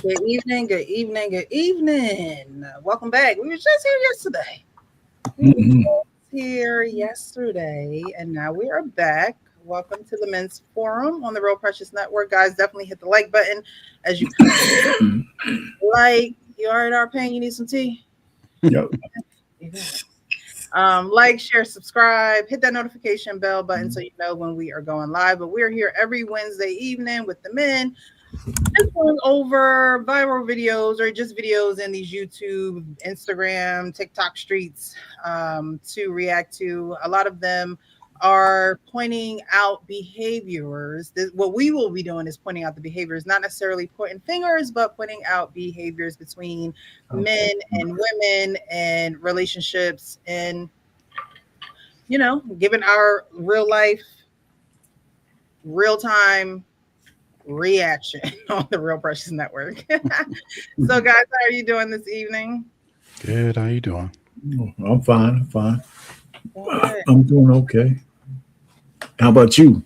Good evening, good evening, good evening. Welcome back. We were just here yesterday. And now we are back. Welcome to the Men's Forum on the Real Precious Network. Guys, definitely hit the like button as you like. You already are paying. You need some tea? Yep. Like, share, subscribe, hit that notification bell button so you know when we are going live. But we're here every Wednesday evening with the men, just going over viral videos or just videos in these YouTube, Instagram, TikTok streets to react to. A lot of them are pointing out behaviors. What we will be doing is pointing out the behaviors, not necessarily pointing fingers, but pointing out behaviors between men and women and relationships, and giving our real life, real time reaction on the Real Precious Network. So, guys, how are you doing this evening? Good. How you doing? I'm fine. I'm doing okay. How about you?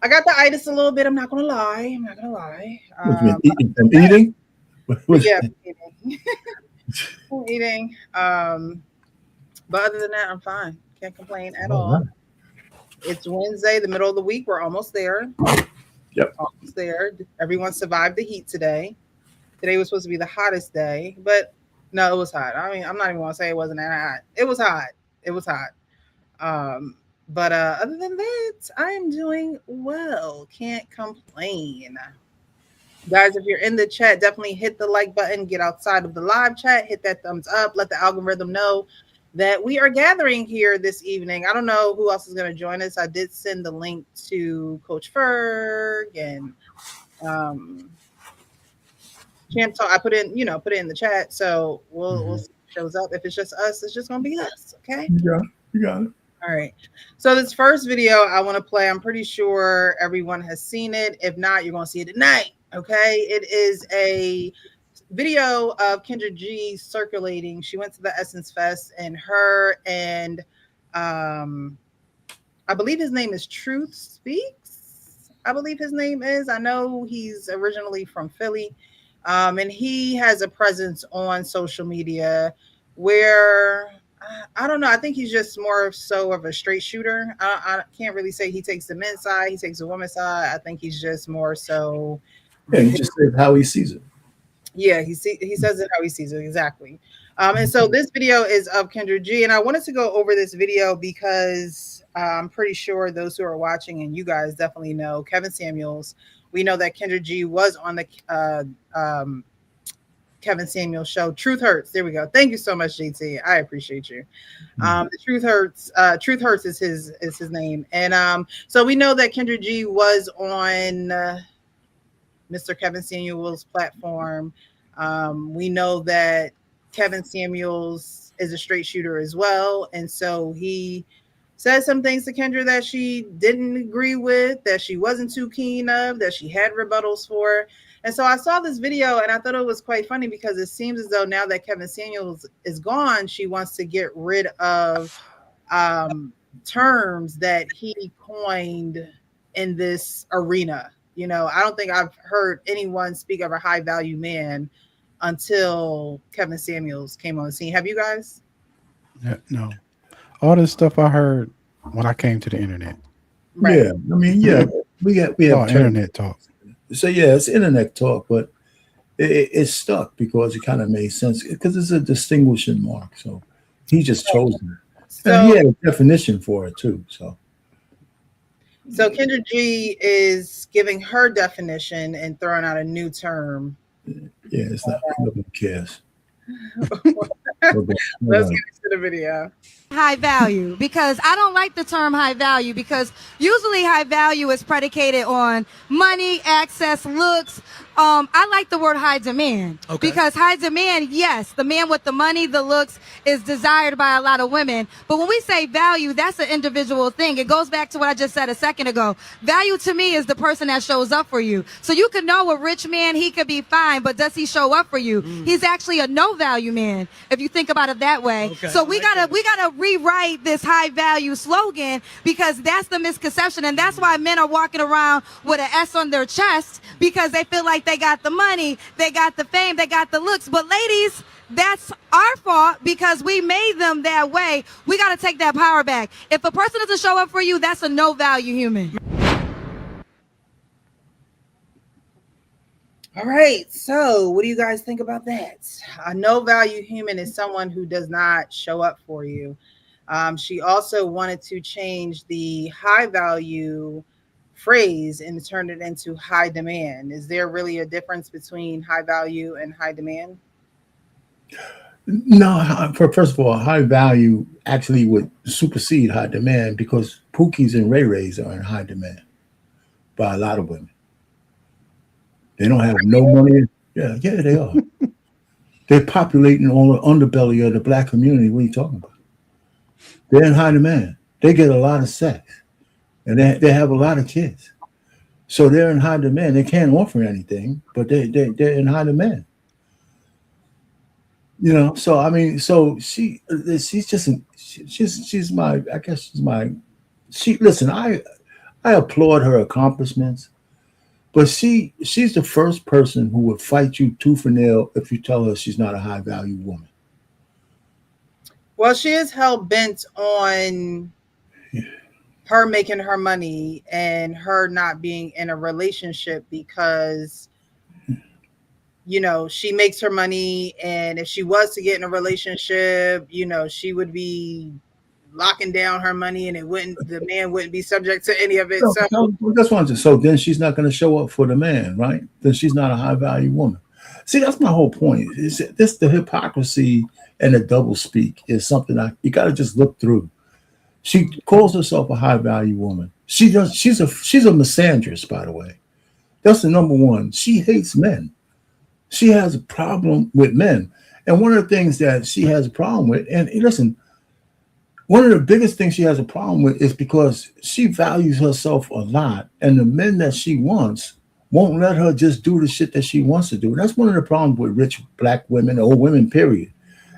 I got the itis a little bit. I'm not gonna lie. Eating? Yeah, I'm eating. But other than that, I'm fine. Can't complain at all. Right. It's Wednesday, the middle of the week. We're almost there. Yep. Almost there. Everyone survived the heat today. Today was supposed to be the hottest day, but no, it was hot. I mean, I'm not even gonna say it wasn't that hot. It was hot. But other than that, I'm doing well. Can't complain. Guys, if you're in the chat, definitely hit the like button. Get outside of the live chat. Hit that thumbs up. Let the algorithm know that we are gathering here this evening. I don't know who else is going to join us. I did send the link to Coach Ferg and Champ Talk. I put it in the chat. So we'll see if it shows up. If it's just us, it's just going to be us. Okay. Yeah, you got it. All right. So this first video I want to play, I'm pretty sure everyone has seen it. If not, you're going to see it tonight. Okay. It is a video of Kendra G circulating. She went to the Essence Fest, and her and I believe his name is Truth Speaks. I believe his name is. I know he's originally from Philly. And he has a presence on social media where I don't know. I think he's just more so of a straight shooter. I can't really say he takes the men's side. He takes the women's side. I think he's just more so. Yeah, he just says how he sees it. Yeah, he says it how he sees it. Exactly. And so this video is of Kendra G. And I wanted to go over this video because I'm pretty sure those who are watching, and you guys definitely know, Kevin Samuels. We know that Kendra G was on the Kevin Samuels show, Truth Hurts. There we go. Thank you so much, JT. I appreciate you. The Truth Hurts. Truth Hurts is his name. And so we know that Kendra G was on Mr. Kevin Samuels' platform. We know that Kevin Samuels is a straight shooter as well, and so he said some things to Kendra that she didn't agree with, that she wasn't too keen of, that she had rebuttals for. And so I saw this video and I thought it was quite funny because it seems as though now that Kevin Samuels is gone, she wants to get rid of terms that he coined in this arena. You know, I don't think I've heard anyone speak of a high value man until Kevin Samuels came on the scene. Have you guys? Yeah, no. All this stuff I heard when I came to the internet. Right. Yeah, I mean, yeah, we have terms. Internet talk. So yeah, it's internet talk, but it's stuck because it kind of made sense because it's a distinguishing mark. So he just chose it, and So, he had a definition for it too. So so Kendra G is giving her definition and throwing out a new term. yeah, it's not nobody cares. Let's get into the video. High value, because I don't like the term high value, because usually high value is predicated on money, access, looks. I like the word high demand, because high demand, yes, the man with the money, the looks is desired by a lot of women. But when we say value, that's an individual thing. It goes back to what I just said a second ago. Value to me is the person that shows up for you. So you could know a rich man, he could be fine, but does he show up for you? He's actually a no value man, if you think about it that way. So we gotta rewrite this high value slogan, because that's the misconception, and that's why men are walking around with an S on their chest, because they feel like they got the money, they got the fame, they got the looks. But ladies, that's our fault, because we made them that way. We got to take that power back. If a person doesn't show up for you, that's a no value human. All right. So, what do you guys think about that? A no value human is someone who does not show up for you. She also wanted to change the high value phrase and turn it into high demand. Is there really a difference between high value and high demand? No, first of all, high value actually would supersede high demand because Pookies and Ray Rays are in high demand by a lot of women. They don't have no money. Yeah, they are. They're populating all the underbelly of the black community. What are you talking about? They're in high demand. They get a lot of sex, and they have a lot of kids. So they're in high demand. They can't offer anything, but they're in high demand. You know, so I mean, so she's my, I guess she's my, listen, I applaud her accomplishments, but she's the first person who would fight you tooth and nail if you tell her she's not a high value woman. Well, she is hell bent on her making her money and her not being in a relationship because, you know, she makes her money, and if she was to get in a relationship, you know, she would be locking down her money, and the man wouldn't be subject to any of it. So that's one thing. So then she's not going to show up for the man, right? Then she's not a high value woman. See, that's my whole point. Is this the hypocrisy and the double speak is something you got to just look through. She calls herself a high value woman. She's a misandrist, by the way. That's the number one. She hates men. She has a problem with men. And one of the things that she has a problem with, and listen, one of the biggest things she has a problem with is because she values herself a lot, and the men that she wants won't let her just do the shit that she wants to do. And that's one of the problems with rich black women, or women, period.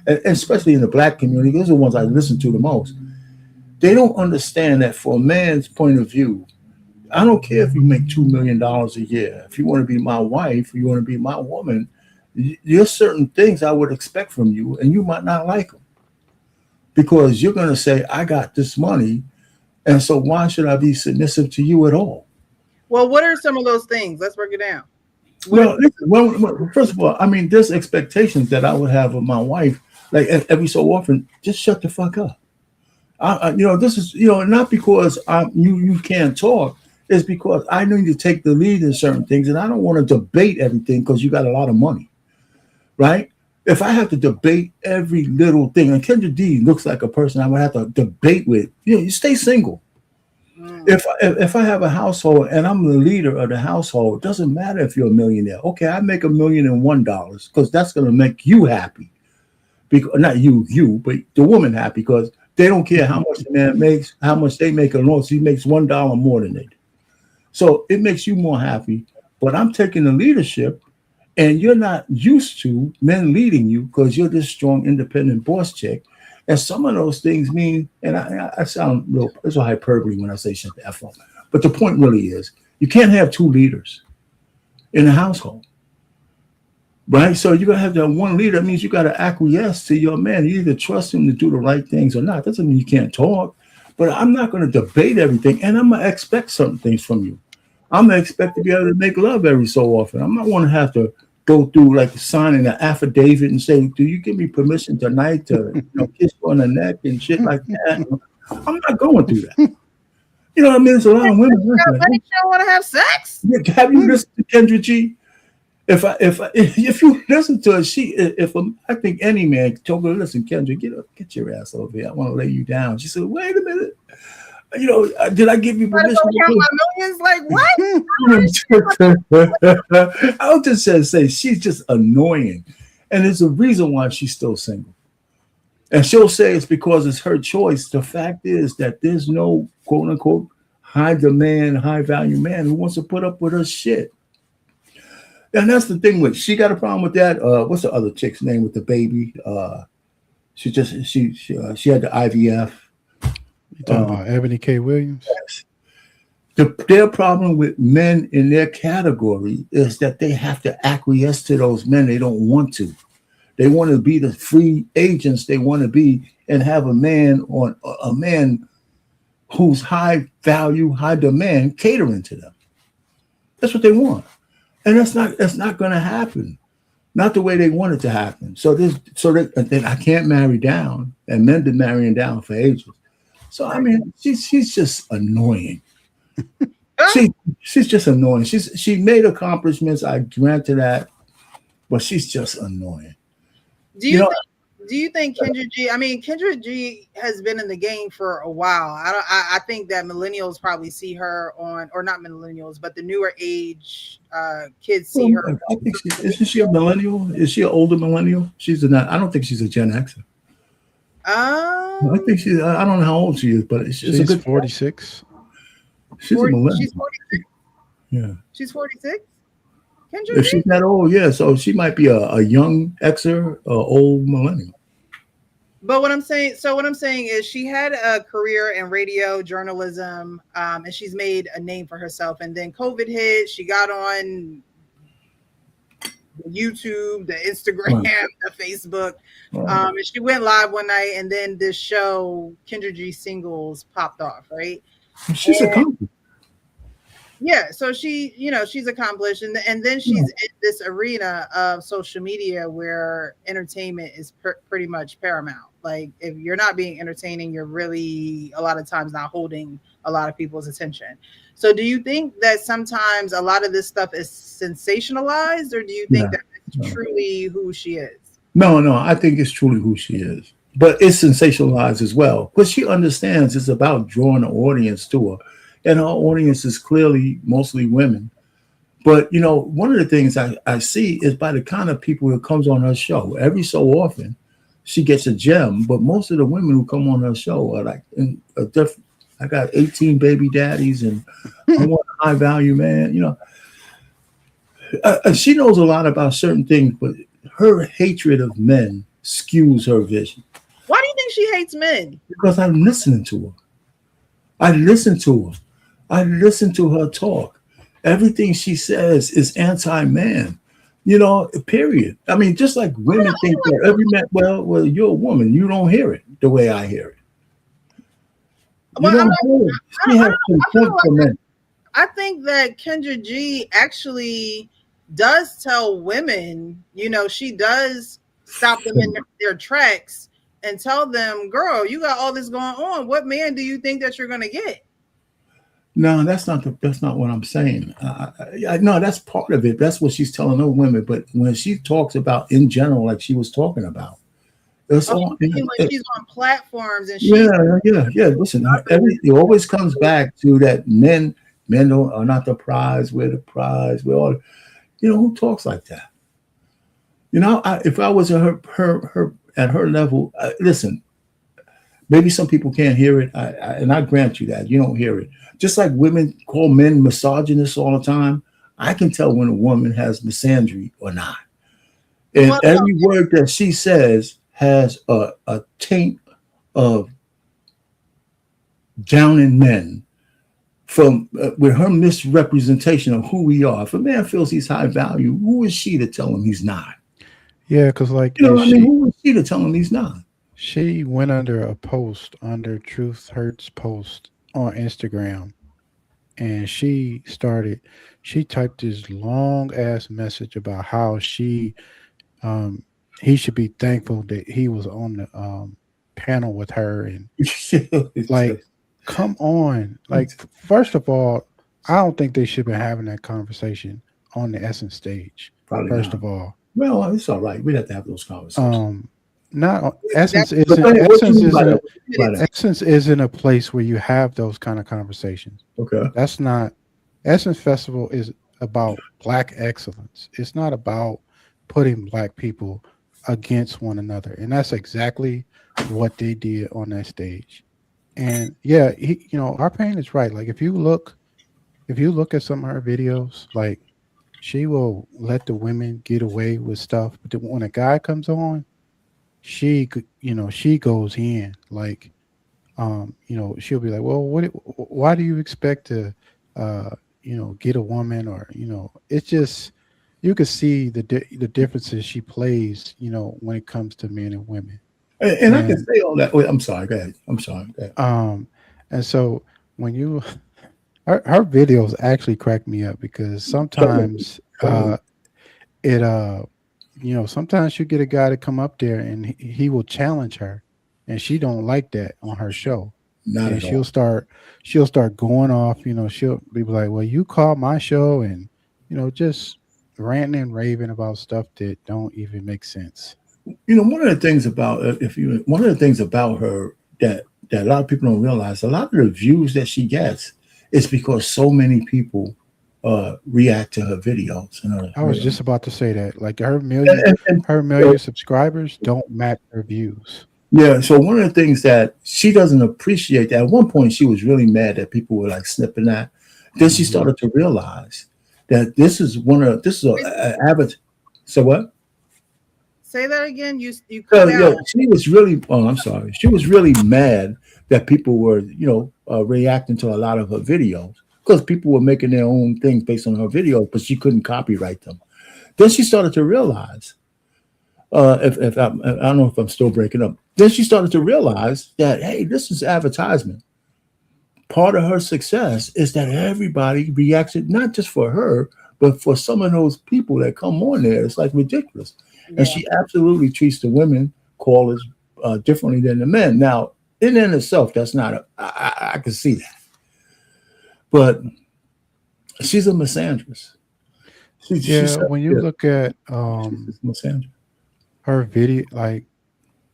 And especially in the black community, those are the ones I listen to the most. They don't understand that for a man's point of view, I don't care if you make $2 million a year. If you want to be my wife, you want to be my woman, there's certain things I would expect from you, and you might not like them. Because you're going to say, I got this money, and so why should I be submissive to you at all? Well, what are some of those things? Let's break it down. Well, first of all, I mean, there's expectations that I would have of my wife, like every so often, just shut the fuck up. This is, not because you can't talk. It's because I need to take the lead in certain things, and I don't want to debate everything because you got a lot of money, right? If I have to debate every little thing, and Kendra D looks like a person I would have to debate with, you stay single. If I have a household and I'm the leader of the household, it doesn't matter if you're a millionaire. Okay, I make $1,001,000 because that's going to make you happy. Because not you, but the woman happy, because they don't care how much the man makes, how much they make alone. So he makes $1 more than they do. So it makes you more happy. But I'm taking the leadership, and you're not used to men leading you because you're this strong, independent boss chick. And some of those things mean, and I sound real, it's a hyperbole when I say shut the F up. But the point really is, you can't have two leaders in a household, right? So you're going to have that one leader. That means you got to acquiesce to your man. You either trust him to do the right things or not. Doesn't mean you can't talk, but I'm not going to debate everything, and I'm going to expect certain things from you. I'm going to expect to be able to make love every so often. I'm not going to have to go through like signing an affidavit and say, "Do you give me permission tonight to kiss you on the neck and shit like that?" I'm not going through that. You know what I mean? There's a lot of women. You don't want to have sex? Have you listened to Kendra G? If you listen to her, I think any man told her, "Listen, Kendra, get your ass over here. I want to lay you down." She said, "Wait a minute. Did I give you permission?" Millions? Like what? I'll just say she's just annoying, and there's a reason why she's still single. And she'll say it's because it's her choice. The fact is that there's no quote unquote high demand, high value man who wants to put up with her shit. And that's the thing with she got a problem with that. What's the other chick's name with the baby? She had the IVF. You talking about Ebony K. Williams? Their problem with men in their category is that they have to acquiesce to those men they don't want to. They want to be the free agents they want to be and have a man who's high value, high demand catering to them. That's what they want. And that's not going to happen. Not the way they want it to happen. Then I can't marry down, and men been marrying down for ages. So I mean, she's just annoying. She's just annoying. She made accomplishments. I grant to that, but she's just annoying. Do you think Kendra G? I mean, Kendra G has been in the game for a while. I think that millennials probably see her on, or not millennials, but the newer age kids see her. I think isn't she a millennial? Is she an older millennial? I don't think she's a Gen Xer. I think she's. I don't know how old she is, but she's a good 46. She's a millennial. She's 46. Yeah. She's 46. Kendra If G? she's that old, yeah. So she might be a young Xer, old millennial. But what I'm saying is she had a career in radio journalism, and she's made a name for herself. And then COVID hit. She got on the YouTube, the Instagram, the Facebook. And she went live one night, and then this show, Kendra G Singles, popped off, right? She's accomplished. Yeah, so she's accomplished, and then she's in this arena of social media where entertainment is pretty much paramount. Like, if you're not being entertaining, you're really a lot of times not holding a lot of people's attention. So do you think that sometimes a lot of this stuff is sensationalized, or do you think that it's truly who she is? No, I think it's truly who she is. But it's sensationalized as well. But she understands it's about drawing an audience to her. And her audience is clearly mostly women. But, one of the things I see is by the kind of people who comes on her show. Every so often, she gets a gem. But most of the women who come on her show are like in a different. I got 18 baby daddies, and I want a high value man. She knows a lot about certain things, but her hatred of men skews her vision. Why do you think she hates men? Because I'm listening to her. I listen to her talk. Everything she says is anti-man, period. I mean, just like women think that every man, well, you're a woman. You don't hear it the way I hear it. I think that Kendra G actually does tell women, she does stop them in their tracks and tell them, girl, you got all this going on. What man do you think that you're going to get? No, that's not what I'm saying. No, that's part of it. That's what she's telling those women. But when she talks about in general, like she was talking about, she's on platforms and yeah. Listen, it always comes back to that men are not the prize. We're the prize. We're all, who talks like that? If I was at her level, listen. Maybe some people can't hear it, and I grant you that you don't hear it. Just like women call men misogynists all the time, I can tell when a woman has misandry or not. And every word that she says has a taint of downing men from with her misrepresentation of who we are. If a man feels he's high value, who is she to tell him he's not? Yeah, because who is she to tell him he's not? She went under a post under Truth Hurts post on Instagram, and she typed this long ass message about how um he should be thankful that he was on the panel with her, and like, come on. Like, first of all, I don't think they should be having that conversation on the Essence stage. Probably First not. of all, Well, it's all right. We'd have to have those conversations. not Essence That's- But isn't what you mean by that? Essence isn't a place where you have those kind of conversations. Okay. That's not Essence Festival is about black excellence. It's not about putting black people against one another. And that's exactly what they did on that stage. And yeah, our pain is right. Like, if you look at some of her videos, like, she will let the women get away with stuff, but then when a guy comes on, she goes in. Like, she'll be like, well, why do you expect to get a woman? Or it's just, you could see the differences she plays when it comes to men and women. And I can say all that. Wait, I'm sorry. Go ahead. I'm sorry. Go ahead. And so when her videos actually crack me up, because sometimes sometimes you get a guy to come up there and he will challenge her, and she don't like that on her show. Not And at all. she'll start going off, she'll be like, well, you call my show, and just ranting and raving about stuff that don't even make sense. One of the things about her that a lot of people don't realize, a lot of the views that she gets is because so many people react to her videos. I was just about to say that, like, her million subscribers don't match her views. Yeah, so one of the things that she doesn't appreciate, that at one point she was really mad that people were like snipping that. Then she started to realize that this is an average. So what? Say that again. You cut out. She was really. Oh, I'm sorry. She was really mad that people were, reacting to a lot of her videos, because people were making their own things based on her videos, but she couldn't copyright them. Then she started to realize, if I don't know if I'm still breaking up. Then she started to realize that, hey, this is advertisement. Part of her success is that everybody reacts it, not just for her, but for some of those people that come on there. It's like ridiculous. Yeah. And she absolutely treats the women callers differently than the men. Now, in and itself, that's not I can see that. But she's a misandrist. When you look at she's a misandrist. her video, like,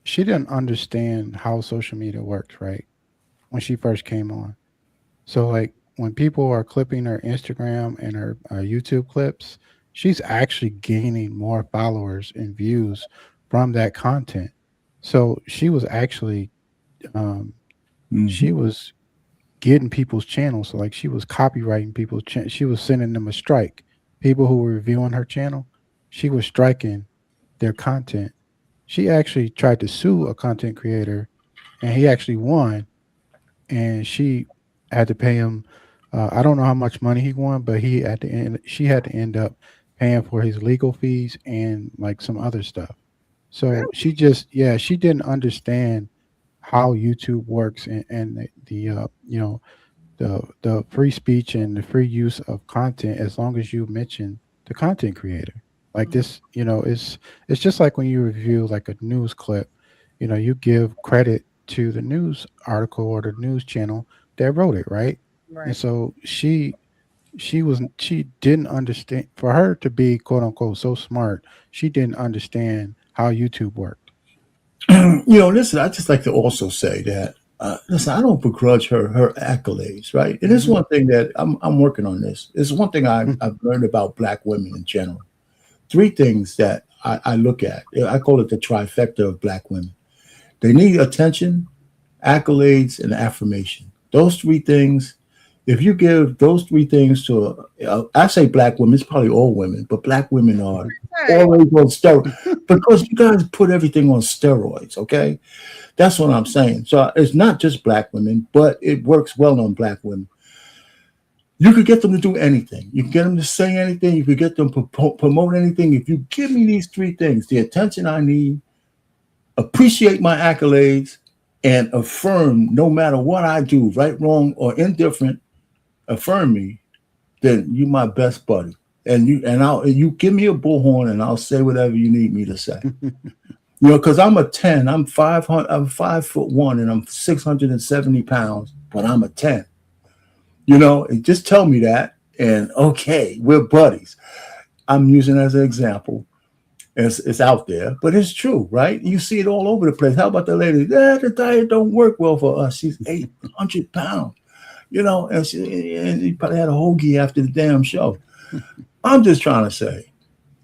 she didn't understand how social media works, right? When she first came on. So, like, when people are clipping her Instagram and her YouTube clips, she's actually gaining more followers and views from that content. So she was actually, she was getting people's channels. So, like, she was copyrighting people's channel. She was sending them a strike. People who were reviewing her channel, she was striking their content. She actually tried to sue a content creator, and he actually won. And she had to pay him. I don't know how much money he won, but she had to end up paying for his legal fees and, like, some other stuff. So she didn't understand how YouTube works, and the free speech and the free use of content, as long as you mention the content creator. Like, this, it's just like when you review, like, a news clip, you give credit to the news article or the news channel that wrote it, right? And so she didn't understand. For her to be, quote unquote, so smart, she didn't understand how YouTube worked. Listen, I just like to also say that, listen, I don't begrudge her accolades, right? And this is one thing that I'm working on this. It's one thing I've learned about Black women in general. 3 things that I look at. I call it the trifecta of Black women. They need attention, accolades, and affirmation. Those 3 things, if you give those 3 things to, I say Black women, it's probably all women, but Black women are always on steroids, because you guys put everything on steroids, okay? That's what I'm saying. So it's not just Black women, but it works well on Black women. You could get them to do anything. You can get them to say anything. You could get them to promote anything. If you give me these 3 things, the attention I need, appreciate my accolades, and affirm no matter what I do, right, wrong, or indifferent, affirm me, then you my best buddy. And you give me a bullhorn and I'll say whatever you need me to say. Because I'm a 10, I'm 500, I'm 5'1" and I'm 670 pounds, but I'm a 10. And just tell me that, and okay, we're buddies. I'm using it as an example. It's out there, but it's true, right? You see it all over the place. How about the lady? The diet don't work well for us. She's 800 pounds, and you probably had a hoagie after the damn show. I'm just trying to say,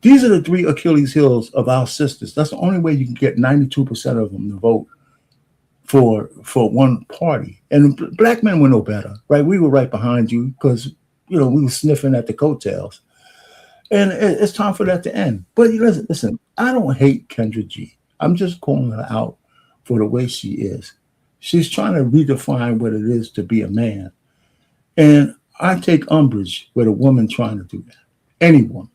these are the 3 Achilles heels of our sisters. That's the only way you can get 92% of them to vote for one party. And black men were no better, right? We were right behind you because, we were sniffing at the coattails. And it's time for that to end. But listen, I don't hate Kendra G. I'm just calling her out for the way she is. She's trying to redefine what it is to be a man. And I take umbrage with a woman trying to do that. Any woman.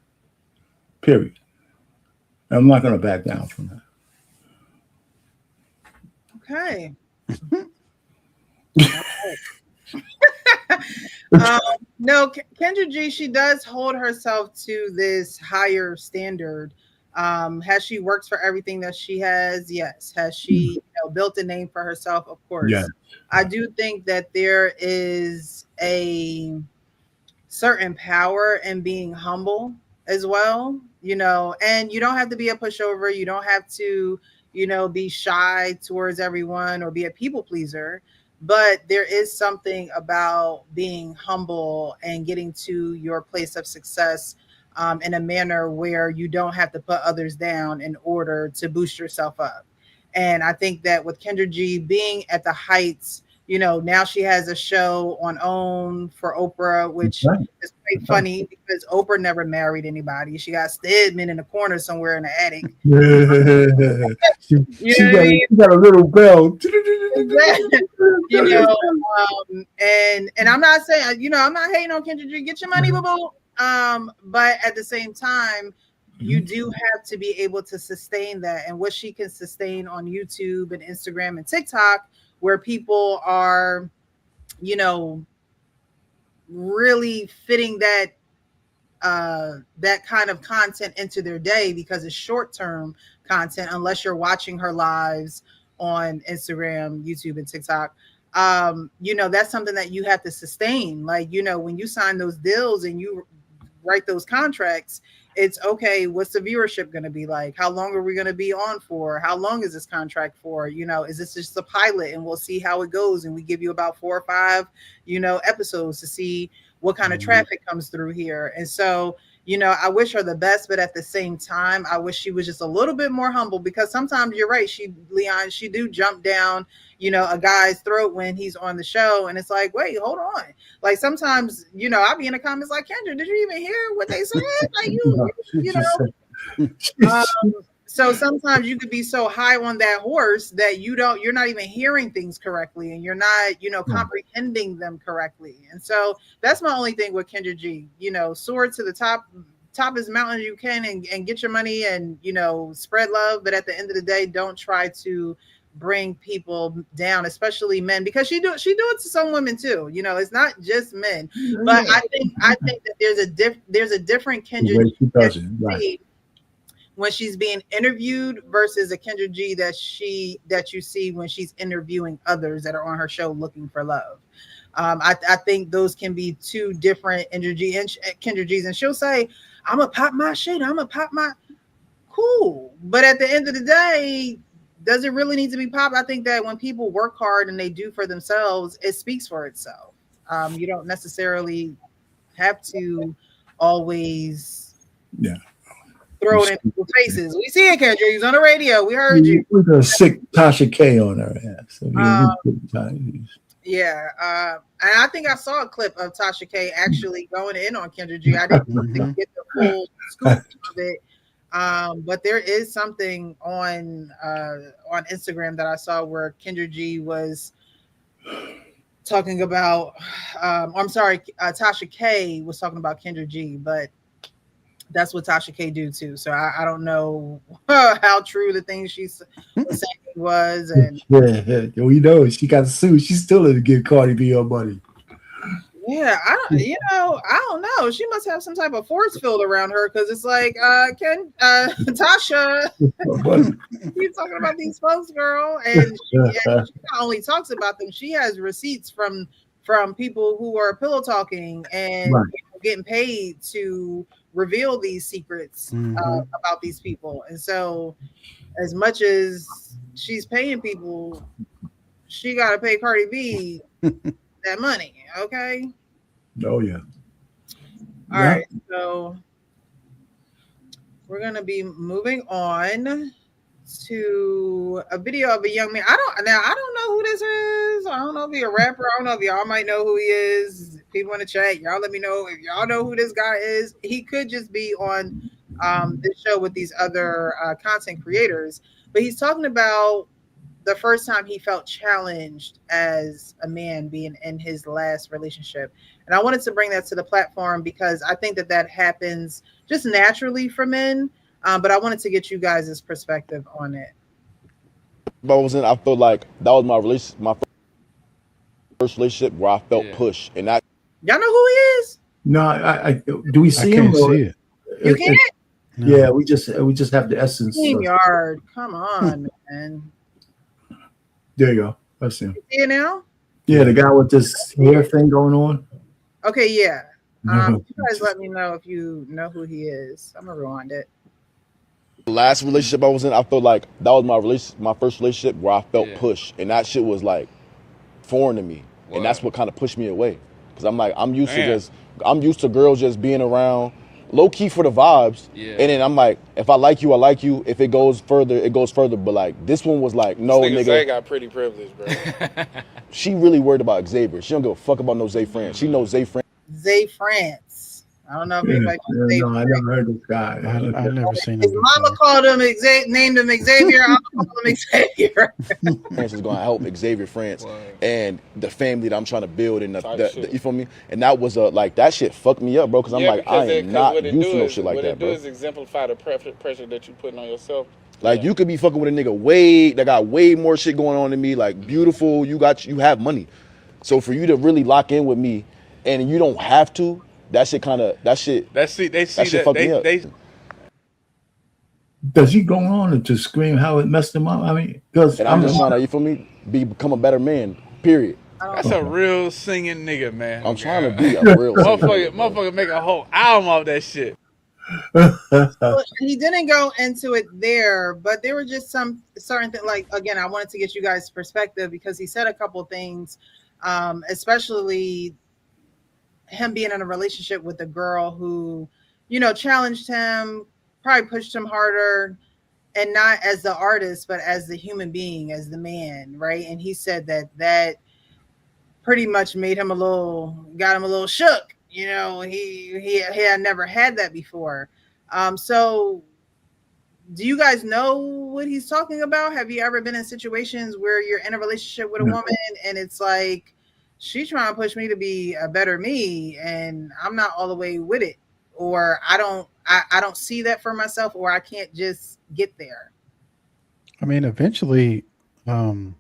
Period. And I'm not going to back down from that. Okay. No, Kendra G, she does hold herself to this higher standard. Has she worked for everything that she has? Yes. Has she built a name for herself? Of course. Yeah. I do think that there is a certain power in being humble as well, and you don't have to be a pushover. You don't have to, be shy towards everyone or be a people pleaser. But there is something about being humble and getting to your place of success in a manner where you don't have to put others down in order to boost yourself up. And I think that with Kendra G being at the heights, now she has a show on OWN for Oprah, which is quite funny because Oprah never married anybody. She got Stedman in the corner somewhere in the attic. She got a little bell. And I'm not saying, I'm not hating on Kendra G. Get your money, boo-boo. But at the same time, you do have to be able to sustain that. And what she can sustain on YouTube and Instagram and TikTok, where people are, really fitting that kind of content into their day because it's short-term content, unless you're watching her lives on Instagram, YouTube, and TikTok. That's something that you have to sustain. Like, when you sign those deals and you write those contracts, it's okay. What's the viewership going to be like? How long are we going to be on for? How long is this contract for? Is this just a pilot and we'll see how it goes? And we give you about 4 or 5, episodes to see what kind of traffic comes through here. And so, I wish her the best, but at the same time, I wish she was just a little bit more humble because sometimes you're right. She do jump down, a guy's throat when he's on the show. And it's like, wait, hold on. Like sometimes, I'll be in the comments like, Kendra, did you even hear what they said? Like so sometimes you could be so high on that horse that you're not even hearing things correctly and you're not, comprehending them correctly. And so that's my only thing with Kendra G, soar to the top as mountain you can and get your money and, spread love. But at the end of the day, don't try to bring people down, especially men, because she do it to some women too. It's not just men. But I think that there's a different Kendra G when she's being interviewed versus a Kendra G that you see when she's interviewing others that are on her show looking for love. I think those can be 2 different Kendra G's, and she'll say, I'm gonna pop my shit, I'm gonna pop my cool. But at the end of the day, does it really need to be popped? I think that when people work hard and they do for themselves, it speaks for itself. You don't necessarily have to always throw it in people's faces. We see it, Kendra. He's on the radio. We heard you. We're gonna sick Tasha K on her ass. Yeah. And I think I saw a clip of Tasha K actually going in on Kendra G. I didn't get the full scoop of it. But there is something on Instagram that I saw where Kendra G was talking about, Tasha K was talking about Kendra G, but that's what Tasha K do too. So I don't know how true the things she was saying was, and Yeah, we know she got sued. She's still in to get Cardi B her money. yeah, I don't know. She must have some type of force field around her because it's like, Tasha, keep talking about these folks, girl, and she not only talks about them, she has receipts from people who are pillow talking and Right. getting paid to reveal these secrets about these people. And so, as much as she's paying people, she got to pay Cardi B that money. Okay. Oh yeah. All right. So we're gonna be moving on to a video of a young man. I don't know who this is. I don't know if he's a rapper. I don't know if y'all might know who he is. People in the chat, y'all let me know if y'all know who this guy is. He could just be on this show with these other content creators, but he's talking about the first time he felt challenged as a man being in his last relationship. And I wanted to bring that to the platform because I think that happens just naturally for men. But I wanted to get you guys' perspective on it. I felt like that was my first relationship where I felt pushed, and that y'all know who he is? No, I do we see I can't him? see it. You can't? No. Yeah, we just have the essence. StreamYard, come on, man. There you go. I see him. You see it now? Yeah, the guy with this hair thing going on. Okay, yeah. You guys let me know if you know who he is. I'm gonna rewind it. last relationship I was in, I felt like that was my first relationship where I felt pushed, and that shit was like foreign to me, and that's what kind of pushed me away. Because I'm like, I'm used to girls just being around, low key for the vibes, and then I'm like, if I like you, I like you. If it goes further, it goes further. But like this one was like, no, nigga. Zay got pretty privileged, bro. She really worried about Xavier. She don't give a fuck about no Zay France. She knows Zay France. Zay France. I don't know if anybody knows Zay No, I France. never heard this guy. I've never seen His him. mama called him named him Xavier. I'm gonna call him Xavier. France is gonna help Xavier France and the family that I'm trying to build, and the you feel me? And that was like that shit fucked me up, bro. Because I'm like, I am not used to no shit like that, bro. What it do is exemplify the pressure that you putting on yourself. Like you could be fucking with a nigga that got way more shit going on than me, like beautiful. You have money, so for you to really lock in with me, and you don't have to. That shit fucked me up. Does he go on to scream how it messed him up? I mean, because I'm just trying to, you feel me, become a better man. Period. That's a real singing nigga, man. I'm trying to be a real motherfucker make a whole album off that shit. Well, he didn't go into it there, but there were just some certain things. Like again, I wanted to get you guys' perspective because he said a couple things, especially him being in a relationship with a girl who, challenged him, probably pushed him harder, and not as the artist, but as the human being, as the man, right? And he said that pretty much got him a little shook. He had never had that before. So do you guys know what he's talking about? Have you ever been in situations where you're in a relationship with a woman and it's like, she's trying to push me to be a better me and I'm not all the way with it, or I don't see that for myself, or I can't just get there? I mean, eventually, I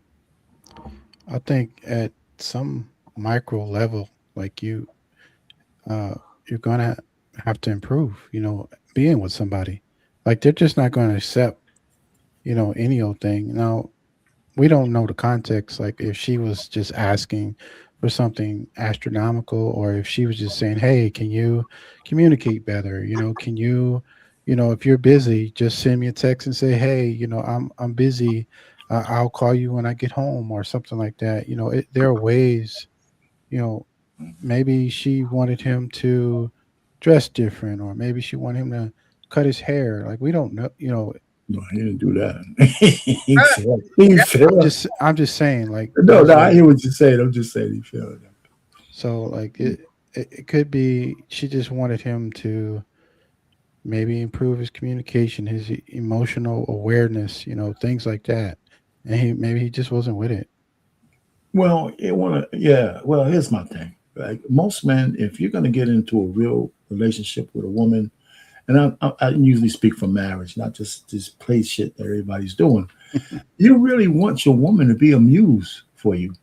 think at some micro level, like you're gonna have to improve, being with somebody. Like they're just not going to accept, any old thing. Now, we don't know the context, like if she was just asking for something astronomical, or if she was just saying, hey, can you communicate better? Can you, if you're busy, just send me a text and say, hey, I'm busy. I'll call you when I get home, or something like that. There are ways, maybe she wanted him to dress different, or maybe she wanted him to cut his hair. Like, we don't know, No, he didn't do that. I'm just saying, like, no, I hear what you're saying. I'm just saying he failed. So, like, it could be she just wanted him to maybe improve his communication, his emotional awareness, things like that, and maybe he just wasn't with it. Well, Well, here's my thing. Like most men, if you're going to get into a real relationship with a woman, and I usually speak from marriage, not just this play shit that everybody's doing. You really want your woman to be a muse for you.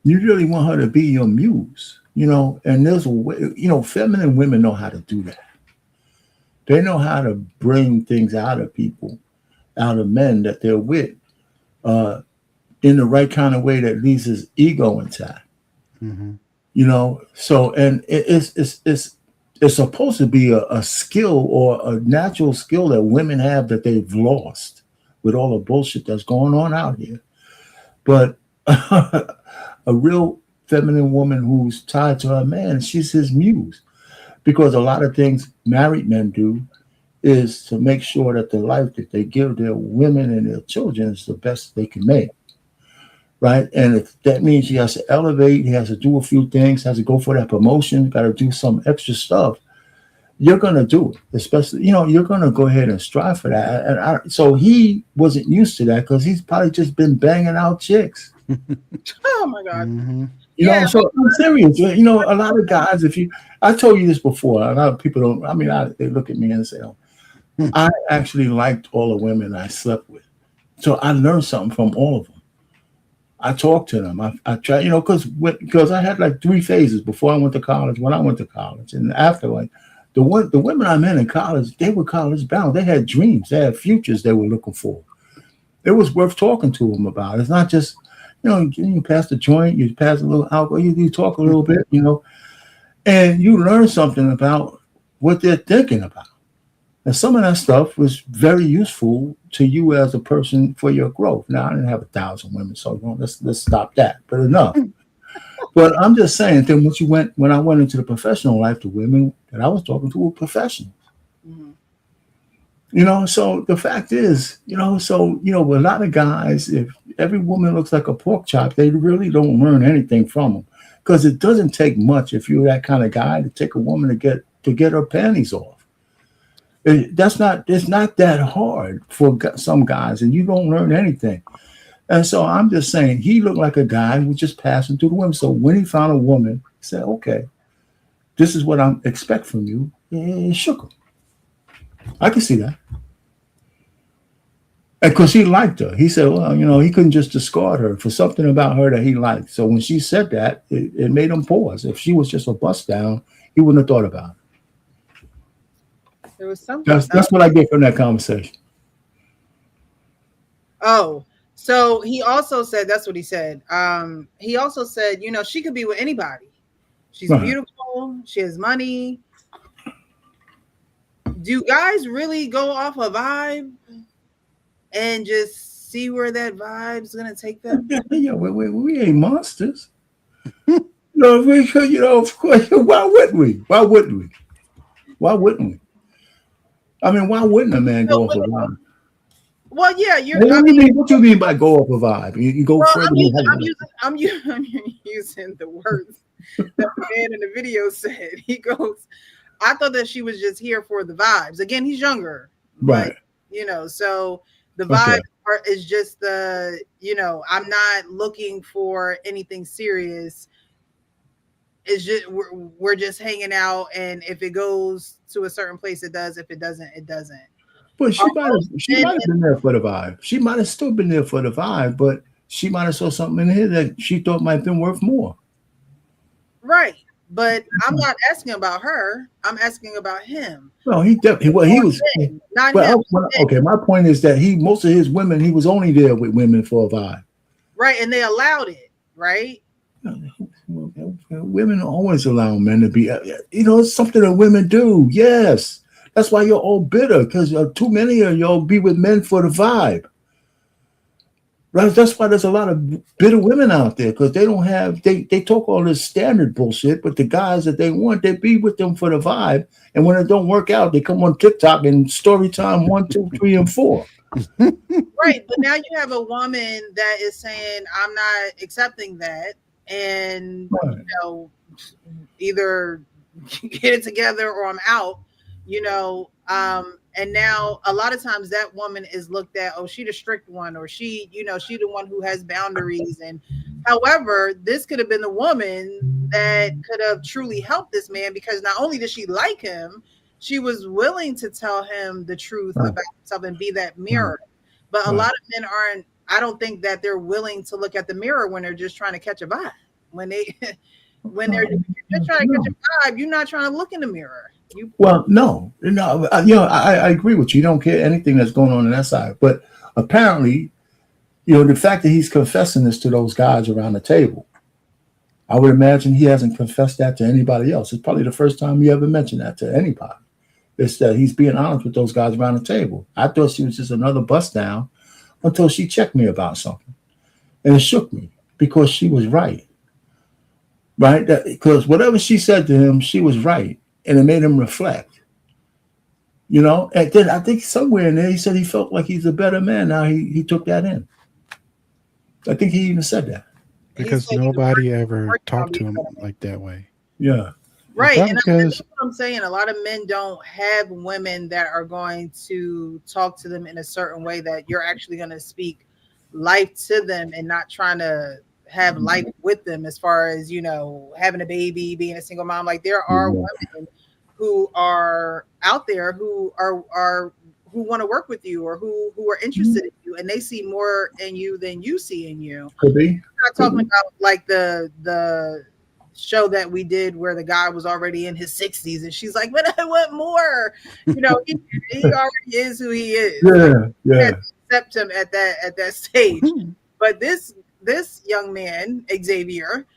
You really want her to be your muse, and there's a way, feminine women know how to do that. They know how to bring things out of people, out of men that they're with, in the right kind of way that leaves his ego intact. Mm-hmm. So, and it's supposed to be a skill or a natural skill that women have that they've lost with all the bullshit that's going on out here. But a real feminine woman who's tied to her man, she's his muse. Because a lot of things married men do is to make sure that the life that they give their women and their children is the best they can make. Right? And if that means he has to elevate, he has to do a few things, has to go for that promotion, got to do some extra stuff, you're going to do it. Especially, you're going to go ahead and strive for that. And so he wasn't used to that because he's probably just been banging out chicks. Oh my God. Mm-hmm. So I'm serious. A lot of guys, I told you this before, a lot of people don't, they look at me and say, I actually liked all the women I slept with. So I learned something from all of them. I talked to them. I tried, because I had like 3 phases before I went to college, when I went to college, and after, like the women I met in college, they were college bound. They had dreams. They had futures they were looking for. It was worth talking to them about. It's not just, you pass the joint, you pass a little alcohol, you talk a little bit, and you learn something about what they're thinking about. And some of that stuff was very useful to you as a person for your growth. Now, I didn't have 1,000 women, so let's stop that. But enough. But I'm just saying that when I went into the professional life, the women that I was talking to were professionals. Mm-hmm. So the fact is, with a lot of guys, if every woman looks like a pork chop, they really don't learn anything from them. Because it doesn't take much if you're that kind of guy to take a woman to get her panties off. It's not that hard for some guys, and you don't learn anything. And so I'm just saying, he looked like a guy who was just passing through the women. So when he found a woman, he said, okay, this is what I expect from you. And he shook her. I can see that. And because he liked her. He said, well, he couldn't just discard her for something about her that he liked. So when she said that, it made him pause. If she was just a bust down, he wouldn't have thought about it. There was something. That's what I get from that conversation. Oh, so he also said, that's what he said. He also said, she could be with anybody. She's beautiful. She has money. Do guys really go off a vibe and just see where that vibe's going to take them? Yeah, we ain't monsters. Of course, why wouldn't we? Why wouldn't we? I mean, why wouldn't a man go off a vibe? Well, yeah, what you mean by go off a vibe? You go further. I'm using the words that the man in the video said. He goes, I thought that she was just here for the vibes. Again, he's younger, right? So the vibe part is just I'm not looking for anything serious. It's just we're just hanging out, and if it goes to a certain place, it does. If it doesn't, it doesn't. But she might have been there for the vibe. She might have still been there for the vibe, but she might have saw something in here that she thought might have been worth more. Right, but I'm not asking about her. I'm asking about him. Well, he was not him. Okay, my point is that most of his women, he was only there with women for a vibe. Right, and they allowed it. Right. Women always allow men to be, it's something that women do. Yes. That's why you're all bitter, because too many of y'all be with men for the vibe. Right? That's why there's a lot of bitter women out there, because they don't have, they talk all this standard bullshit, but the guys that they want, they be with them for the vibe. And when it don't work out, they come on TikTok and story time 1, 2, 3, and 4. Right. But now you have a woman that is saying, I'm not accepting that. And, either get it together or I'm out, and now a lot of times that woman is looked at, oh, she the strict one, or she the one who has boundaries. And however, this could have been the woman that could have truly helped this man, because not only did she like him, she was willing to tell him the truth Right. about himself and be that mirror. But a Right. lot of men aren't. I don't think that they're willing to look at the mirror when they're just trying to catch a vibe. When they're just trying to catch a vibe, you're not trying to look in the mirror. Well, no, I agree with you. You don't care anything that's going on that side. But apparently, the fact that he's confessing this to those guys around the table, I would imagine he hasn't confessed that to anybody else. It's probably the first time he ever mentioned that to anybody. It's that he's being honest with those guys around the table. I thought she was just another bust down until she checked me about something. And it shook me because she was right. Right? Because whatever she said to him, she was right. And it made him reflect. And then I think somewhere in there he said he felt like he's a better man now. He took that in. I think he even said that. Because nobody ever talked to him like that way. Yeah. Right. And Because that's what I'm saying. A lot of men don't have women that are going to talk to them in a certain way that you're actually going to speak life to them and not trying to have life with them as far as, having a baby, being a single mom. Like there are women who are out there who who want to work with you or who are interested in you and they see more in you than you see in you. Could be. I'm not talking about like the show that we did where the guy was already in his 60s and she's like, but I want more. He already is who he is. Yeah. You have to accept him at that stage. But this young man, Xavier,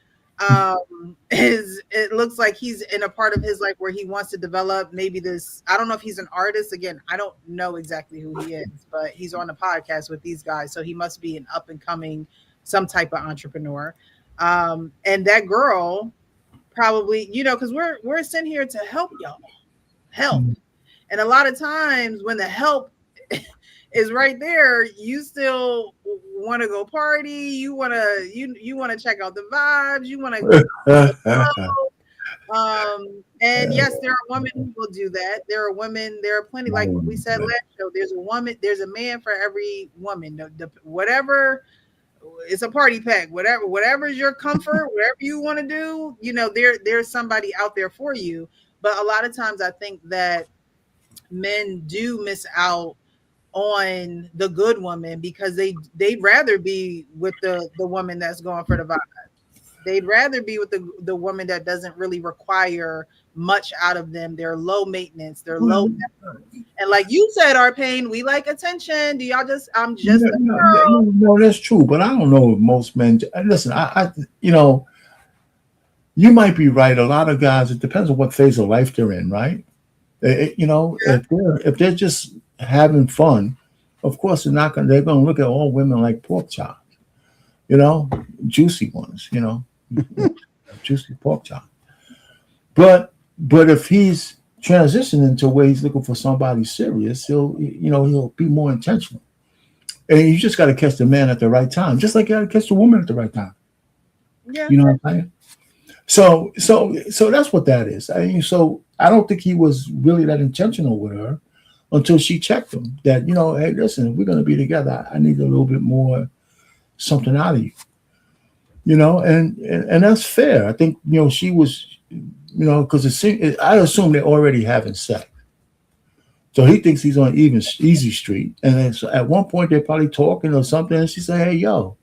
it looks like he's in a part of his life where he wants to develop maybe this. I don't know if he's an artist. Again, I don't know exactly who he is, but he's on the podcast with these guys, so he must be an up and coming, some type of entrepreneur. And that girl probably, because we're sent here to help y'all, and a lot of times when the help is right there, you still want to go party. You want to check out the vibes. You want to and yes, there are women who will do that. There are plenty, like we said last show, there's a man for every woman. Whatever, it's a party pack. Whatever is your comfort, whatever you want to do, there's somebody out there for you. But a lot of times I think that men do miss out on the good woman because they'd rather be with the woman that's going for the vibe. They'd rather be with the woman that doesn't really require much out of them. They're low maintenance. They're low effort. And like you said, Arpain, we like attention. Do y'all just? I'm just a girl. No, that's true. But I don't know if most men. Listen, I you might be right. A lot of guys. It depends on what phase of life they're in, right? If they're just having fun, of course they're going to look at all women like pork chops, juicy ones, juicy pork chop. But if he's transitioning to where he's looking for somebody serious, he'll be more intentional. And you just got to catch the man at the right time, just like you got to catch the woman at the right time. Yeah. You know what I'm saying? So that's what that is. So I don't think he was really that intentional with her until she checked him that, hey, listen, if we're going to be together, I need a little bit more something out of you, and that's fair. I think, she was, because I assume they're already having sex. So he thinks he's on easy street. And then so at one point they're probably talking or something. And she said, hey, yo,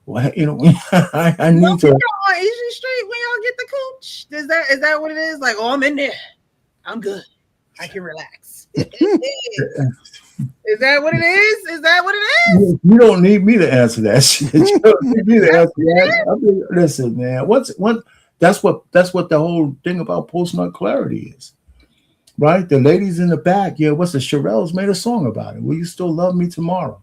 well, I need to. On Easy Street when y'all get the cooch. Is that what it is? Like, I'm in there. I'm good. I can relax. Is that what it is? Is that what it is? You don't need me to answer that shit. You don't need me to answer that. Listen, man. That's what the whole thing about post-nut clarity is. Right? The ladies in the back, Shirelles made a song about it. Will you still love me tomorrow?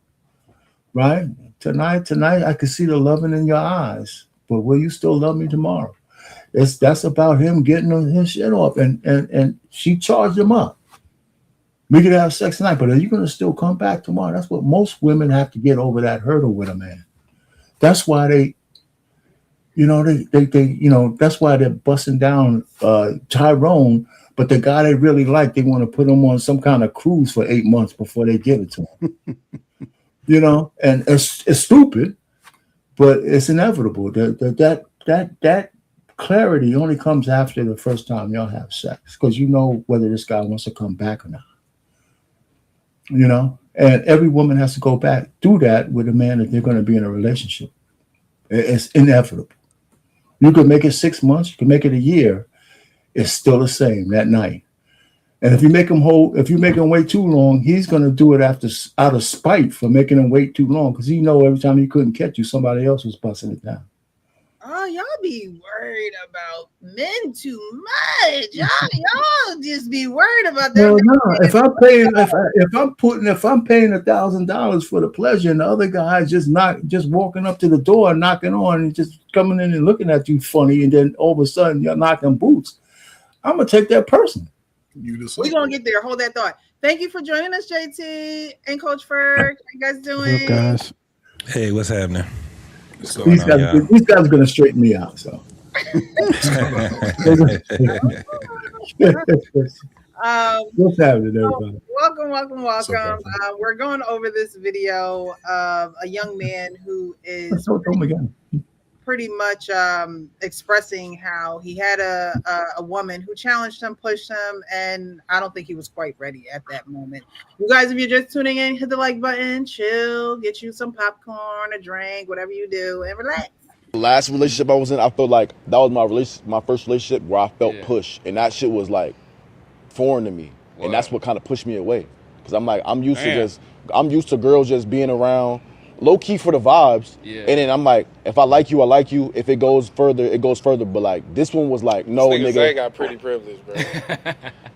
Right? Tonight, I can see the loving in your eyes. But will you still love me tomorrow? That's about him getting his shit off. And she charged him up. We could have sex tonight, but are you going to still come back tomorrow? That's what most women have to get over that hurdle with a man. That's why they that's why they're busting down Tyrone. But the guy they really like, they want to put him on some kind of cruise for 8 months before they give it to him. And it's stupid, but it's inevitable. That clarity only comes after the first time y'all have sex, because you know whether this guy wants to come back or not. You know, and every woman has to go back through that with a man that they're going to be in a relationship. It's inevitable. You can make it 6 months, you can make it a year. It's still the same that night. And if you make him wait too long, he's going to do it out of spite for making him wait too long, because he know every time he couldn't catch you, somebody else was busting it down. Oh, y'all be worried about men too much. Y'all just be worried about that. No. If I'm paying $1,000 for the pleasure, and the other guy just walking up to the door and knocking on and just coming in and looking at you funny, and then all of a sudden you're knocking boots, I'm gonna take that person. We're gonna get there. Hold that thought. Thank you for joining us, JT and Coach Ferg. How you guys doing? What's up, guys? Hey, what's happening? These guys are going to straighten me out. So, what's happening, everybody? Welcome. We're going over this video of a young man who is pretty much expressing how he had a woman who challenged him, pushed him, and I don't think he was quite ready at that moment. You guys, if you're just tuning in, hit the like button, chill, get you some popcorn, a drink, whatever you do, and relax. The last relationship I was in, I felt like that was my first relationship where I felt pushed, and that shit was like foreign to me, and that's what kind of pushed me away, because I'm used to girls just being around. Low key for the vibes, and then I'm like, if I like you, I like you. If it goes further, it goes further. But like this one was like, no, nigga. Zay got pretty privileged, bro.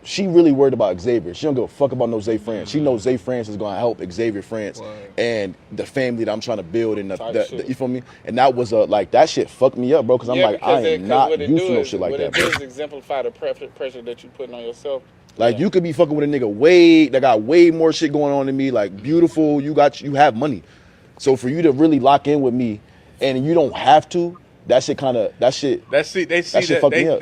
She really worried about Xavier. She don't give a fuck about no Zay France. She knows Zay France is gonna help Xavier France and the family that I'm trying to build, and the you feel me? And that was like that shit fucked me up, bro. Because I'm like, I am not used to no shit like that. What it does exemplify the pressure that you putting on yourself. Like you could be fucking with a nigga that got way more shit going on than me. Like beautiful, you have money. So for you to really lock in with me, and you don't have to, that shit fucked me up.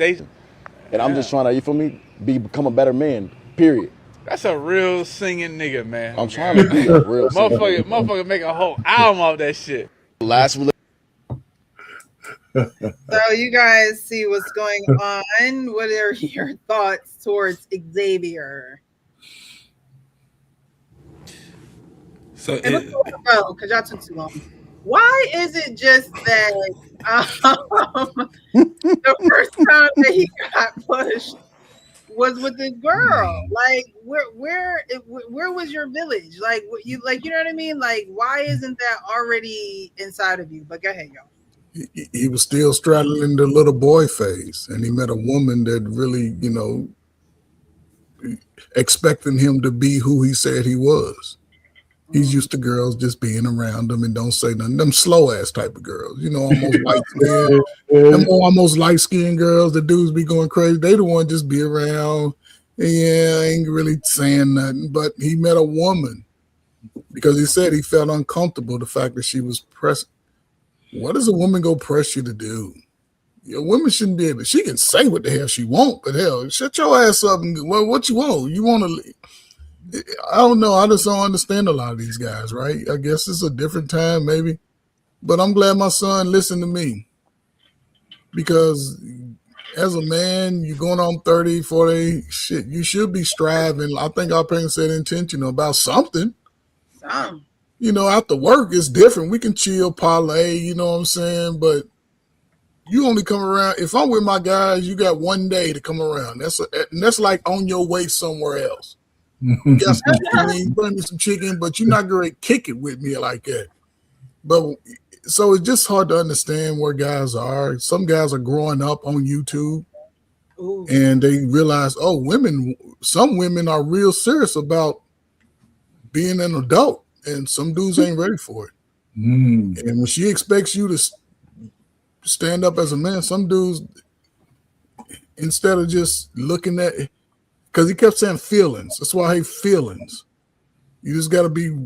And I'm just trying to, you feel me, become a better man. Period. That's a real singing nigga, man. I'm trying to be a real motherfucker make a whole album off that shit. So you guys see what's going on. What are your thoughts towards Xavier? So because y'all took too long. Why is it just that the first time that he got pushed was with this girl? Like, where was your village? Like, you know what I mean? Like, why isn't that already inside of you? But go ahead, y'all. He was still straddling the little boy phase, and he met a woman that really, you know, expecting him to be who he said he was. He's used to girls just being around him and don't say nothing. Them slow ass type of girls, you know, almost light skinned, almost light skinned girls. The dudes be going crazy. They the one just be around. Yeah, ain't really saying nothing. But he met a woman because he said he felt uncomfortable the fact that she was pressing. What does a woman go press you to do? Your woman shouldn't be able. She can say what the hell she want, but hell, shut your ass up and what you want. You want to. I don't know. I just don't understand a lot of these guys, right? I guess it's a different time, maybe. But I'm glad my son listened to me. Because as a man, you're going on 30, 40, shit, you should be striving. I think our parents said intentional about something. You know, after work, it's different. We can chill, parlay, you know what I'm saying? But you only come around. If I'm with my guys, you got one day to come around. That's like on your way somewhere else. You got some chicken, bring me some chicken, but you're not going to kick it with me like that. But so it's just hard to understand where guys are. Some guys are growing up on YouTube. Ooh. And they realize, some women are real serious about being an adult, and some dudes ain't ready for it. And when she expects you to stand up as a man, some dudes, instead of just looking at it, because he kept saying feelings. That's why I hate feelings. You just got to be,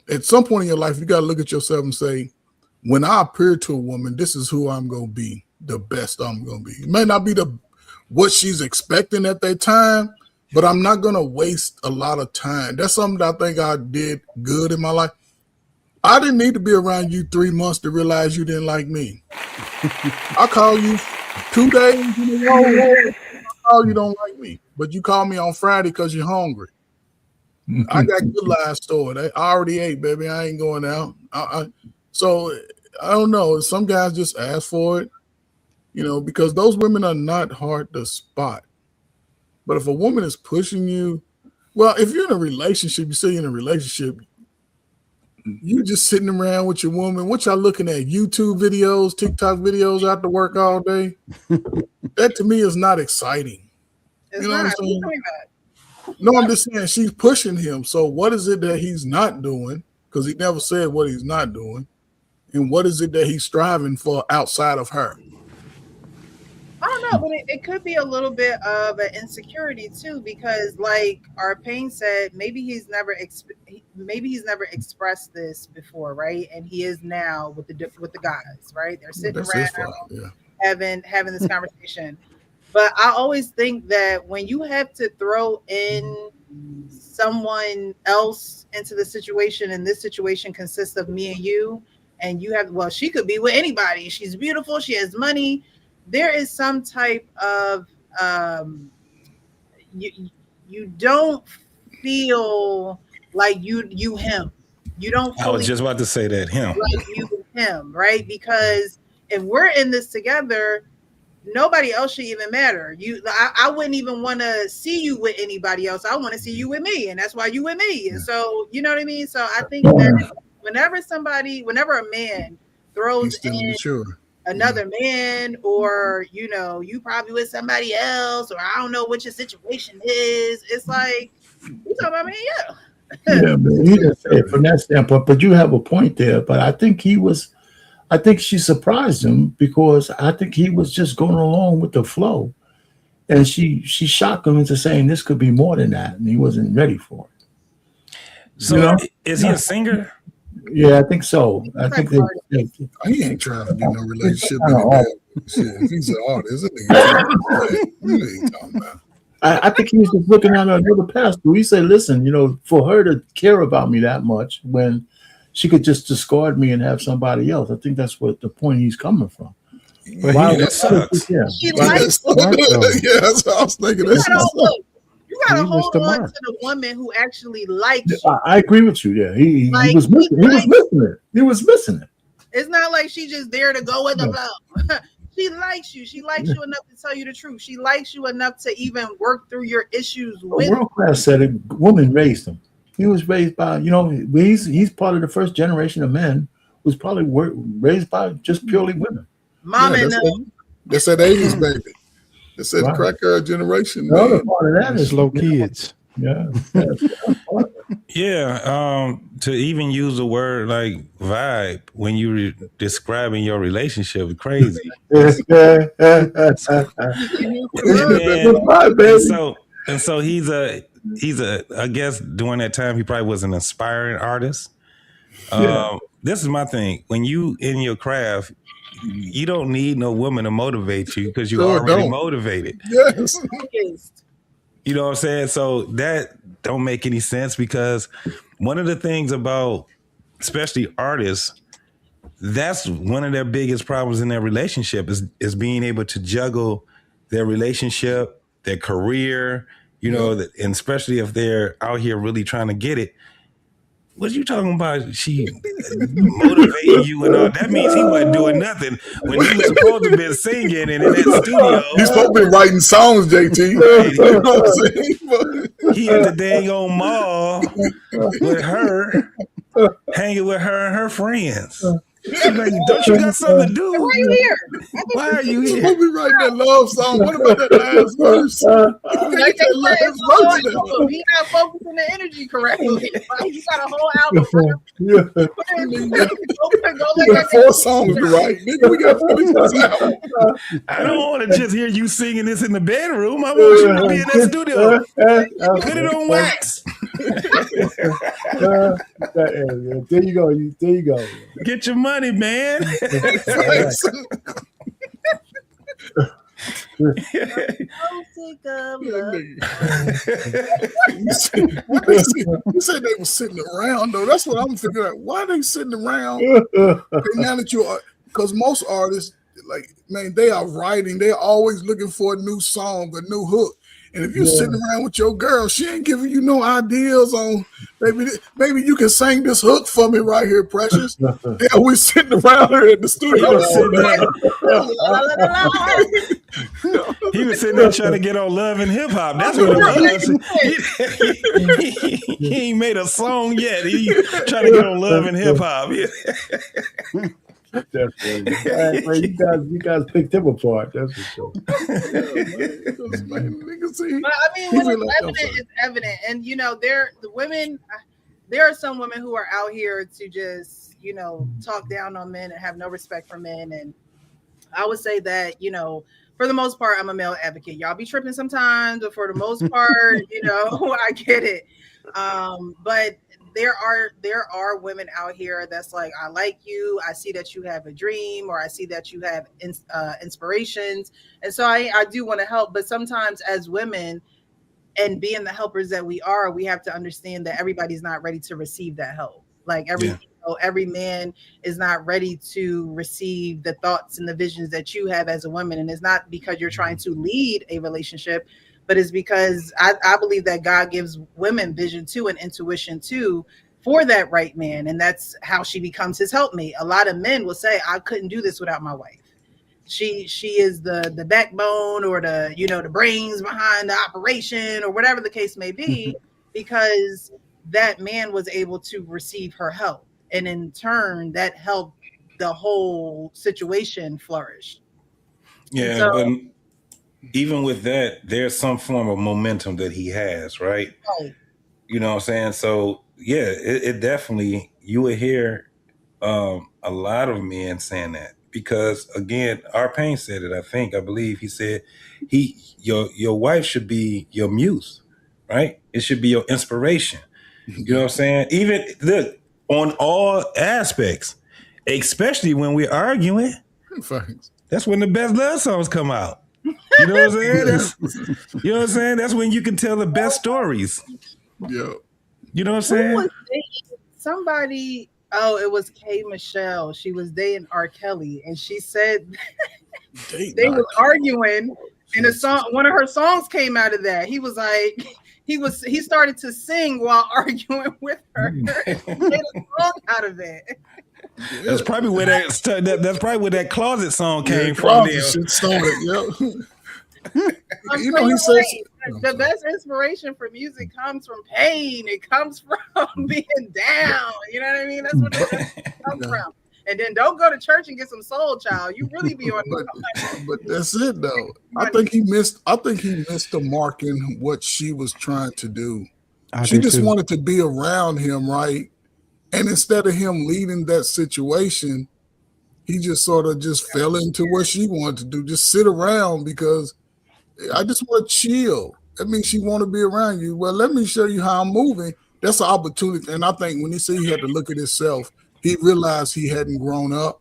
at some point in your life, you got to look at yourself and say, when I appear to a woman, this is who I'm going to be, the best I'm going to be. It may not be what she's expecting at that time, but I'm not going to waste a lot of time. That's something that I think I did good in my life. I didn't need to be around you 3 months to realize you didn't like me. I call you 2 days in a row. I call you don't like me, but you call me on Friday because you're hungry. I got good live stored. I already ate, baby. I ain't going out. So I don't know. Some guys just ask for it, because those women are not hard to spot. But if a woman is pushing you, well, if you're in a relationship, you say you're in a relationship, you just sitting around with your woman. What y'all looking at? YouTube videos, TikTok videos after work all day? That to me is not exciting. It's You know what I'm not. saying? Doing that. No, I'm just saying she's pushing him. So what is it that he's not doing? Because he never said what he's not doing. And what is it that he's striving for outside of her? I don't know, but it could be a little bit of an insecurity too, because like Arpain said, maybe he's never expressed this before, right? And he is now with the guys, right? They're sitting That's around his fault, yeah. having this conversation. But I always think that when you have to throw in someone else into the situation, and this situation consists of me and you have, well, she could be with anybody. She's beautiful. She has money. There is some type of you don't feel like you him. You don't. I was just about to say that him. Like you him, right? Because if we're in this together, nobody else should even matter. I wouldn't even want to see you with anybody else. I want to see you with me, and that's why you with me. And so you know what I mean. So I think that whenever a man throws in another man, or you probably with somebody else, or I don't know what your situation is, it's like you talking about me, yeah. Yeah, man, he didn't say it from that standpoint, but you have a point there. But I think she surprised him because I think he was just going along with the flow, and she shocked him into saying this could be more than that, and he wasn't ready for it. So is he a singer? Yeah, I think so. I think he ain't trying to be no relationship. If he's an artist, what are you talking about? I think he was just looking at another path. He said, listen, for her to care about me that much when she could just discard me and have somebody else. I think that's what the point he's coming from. But that sucks. Yeah. That's what I was thinking. You gotta hold on to the woman who actually likes you. I agree with you. Yeah, he was missing. He was missing it. It's not like she's just there to go with the flow. She likes you. She likes you enough to tell you the truth. She likes you enough to even work through your issues with. World Class said a woman raised him. He was raised by, he's part of the first generation of men who's probably raised by just purely women. Mom and them. They said 80s baby. They said the cracker generation. The other part of that is slow kids. Yeah. Yeah. To even use the word like vibe when you're describing your relationship is crazy. And so he's a I guess during that time he probably was an aspiring artist. This is my thing. When you in your craft, you don't need no woman to motivate you because you're already motivated. Yes. You know what I'm saying? So that don't make any sense, because one of the things about especially artists, that's one of their biggest problems in their relationship is being able to juggle their relationship, their career, and especially if they're out here really trying to get it. What you talking about? She motivating you and all. That means he wasn't doing nothing when he was supposed to be singing and in that studio. He's supposed to be writing songs, JT. Right. You know what I'm saying? He at the dang old mall with her, hanging with her and her friends. She's like, don't you got something to do? Why are you here? Why are you He's here? supposed to be writing that love song. What about that last verse? He's not focusing the energy correctly. You got a whole album. You got 4 songs to write. Nigga, we got to finish this out. I don't want to just hear you singing this in the bedroom. I want you to be in that studio. Put it on wax. There you go. There you go. Get your money, man. You said they were sitting around, though. That's what I'm figuring out. Why are they sitting around? Okay, now that you are, because most artists, Like, man, they are writing. They're always looking for a new song, a new hook. And if you're sitting around with your girl, she ain't giving you no ideas on, maybe you can sing this hook for me right here, Precious. Yeah, we're sitting around here at the studio. He was sitting there trying to get on Love and Hip Hop. That's what it was. He ain't made a song yet. He trying to get on Love and Hip Hop. That's funny. You guys picked him apart. That's for sure. But I mean, when it's evident, it's evident. And you know, there are some women who are out here to just, you know, talk down on men and have no respect for men. And I would say that, you know, for the most part, I'm a male advocate. Y'all be tripping sometimes, but for the most part, you know, I get it. But there are women out here that's like, I like you. I see that you have a dream, or I see that you have inspirations. And so I do want to help. But sometimes as women, and being the helpers that we are, we have to understand that everybody's not ready to receive that help. Like every man is not ready to receive the thoughts and the visions that you have as a woman. And it's not because you're trying to lead a relationship, but it's because I believe that God gives women vision too and intuition too for that right man. And that's how she becomes his helpmate. A lot of men will say, I couldn't do this without my wife. She is the backbone, or the, you know, the brains behind the operation, or whatever the case may be, because that man was able to receive her help. And in turn, that helped the whole situation flourish. Yeah, So, but even with that, there's some form of momentum that he has, right? You know what I'm saying? So yeah, it definitely, you will hear a lot of men saying that, because again, R-Pain said it. I believe he said your wife should be your muse, right? It should be your inspiration. You know what I'm saying? Even look, on all aspects, especially when we're arguing. Thanks. That's when the best love songs come out. You know what I'm saying? You know what I'm saying? That's when you can tell the best stories. Yeah. You know what I'm saying? Somebody, it was K Michelle. She was dating R. Kelly, and she said they was arguing, and one of her songs came out of that. He was like, he started to sing while arguing with her. Made a song out of it. That's probably where that closet song came from. Shit started, You know, he says the best inspiration for music comes from pain. It comes from being down. You know what I mean? That's what it comes from. And then don't go to church and get some soul child. You really be on. But that's it though. I think he missed the mark in what she was trying to do. She just wanted to be around him, right? And instead of him leading that situation, he just sort of just fell into what she wanted to do, just sit around, because I just want to chill. That means she want to be around you. Well, let me show you how I'm moving. That's an opportunity. And I think when he said he had to look at himself, he realized he hadn't grown up.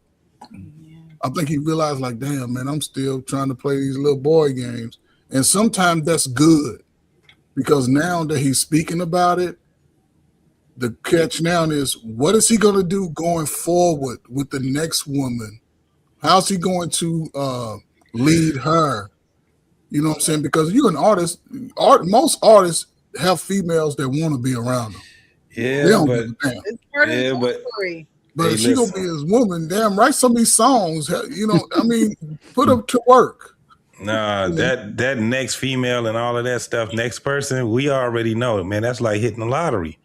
I think he realized, like, damn, man, I'm still trying to play these little boy games. And sometimes that's good, because now that he's speaking about it, the catch now is, what is he going to do going forward with the next woman? How's he going to lead her? You know what I'm saying? Because you're an artist. Most artists have females that want to be around them. Yeah, but it's part of the story. But if she gonna be his woman, damn right, some of these songs, you know, I mean, put them to work. Nah, that next female and all of that stuff, next person, we already know, man. That's like hitting the lottery.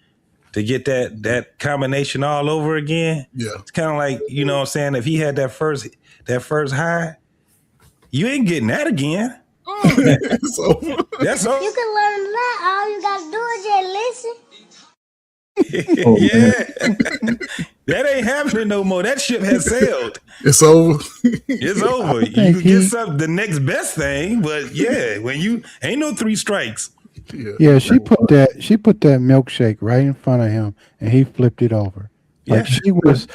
To get that combination all over again. Yeah. It's kind of like, you know what I'm saying, if he had that first high, you ain't getting that again. That's over. You can learn that. All you gotta do is just listen. That ain't happening no more. That ship has sailed. It's over. It's over. You can get the next best thing, but yeah, when you ain't no 3 strikes. Yeah, she put that milkshake right in front of him, and he flipped it over. Like she was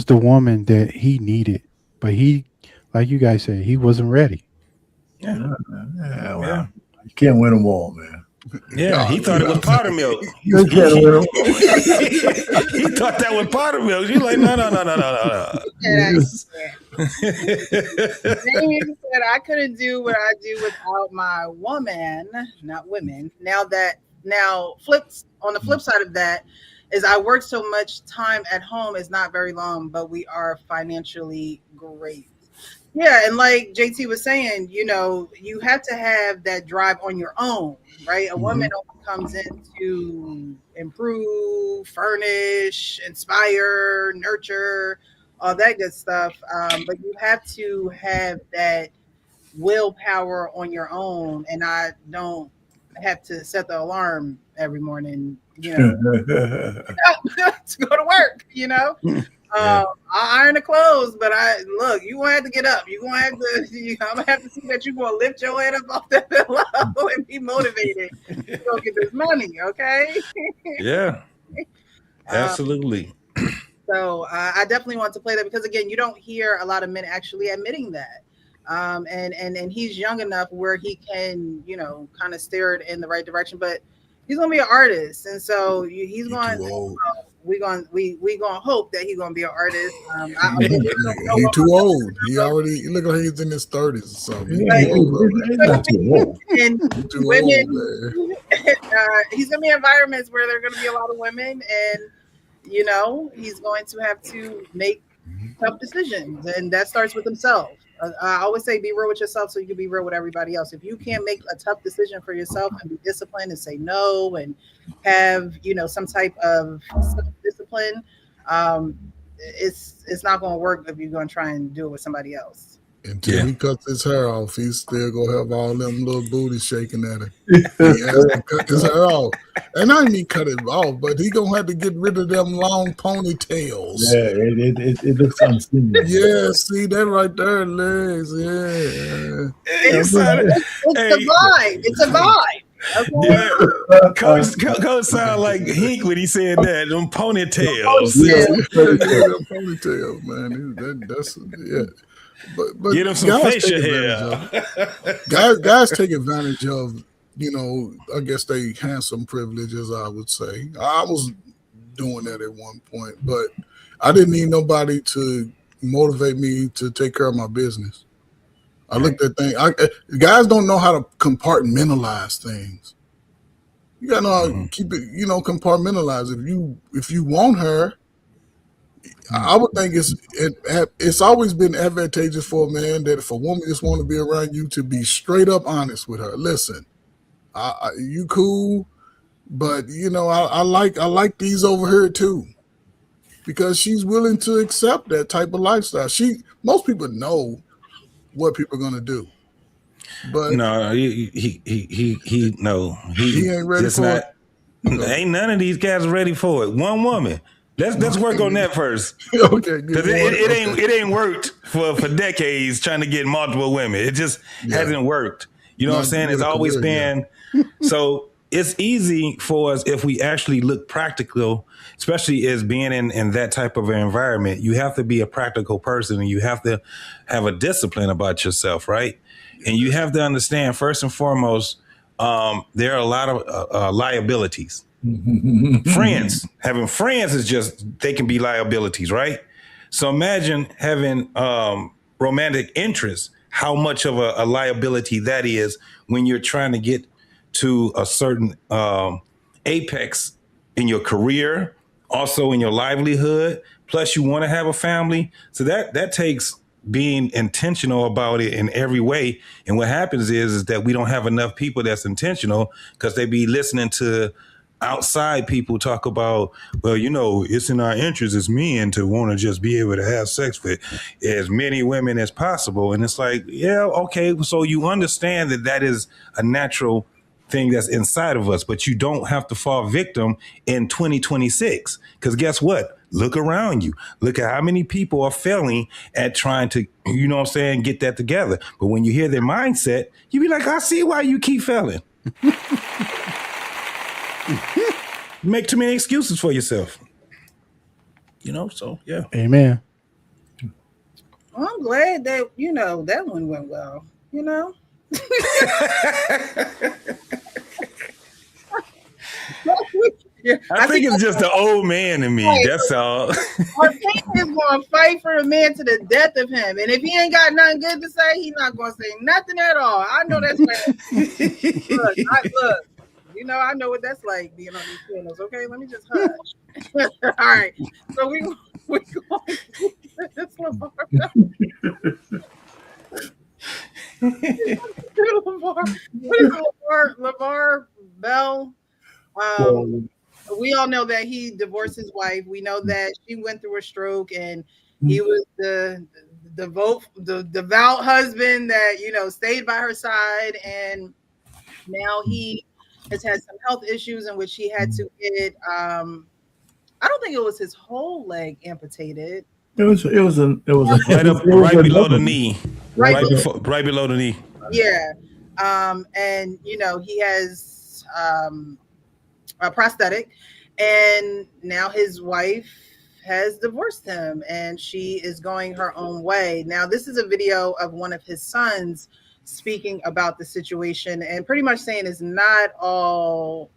the woman that he needed, but he, like you guys said, he wasn't ready. Well, you can't win them all, man. Yeah, he thought it was powder milk. He thought that was powder milk. She's like, no. James said I couldn't do what I do without my woman, not women. Now flips on the flip side of that is I work so much time at home is not very long, but we are financially great. Yeah, and like JT was saying, you know, you have to have that drive on your own, right? A woman only comes in to improve, furnish, inspire, nurture, all that good stuff. But you have to have that willpower on your own, and I don't have to set the alarm every morning, you know, to go to work, you know. I iron the clothes, but you gonna have to get up. I'm gonna have to see that you're gonna lift your head up off that pillow and be motivated to go get this money, okay? Yeah, absolutely. So I definitely want to play that because again, you don't hear a lot of men actually admitting that. And he's young enough where he can, you know, kind of steer it in the right direction, but he's gonna be an artist, and so he's going. We're gonna hope that he's gonna be an artist. He's too old. He already look like he's in his 30s or something. And women, he's gonna be in environments where there are gonna be a lot of women, and you know he's going to have to make tough decisions, and that starts with himself. I always say be real with yourself so you can be real with everybody else. If you can't make a tough decision for yourself and be disciplined and say no and have, you know, some type of self-discipline, it's not going to work if you're going to try and do it with somebody else. Until he cuts his hair off, he's still gonna have all them little booties shaking at him. He has to cut his hair off, and I mean cut it off, but he gonna have to get rid of them long ponytails. Yeah, it looks unseemly. Yeah, see that right there, legs. Yeah, it's a vibe. It's a vibe. Okay. Yeah, Coach sound like Hink when he said that. Them ponytails. Them ponytails, man. That's yeah. But get him some facial hair. Guys take advantage of, you know, I guess they have some privileges, I would say. I was doing that at one point, but I didn't need nobody to motivate me to take care of my business. I looked at things. Guys don't know how to compartmentalize things. You gotta know how to keep it, you know, compartmentalize. If you want her, I would think it's always been advantageous for a man that if a woman just want to be around you, to be straight up honest with her. Listen, you cool, but you know I like these over here too, because she's willing to accept that type of lifestyle. Most people know what people are gonna do, but no, he ain't ready for it. Ain't none of these guys ready for it. One woman. Let's work on that first. Okay, good. Because it ain't worked for decades trying to get multiple women. It just hasn't worked. You know what I'm saying? It's always been. So it's easy for us if we actually look practical, especially as being in that type of an environment. You have to be a practical person, and you have to have a discipline about yourself, right? And you have to understand, first and foremost, there are a lot of liabilities. Having friends is just, they can be liabilities, right? So imagine having romantic interest, how much of a liability that is when you're trying to get to a certain apex in your career, also in your livelihood, plus you want to have a family. So that takes being intentional about it in every way. And what happens is that we don't have enough people that's intentional because they be listening to outside people talk about, well, you know, it's in our interest as men to want to just be able to have sex with as many women as possible. And it's like, yeah, okay. So you understand that is a natural thing that's inside of us, but you don't have to fall victim in 2026. Because guess what? Look around you. Look at how many people are failing at trying to, you know what I'm saying, get that together. But when you hear their mindset, you be like, I see why you keep failing. Make too many excuses for yourself. You know, so yeah. Amen. Well, I'm glad that, you know, that one went well, you know. Yeah, I think it's just the old man in me. Right. That's all. Arcane is going to fight for the man to the death of him. And if he ain't got nothing good to say, he's not going to say nothing at all. I know that's right. Look, you know, I know what that's like being on these channels. Okay, let me just hush. All right. So we going this LeVar. What is LeVar Bell? We all know that he divorced his wife. We know that she went through a stroke, and he was the devout husband that, you know, stayed by her side. And now he has had some health issues in which he had to get. I don't think it was his whole leg amputated. It was right below the knee. Right below the knee. Yeah. And you know, he has a prosthetic, and now his wife has divorced him and she is going her own way. Now, this is a video of one of his sons speaking about the situation and pretty much saying it's not all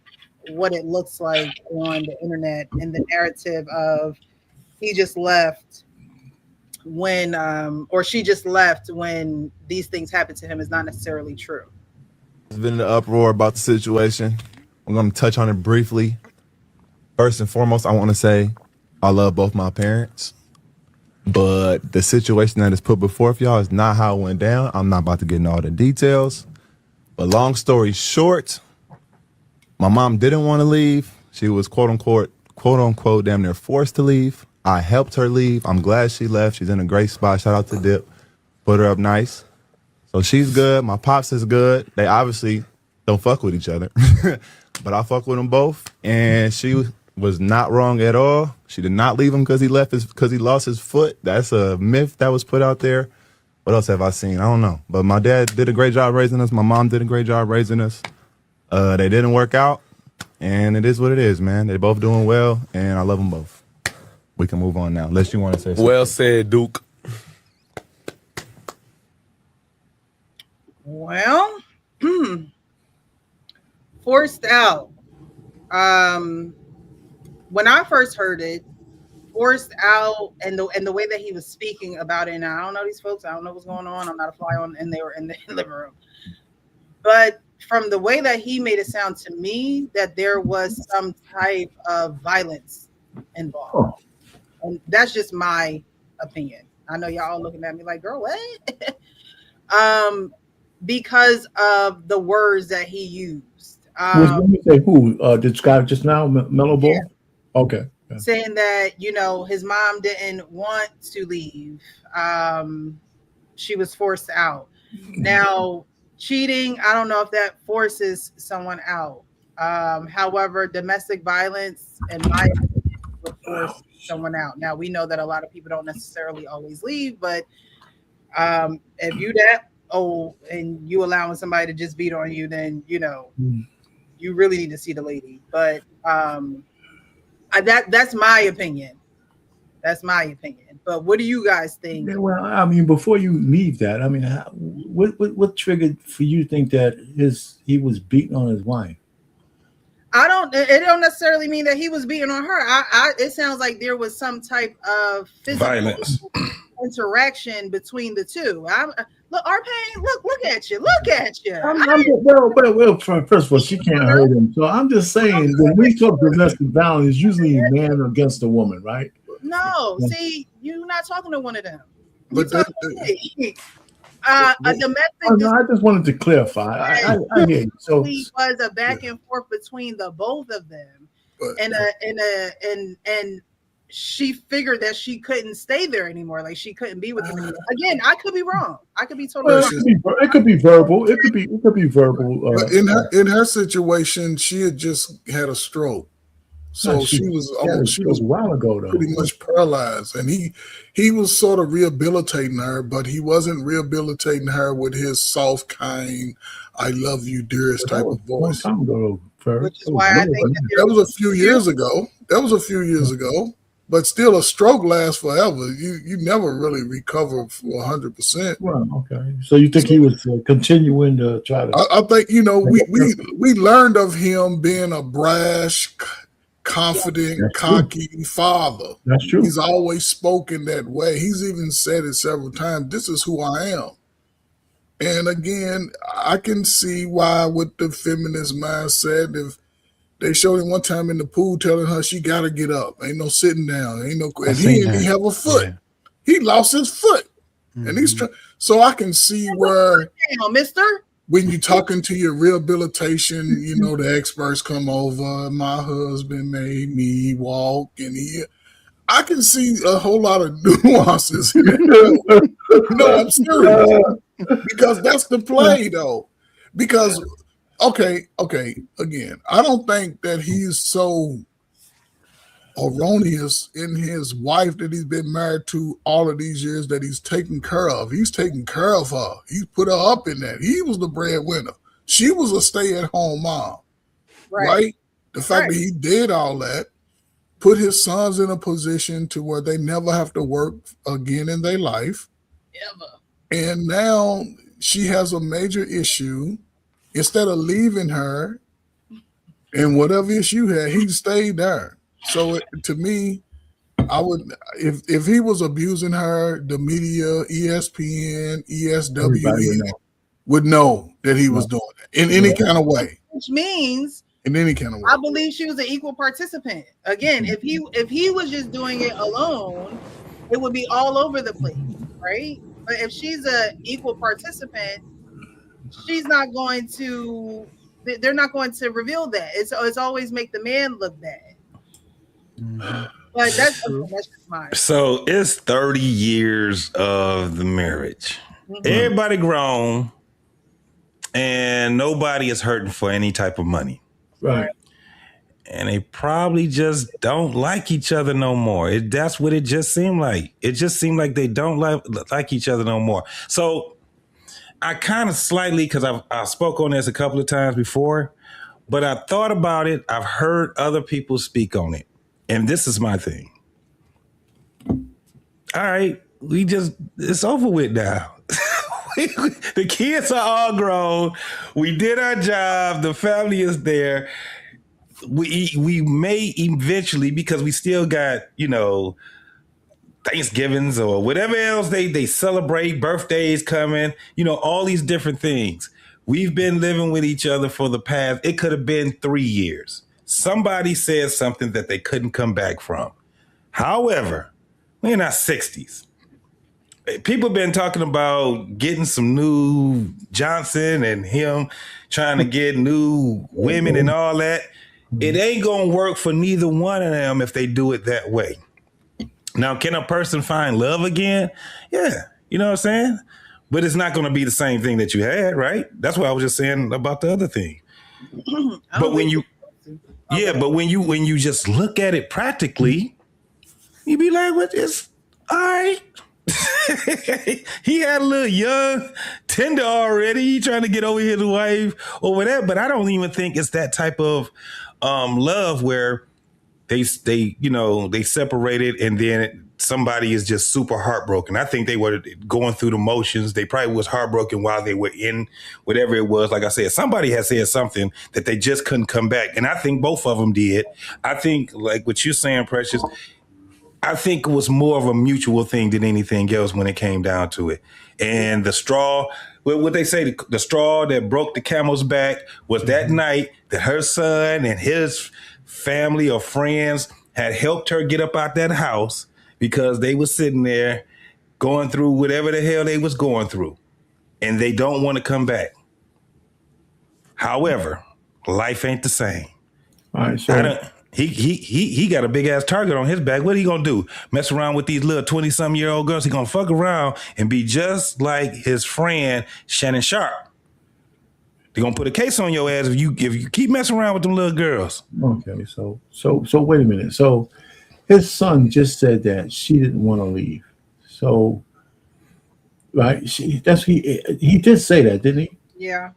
what it looks like on the internet, and the narrative of he just left when or she just left when these things happen to him is not necessarily true. There's been an uproar about the situation. I'm going to touch on it briefly. First and foremost, I want to say I love both my parents, but the situation that is put before y'all is not how it went down. I'm not about to get into all the details, but long story short, my mom didn't want to leave. She was quote unquote damn near forced to leave. I helped her leave. I'm glad she left. She's in a great spot. Shout out to Dip. Put her up nice. So she's good. My pops is good. They obviously don't fuck with each other, but I fuck with them both. And she was not wrong at all. She did not leave him because he lost his foot. That's a myth that was put out there. What else have I seen? I don't know. But my dad did a great job raising us. My mom did a great job raising us. They didn't work out, and it is what it is, man. They're both doing well, and I love them both. We can move on now, unless you want to say something. Well said, Duke. Well, forced out. When I first heard it, forced out, and the way that he was speaking about it, and I don't know these folks, I don't know what's going on. I'm not a fly on, and they were in the living room. But from the way that he made it sound to me, that there was some type of violence involved. And that's just my opinion. I know y'all looking at me like, girl, what? Because of the words that he used. When you say who? Described just now, Mellow Ball? Yeah. Okay. Yeah. Saying that, you know, his mom didn't want to leave. She was forced out. Now, cheating, I don't know if that forces someone out. However, domestic violence, in my opinion, would force someone out. Now, we know that a lot of people don't necessarily always leave, but if you that old and you allowing somebody to just beat on you, then, you know, you really need to see the lady. But that's my opinion. That's my opinion. But what do you guys think? Yeah, well, I mean, before you leave that, I mean, what triggered for you to think that he was beating on his wife? It don't necessarily mean that he was beating on her. It sounds like there was some type of physical violence interaction between the two. Look, Arcane, look at you. Well, first of all, she can't hurt him. So I'm just saying, when we talk domestic violence, it's usually a man against a woman, right? No, see, you're not talking to one of them. But a domestic. No, I just wanted to clarify. I hear you. So it was a back and forth between the both of them, and she figured that she couldn't stay there anymore. Like she couldn't be with him anymore. Again, I could be wrong. I could be totally wrong. It could be verbal. It could be verbal. But in her situation, she had just had a stroke. So she was a while ago, though, pretty much paralyzed, and he was sort of rehabilitating her, but he wasn't rehabilitating her with his soft, kind, "I love you, dearest" type of voice. Which is why I think that was a few years ago. but still a stroke lasts forever. You never really recover for 100%. Well, okay. So you think he was continuing to try to? I think we learned of him being a brash, confident, cocky father. That's true. He's always spoken that way. He's even said it several times. This is who I am. And again, I can see why with the feminist mindset, if they showed him one time in the pool telling her she got to get up. Ain't no sitting down. Ain't no, and he didn't have a foot. Yeah. He lost his foot. Mm-hmm. And he's so I can see where, mister, when you're talking to your rehabilitation, you know, the experts come over. My husband made me walk, and I can see a whole lot of nuances in it. No, I'm serious. Because that's the play, though. Because, okay, again, I don't think that he's so erroneous in his wife that he's been married to all of these years that he's taken care of. He's taken care of her. He's put her up in that. He was the breadwinner. She was a stay-at-home mom, right? The fact that he did all that, put his sons in a position to where they never have to work again in their life. Ever. And now she has a major issue. Instead of leaving her and whatever issue had, he stayed there. So to me, I would, if he was abusing her, the media, ESPN, ESWN would know that he was doing it in any kind of way. Which means in any kind of way. I believe she was an equal participant. Again, if he was just doing it alone, it would be all over the place, right? But if she's an equal participant, she's not going to. They're not going to reveal that. It's always make the man look bad. Mm-hmm. But that's just mine. So it's 30 years of the marriage. Mm-hmm. Everybody grown, and nobody is hurting for any type of money. Right. And they probably just don't like each other no more. That's what it just seemed like. It just seemed like they don't like each other no more. So I kind of slightly, because I spoke on this a couple of times before, but I thought about it. I've heard other people speak on it. And this is my thing. All right, it's over with now. The kids are all grown. We did our job. The family is there. We may eventually, because we still got, Thanksgivings or whatever else they celebrate, birthdays coming, all these different things. We've been living with each other for the past, it could have been 3 years. Somebody said something that they couldn't come back from. However, we're in our 60s. People been talking about getting some new Johnson and him trying to get new women and all that. It ain't going to work for neither one of them if they do it that way. Now, can a person find love again? Yeah. You know what I'm saying? But it's not going to be the same thing that you had, right? That's what I was just saying about the other thing. But when you just look at it practically, you be like, "What is all right?" He had a little young, tender already. He trying to get over his wife or whatever. But I don't even think it's that type of love where they separated and then somebody is just super heartbroken. I think they were going through the motions. They probably was heartbroken while they were in whatever it was. Like I said, somebody had said something that they just couldn't come back. And I think both of them did. I think, like what you're saying, Precious, I think it was more of a mutual thing than anything else when it came down to it. And the straw, what they say, the straw that broke the camel's back was that night that her son and his family or friends had helped her get up out that house because they were sitting there going through whatever the hell they was going through. And they don't want to come back. However, life ain't the same. All right, so he got a big ass target on his back. What he gonna do? Mess around with these little 20-some-year-old girls? He gonna fuck around and be just like his friend Shannon Sharp. They gonna put a case on your ass if you keep messing around with them little girls. Okay, so wait a minute. So his son just said that she didn't want to leave. So right, he did say that, didn't he? Yeah.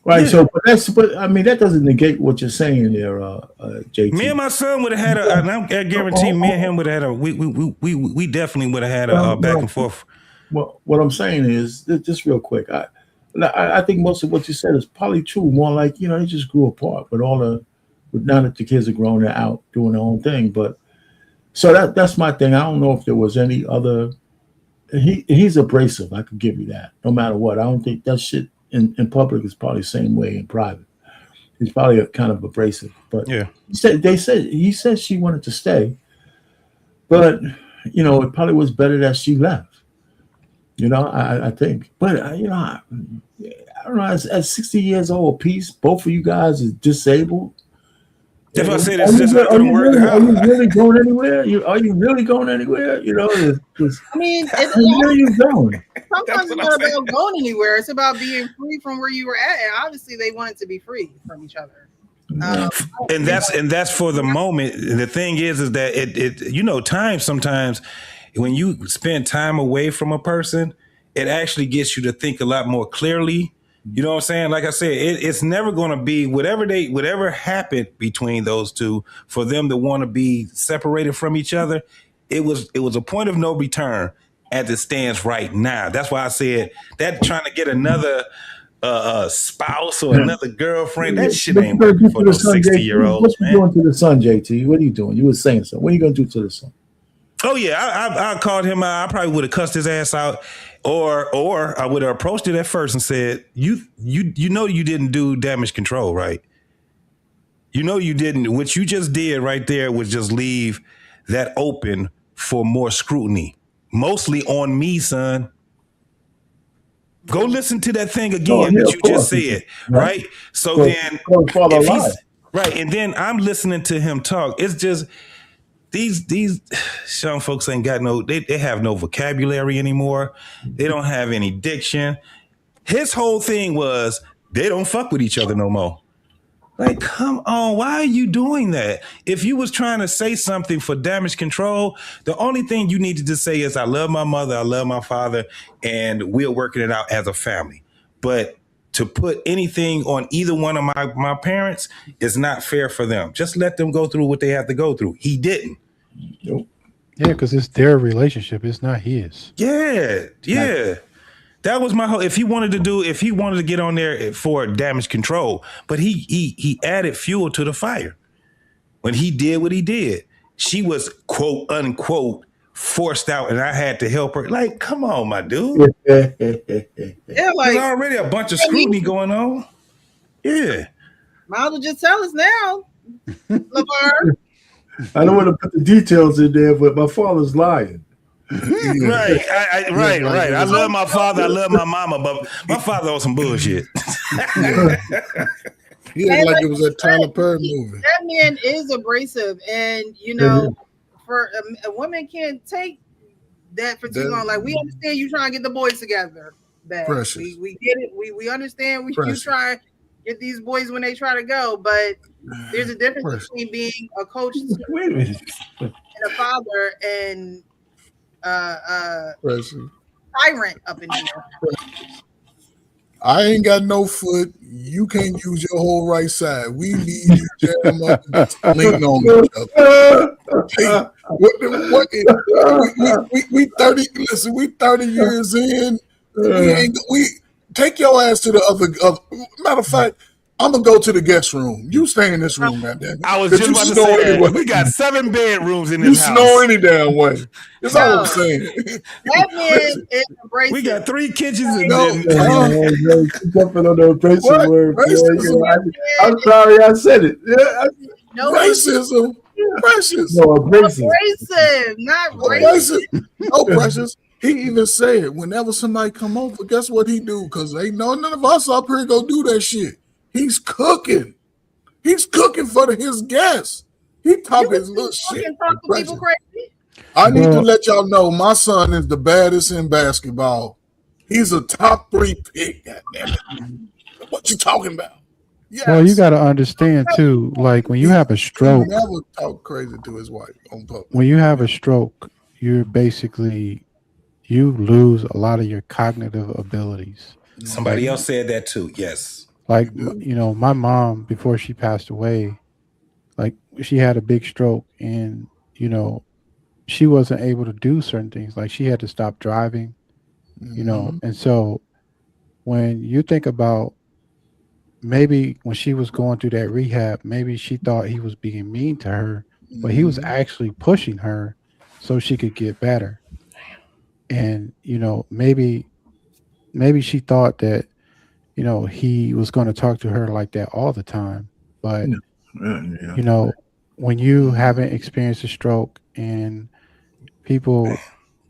Right. Yeah. So, but I mean, that doesn't negate what you're saying there, JT. Me and my son would have had and I guarantee me and him would have had we definitely would have had a back and forth. Well, what I'm saying is, just real quick, I think most of what you said is probably true. More like, they just grew apart now that the kids are grown, they're out doing their own thing. But so that's my thing. I don't know if there was any other. He's abrasive. I could give you that. No matter what, I don't think that shit in public is probably the same way in private. He's probably kind of abrasive. But yeah, he said she wanted to stay, but it probably was better that she left. I think. But I don't know. At 60 years old, peace, both of you guys is disabled. That's what I said. It's just not gonna work. Are you really going anywhere? Are you really going anywhere? I mean, where are you going? Sometimes it's not about going anywhere. It's about being free from where you were at. And obviously, they wanted to be free from each other. And that's for the moment. The thing is that it time sometimes when you spend time away from a person, it actually gets you to think a lot more clearly. You know what I'm saying? Like I said, it's never going to be whatever happened between those two for them to want to be separated from each other. It was a point of no return as it stands right now. That's why I said that trying to get another spouse or another girlfriend, that shit ain't working for those 60-year-olds. What you doing to the son, JT? What are you doing? You were saying something. What are you going to do to the son? Oh yeah, I called him out. I probably would have cussed his ass out, or I would have approached it at first and said, "You didn't do damage control, right? You didn't. What you just did right there was just leave that open for more scrutiny, mostly on me, son. Go listen to that thing again that you just said, right? So then, if he's right, and then I'm listening to him talk. It's just." These young folks ain't got they have no vocabulary anymore. They don't have any diction. His whole thing was they don't fuck with each other no more. Like, come on, why are you doing that? If you was trying to say something for damage control, the only thing you needed to say is I love my mother, I love my father, and we're working it out as a family. But to put anything on either one of my parents is not fair for them. Just let them go through what they have to go through. He didn't. Nope. Yeah, because it's their relationship. It's not his. Yeah. That was my whole. If he wanted to get on there for damage control, but he added fuel to the fire when he did what he did. She was quote unquote forced out, and I had to help her. Like, come on, my dude. Yeah, like there's already a bunch of scrutiny going on. Yeah. Might as well just tell us now, LeVar. I don't want to put the details in there, but my father's lying. Right. I love my father. I love my mama, but my father on some bullshit. He acted like it was a Tyler Perry movie. That man is abrasive, and for a woman can't take that for too long. Like, we understand you trying to get the boys together. Precious. We get it. We understand you try to get these boys when they try to go, but there's a difference between being a coach and a father and tyrant up in here. I ain't got no foot. You can't use your whole right side. We need you to jam up and lean on each other. Hey, we 30. Listen, we 30 years in. We take your ass to the other. Matter of fact, I'm gonna go to the guest room. You stay in this room, man. I was just about to say that. Anyway. We got 7 bedrooms in this house. You snore any damn way. That's all I'm saying. That man is abrasive. We got 3 kitchens in jumping on the abrasive word. I'm sorry, I said it. Racism. Precious. No, abrasive. Abrasive, not racist. No, Precious. He even said whenever somebody come over, guess what he do? Because ain't none of us up here go do that shit. He's cooking. He's cooking for his guests. He talking his little shit. Talk to people crazy. I need to let y'all know my son is the baddest in basketball. He's a top 3 pick. Goddammit. What you talking about? Yes. Well, you got to understand too. Like when you have a stroke, he never talk crazy to his wife on public. When you have a stroke, you're basically you lose a lot of your cognitive abilities. Somebody else said that too. Yes. Like, my mom, before she passed away, like, she had a big stroke, and, she wasn't able to do certain things. Like, she had to stop driving, and so when you think about maybe when she was going through that rehab, maybe she thought he was being mean to her, but he was actually pushing her so she could get better. And, maybe she thought that, he was going to talk to her like that all the time. But, when you haven't experienced a stroke and people,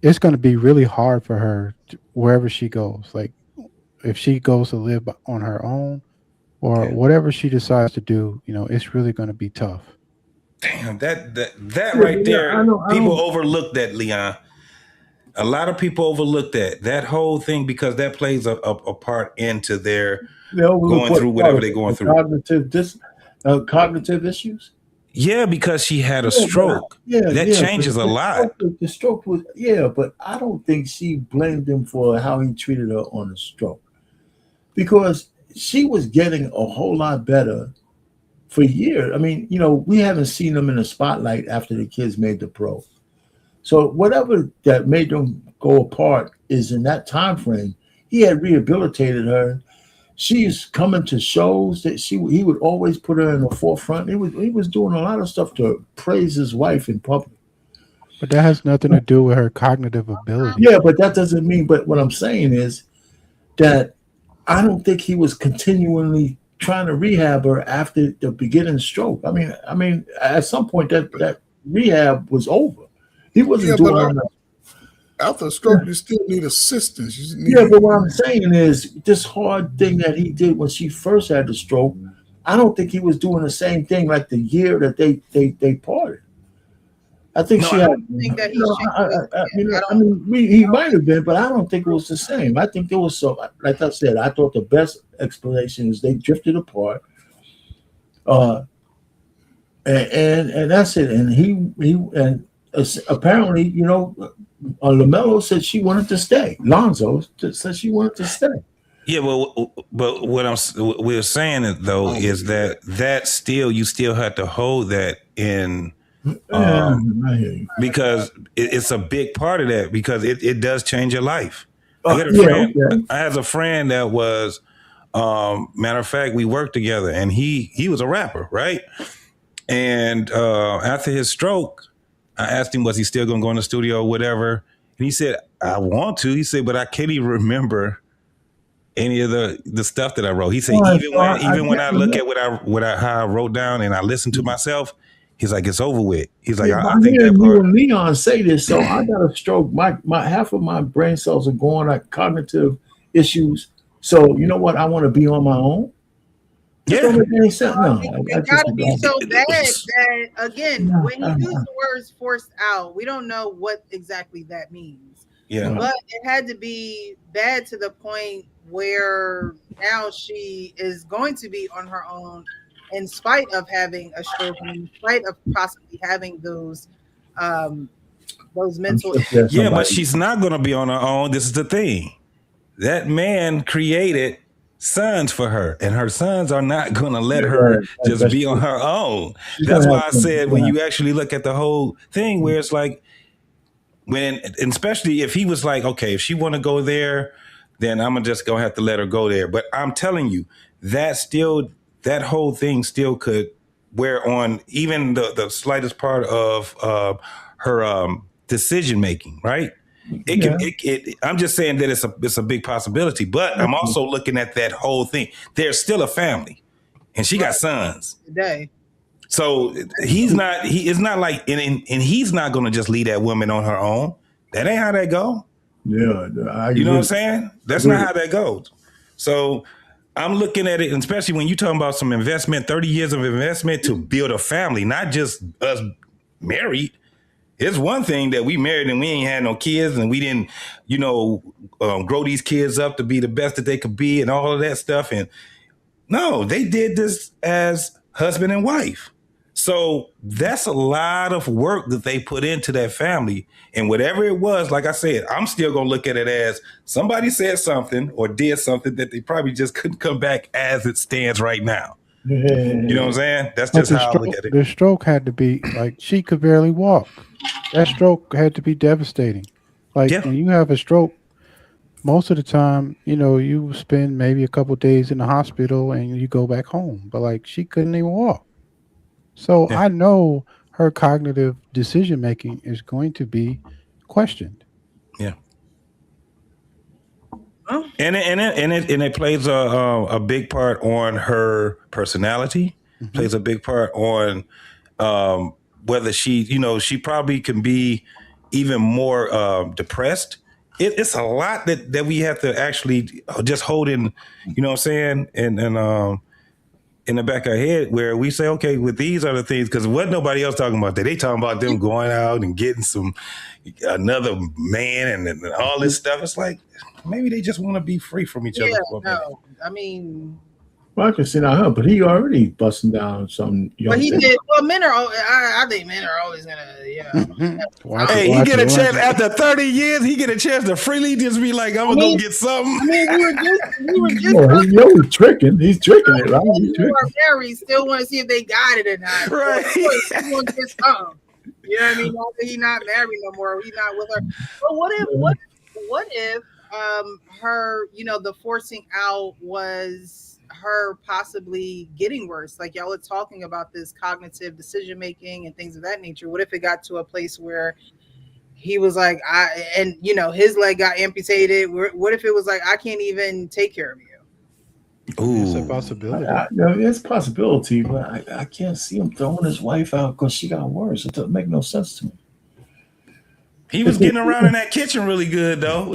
it's going to be really hard for her wherever she goes. Like, if she goes to live on her own or whatever she decides to do, it's really going to be tough. Damn, that right there, people overlook that, Leon. A lot of people overlook that whole thing because that plays a part into their going through whatever they're going through. Cognitive issues. Yeah, because she had a stroke. That changes a lot. The stroke was, but I don't think she blamed him for how he treated her on the stroke, because she was getting a whole lot better for years. I mean, we haven't seen them in the spotlight after the kids made the pro. So whatever that made them go apart is in that time frame. He had rehabilitated her. She's coming to shows that he would always put her in the forefront. He was doing a lot of stuff to praise his wife in public. But that has nothing to do with her cognitive ability. Yeah, but that doesn't mean. But what I'm saying is that I don't think he was continually trying to rehab her after the beginning stroke. I mean, at some point that rehab was over. He wasn't doing that. After a stroke, you still need assistance. But what I'm saying is this hard thing that he did when she first had the stroke, I don't think he was doing the same thing like the year that they parted. I think she had. He might have been, but I don't think it was the same. I think there was so. Like I said, I thought the best explanation is they drifted apart. And that's it. And he apparently, LaMelo said she wanted to stay. Lonzo said she wanted to stay. Yeah, but what we're saying though is that still you still have to hold that in, because it's a big part of that, because it does change your life. I had a friend that was, matter of fact, we worked together, and he was a rapper, right? And after his stroke, I asked him, was he still going to go in the studio or whatever? And he said, I want to. He said, but I can't even remember any of the stuff that I wrote. He said, even when I look at how I wrote down and I listen to myself, he's like, it's over with. He's like, I think that part. You and Leon say this, so I got a stroke. My half of my brain cells are going, like cognitive issues. So you know what? I want to be on my own. It gotta be so bad that, again, when you use the words forced out, we don't know what exactly that means. Yeah. But it had to be bad to the point where now she is going to be on her own in spite of having a stroke, and in spite of possibly having those mental issues. Yeah, but she's not going to be on her own. This is the thing. That man created sons for her, and her sons are not going to let her just be on her own. That's why I said when you actually look at the whole thing, where it's like, and especially if he was like, okay, if she want to go there, then I'm just going to have to let her go there. But I'm telling you, that whole thing still could wear on even the slightest part of her decision making, right? I'm just saying that it's a big possibility, but I'm also looking at that whole thing. There's still a family, and she got sons. Today. So he's not like, and he's not going to just leave that woman on her own. That ain't how that go. Yeah. You know what I'm saying? That's not how that goes. So I'm looking at it, and especially when you're talking about some investment, 30 years of investment to build a family, not just us married. It's one thing that we married and we ain't had no kids, and we didn't, grow these kids up to be the best that they could be and all of that stuff. And no, they did this as husband and wife. So that's a lot of work that they put into that family. And whatever it was, like I said, I'm still going to look at it as somebody said something or did something that they probably just couldn't come back as it stands right now. You know what I'm saying? That's just how I look at it. The stroke had to be like she could barely walk. That stroke had to be devastating. Like when you have a stroke, most of the time, you know, you spend maybe a couple of days in the hospital and you go back home. But like she couldn't even walk. So I know her cognitive decision making is going to be questioned. Yeah. And it plays a big part on her personality. Plays a big part on whether she, you know, she probably can be even more depressed. It's a lot that we have to actually just hold in, you know what I'm saying? And in the back of our head where we say, okay, with these other things, because what nobody else talking about that. They talking about them going out and getting another man and all this stuff. It's like, maybe they just want to be free from each other. No, I mean, well, I can see that, her, but he already busting down some. But he did. Well, men are. I think men are always gonna. Hey, he get a chance after 30 years. He get a chance to freely just be like, I'm gonna go get something. I mean, we were just. He's tricking. He's tricking it, right? People who are married still want to see if they got it or not. Right. He want to get something. You know what I mean? He's not married no more. He's not with her. But what if her, you know, the forcing out was her possibly getting worse? Like y'all are talking about this cognitive decision making and things of that nature. What if it got to a place where he was like, and you know, his leg got amputated? What if it was like, I can't even take care of you? Ooh. It's a possibility. It's a possibility, but I can't see him throwing his wife out because she got worse. It doesn't make no sense to me. He was getting around in that kitchen really good, though.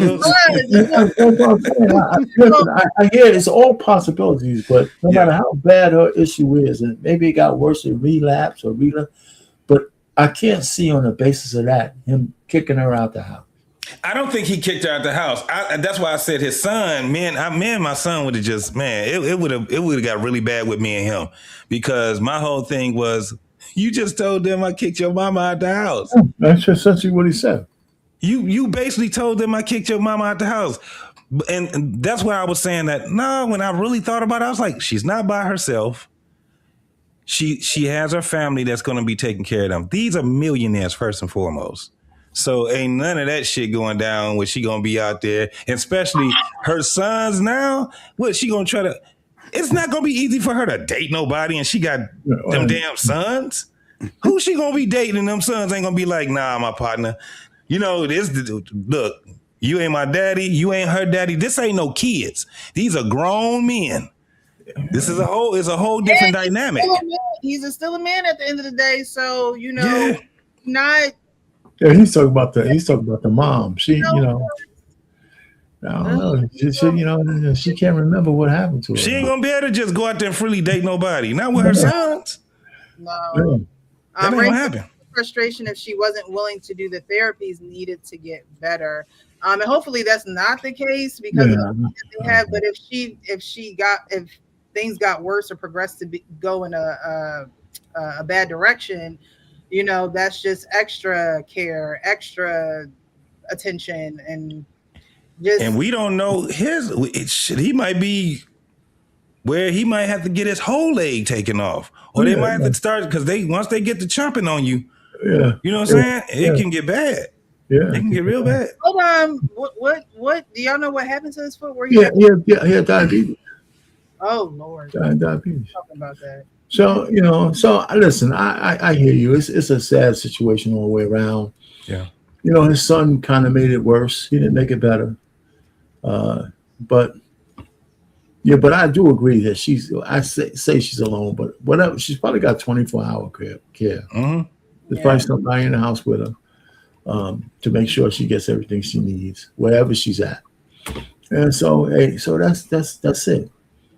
I hear it's all possibilities, but no matter how bad her issue is, and maybe it got worse in relapse or but I can't see on the basis of that him kicking her out the house. I don't think he kicked her out the house. That's why I said his son, me and my son would have just, man, it would have got really bad with me and him, because my whole thing was, you just told them I kicked your mama out the house. That's just essentially what he said. You basically told them I kicked your mama out the house. And that's why I was saying that, no, when I really thought about it, I was like, she's not by herself. She has her family that's going to be taking care of them. These are millionaires first and foremost. So ain't none of that shit going down where she going to be out there. And especially her sons now, what she going to try to, it's not going to be easy for her to date nobody and she got them damn sons. Who she going to be dating and them sons ain't going to be like, nah, my partner. You know, look, you ain't my daddy, you ain't her daddy. This ain't no kids. These are grown men. This is a whole different dynamic. He's still a man at the end of the day. So, you know, not. Yeah, he's talking about the mom. She, you know, I don't know. She can't remember what happened to her. She ain't gonna be able to just go out there and freely date nobody. Not with her sons. No. That ain't gonna happen. Frustration if she wasn't willing to do the therapies needed to get better. And hopefully that's not the case because of the they have. But if things got worse or progressed to go in a bad direction, you know, that's just extra care, extra attention, and we don't know he might be where he might have to get his whole leg taken off, or they might have to start, because once they get to chomping on you, you know what I'm saying? It can get bad. Yeah, it can get real bad. Hold on, what do y'all know what happened to his foot? Where he had diabetes. Oh Lord, diabetes. Talking about that. So listen, I hear you. It's a sad situation all the way around. Yeah. You know, his son kind of made it worse. He didn't make it better. But I do agree that I say she's alone, but whatever, she's probably got 24-hour care. Mm-hmm. There's probably somebody in the house with her to make sure she gets everything she needs, wherever she's at. And so that's it.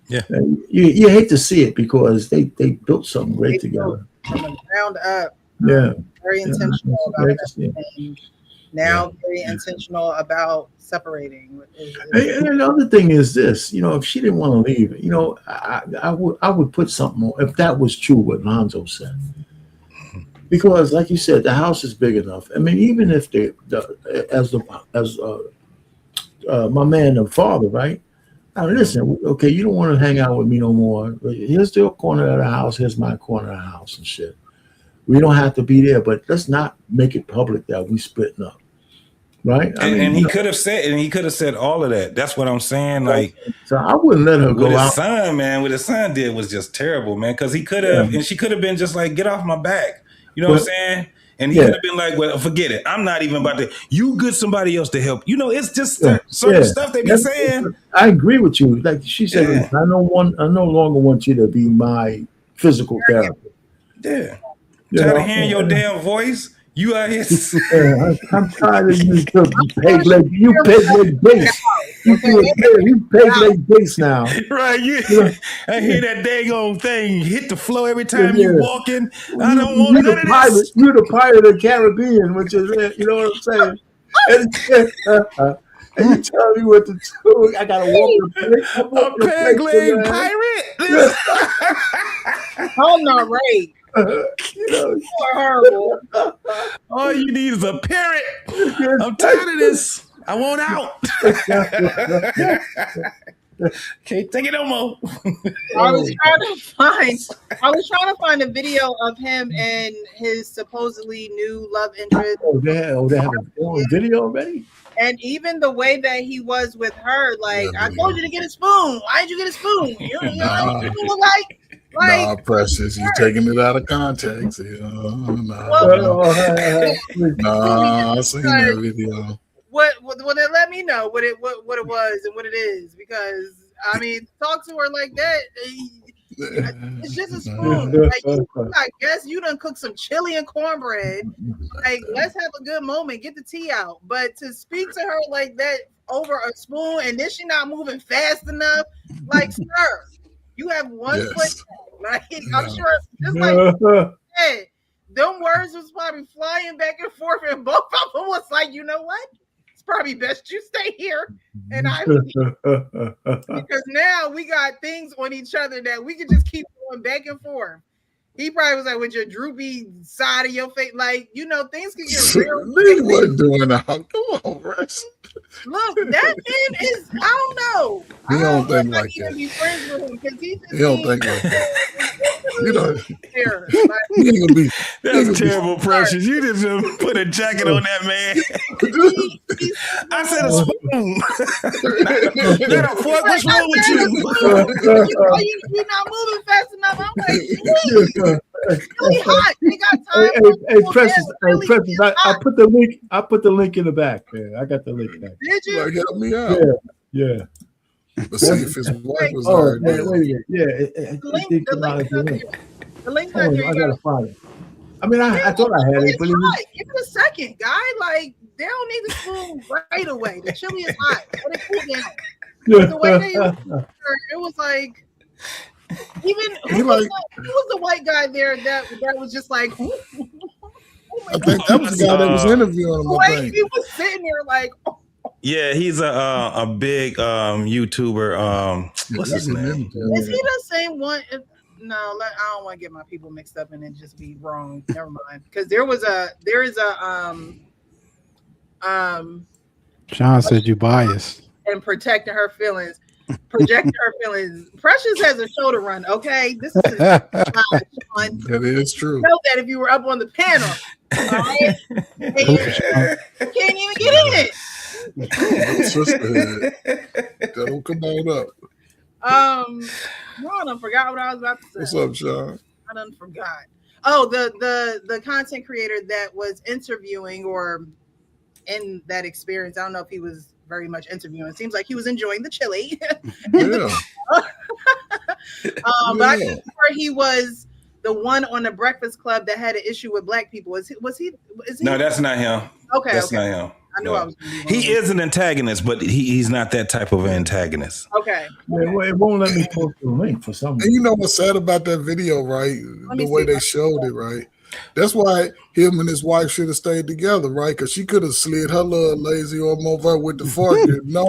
Yeah. You hate to see it because they built something great together. From the ground up. Yeah. Very intentional about it. And now very intentional about separating. And another thing is this, you know, if she didn't want to leave, you know, I would put something on, if that was true what Lonzo said. Because, like you said, the house is big enough. I mean, even if my man, the father, right? Now, listen, okay, you don't want to hang out with me no more. Here's the corner of the house. Here's my corner of the house and shit. We don't have to be there, but let's not make it public that we splitting up, right? And he could have said all of that. That's what I'm saying. Like, so I wouldn't let her go out. Son, man, what his son did was just terrible, man. Because he could have, and she could have been just like, get off my back. You know what I'm saying? And he could have been like, well, forget it. I'm not even about to. You get somebody else to help. You know, it's just certain stuff they be saying. I agree with you. Like she said, I no longer want you to be my physical therapist. Yeah. Tired of hearing your damn voice. You out here. I'm tired of you peg leg bass. You peg leg bass now. Right. I hear that dang old thing hit the floor every time you walking. I don't want none of this. You're the Pirate of the Caribbean, which is, you know what I'm saying? And you tell me what to do. I gotta walk a peg leg pirate. I'm not right. You are horrible. All you need is a parrot. I'm tired of this. I want out. Can't take it no more. I was trying to find a video of him and his supposedly new love interest. They have a video already? And even the way that he was with her, like, I told you to get a spoon. Why did you get a spoon? You know nah, Precious, you taking it out of context. I seen that video. What it let me know what it was and what it is, because I mean, talk to her like that. It's just a spoon. Like, I guess you done cook some chili and cornbread. Like, let's have a good moment. Get the tea out. But to speak to her like that over a spoon, and then she not moving fast enough, like, sir, you have one foot. Like, I'm sure, just like said, them words was probably flying back and forth, and both of them was like, you know what? It's probably best you stay here, and I because now we got things on each other that we can just keep going back and forth. He probably was like, with your droopy side of your face, like, you know, things can get real. He wasn't doing that. Come on, Rex. Look, that man is, I don't know. He don't think like that. Be friends with him because he don't think like that. You know, he ain't gonna be. That's terrible, Precious. You just put a jacket on that man. I said a spoon. Not a fork. What's wrong with you? You're not moving fast enough. I'm like, it's really hot. They got time. Hey, Precious. I put the link in the back. I got the link back. Did you? Like, help me out. Yeah. Let's see if his wife was wait a minute. Yeah. The link's not here. I gotta find it. I mean, I thought I had it, but give it a second, guy. Like, they don't need the spoon right away. The chili is hot. Let it cool down. The way they it was like, even who was the white guy there that was just like, I think that was the guy that was interviewing him. The way he was sitting there like, yeah, he's a big YouTuber. What's his name? Is he the same one? No, I don't want to get my people mixed up and then just be wrong. Never mind. Because there is a Sean said you biased. And protecting her feelings. Projecting her feelings. Precious has a show to run, okay? This is his job, Sean. That is true. You know that if you were up on the panel. All right? You can't even get in it. Don't come on up. No, I done forgot what I was about to say. What's up, Sean? I done forgot. Oh, the content creator that was interviewing or in that experience. I don't know if he was very much interviewing. It seems like he was enjoying the chili. Yeah. But I think he was the one on the Breakfast Club that had an issue with black people. Is he? No, that's not him. Okay, that's not him. I knew I was. He is an antagonist, but he's not that type of antagonist. Okay. It won't let me post the link for some reason. And you know what's sad about that video, right? The way they showed it, right? That's why him and his wife should have stayed together, right? Because she could have slid her little lazy arm over with the fork.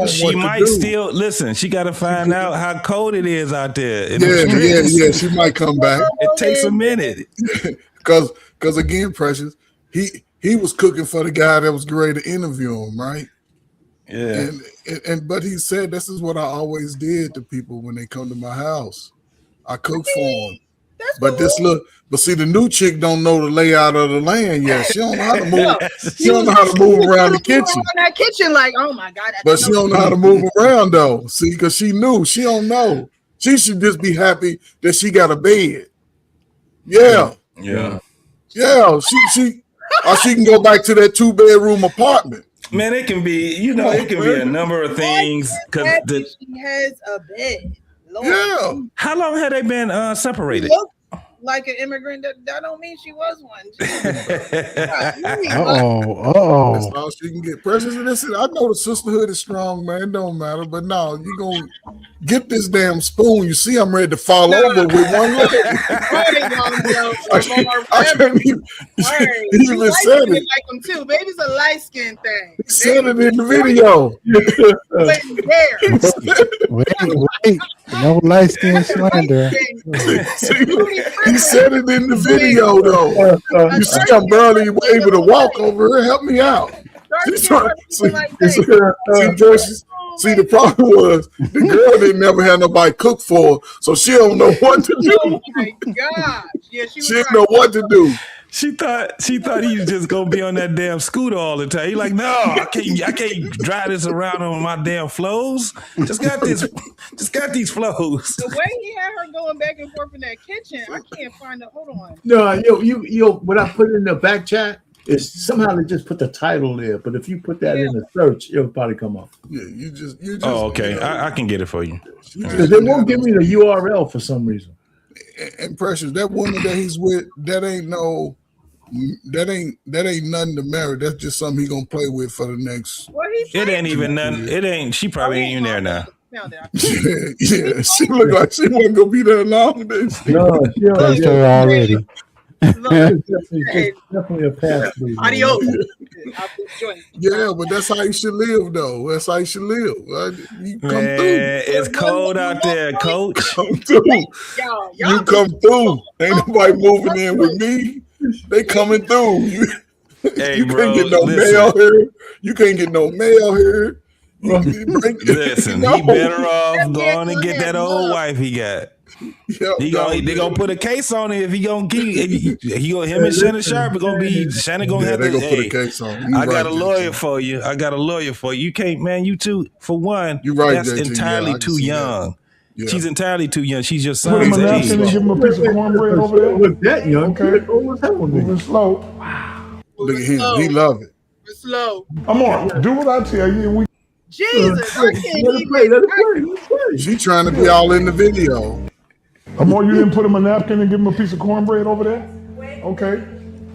She might still listen. She got to find out how cold it is out there. Yeah. She might come back. It takes a minute. Because Because again, Precious, he was cooking for the guy that was ready to interview him, right? Yeah. And but he said, this is what I always did to people when they come to my house. I cook for them. But but see, the new chick don't know the layout of the land yet. She don't know how to move. She don't know how to move around the kitchen. That kitchen, like, oh my God. But she don't know how to move around though. See, because she knew. She don't know. She should just be happy that she got a bed. Yeah. Yeah. Yeah. She can go back to that 2-bedroom apartment. Man, it can be, it can be a number of things. She has a bed. Lord. Yeah. How long had they been separated? Look like an immigrant. That don't mean she was one. That's all she can get. Precious, listen, I know the sisterhood is strong, man. It don't matter. But no, you gonna get this damn spoon. You see, I'm ready to fall over with one leg. He even said it. Like them too. Baby's a light skin thing. He said it in the video. Wait. No light skin slander. He said it in the video, though. You see, I'm barely able to walk over here. Help me out. See, the problem was the girl didn't never have nobody cook for her, so she don't know what to do. Oh my gosh! Yeah, she didn't know what to do. She thought he was just gonna be on that damn scooter all the time. He like, no, I can't drive this around on my damn flows. Just got these flows. The way he had her going back and forth in that kitchen, I can't find it. Hold on. No, yo, what I put in the back chat is somehow they just put the title there. But if you put that in the search, it'll probably come up. Yeah, you just. Oh, okay. I can get it for you. Because they won't give me the URL for some reason. And Precious, that woman that he's with, that ain't nothing to marry. That's just something he gonna play with for the next. It ain't even nothing. It ain't. She probably ain't even there now. Yeah, she looked like she wasn't gonna be there long. No, Placed her already. Definitely a pass. Adios. Yeah, but that's how you should live, though. That's how you should live. Right? You come Man, through. it's cold out there, coach. Come through. You come through. Ain't nobody moving in with me. They coming through. You bro, can't get no mail here. You can't get no mail here. Listen, he better off going and get that old wife he got. They gonna put a case on it if he gonna keep. Him and Shannon Sharp are gonna be. Shannon gonna have to. Put a case on. I got a lawyer for you. You can't, man. You two, for one. You're right. That's JT. entirely too young. Yeah. She's entirely too young. She's your Put him son's a napkin and age. give him a piece of cornbread over there. With that young, Okay. what's that one? Moving slow. Look at him. He love it. Slow. Amar, do what I tell you. And Jesus, I can't Let it play. She trying to be all in the video. Amar, you didn't put him a napkin and give him a piece of cornbread over there? Okay.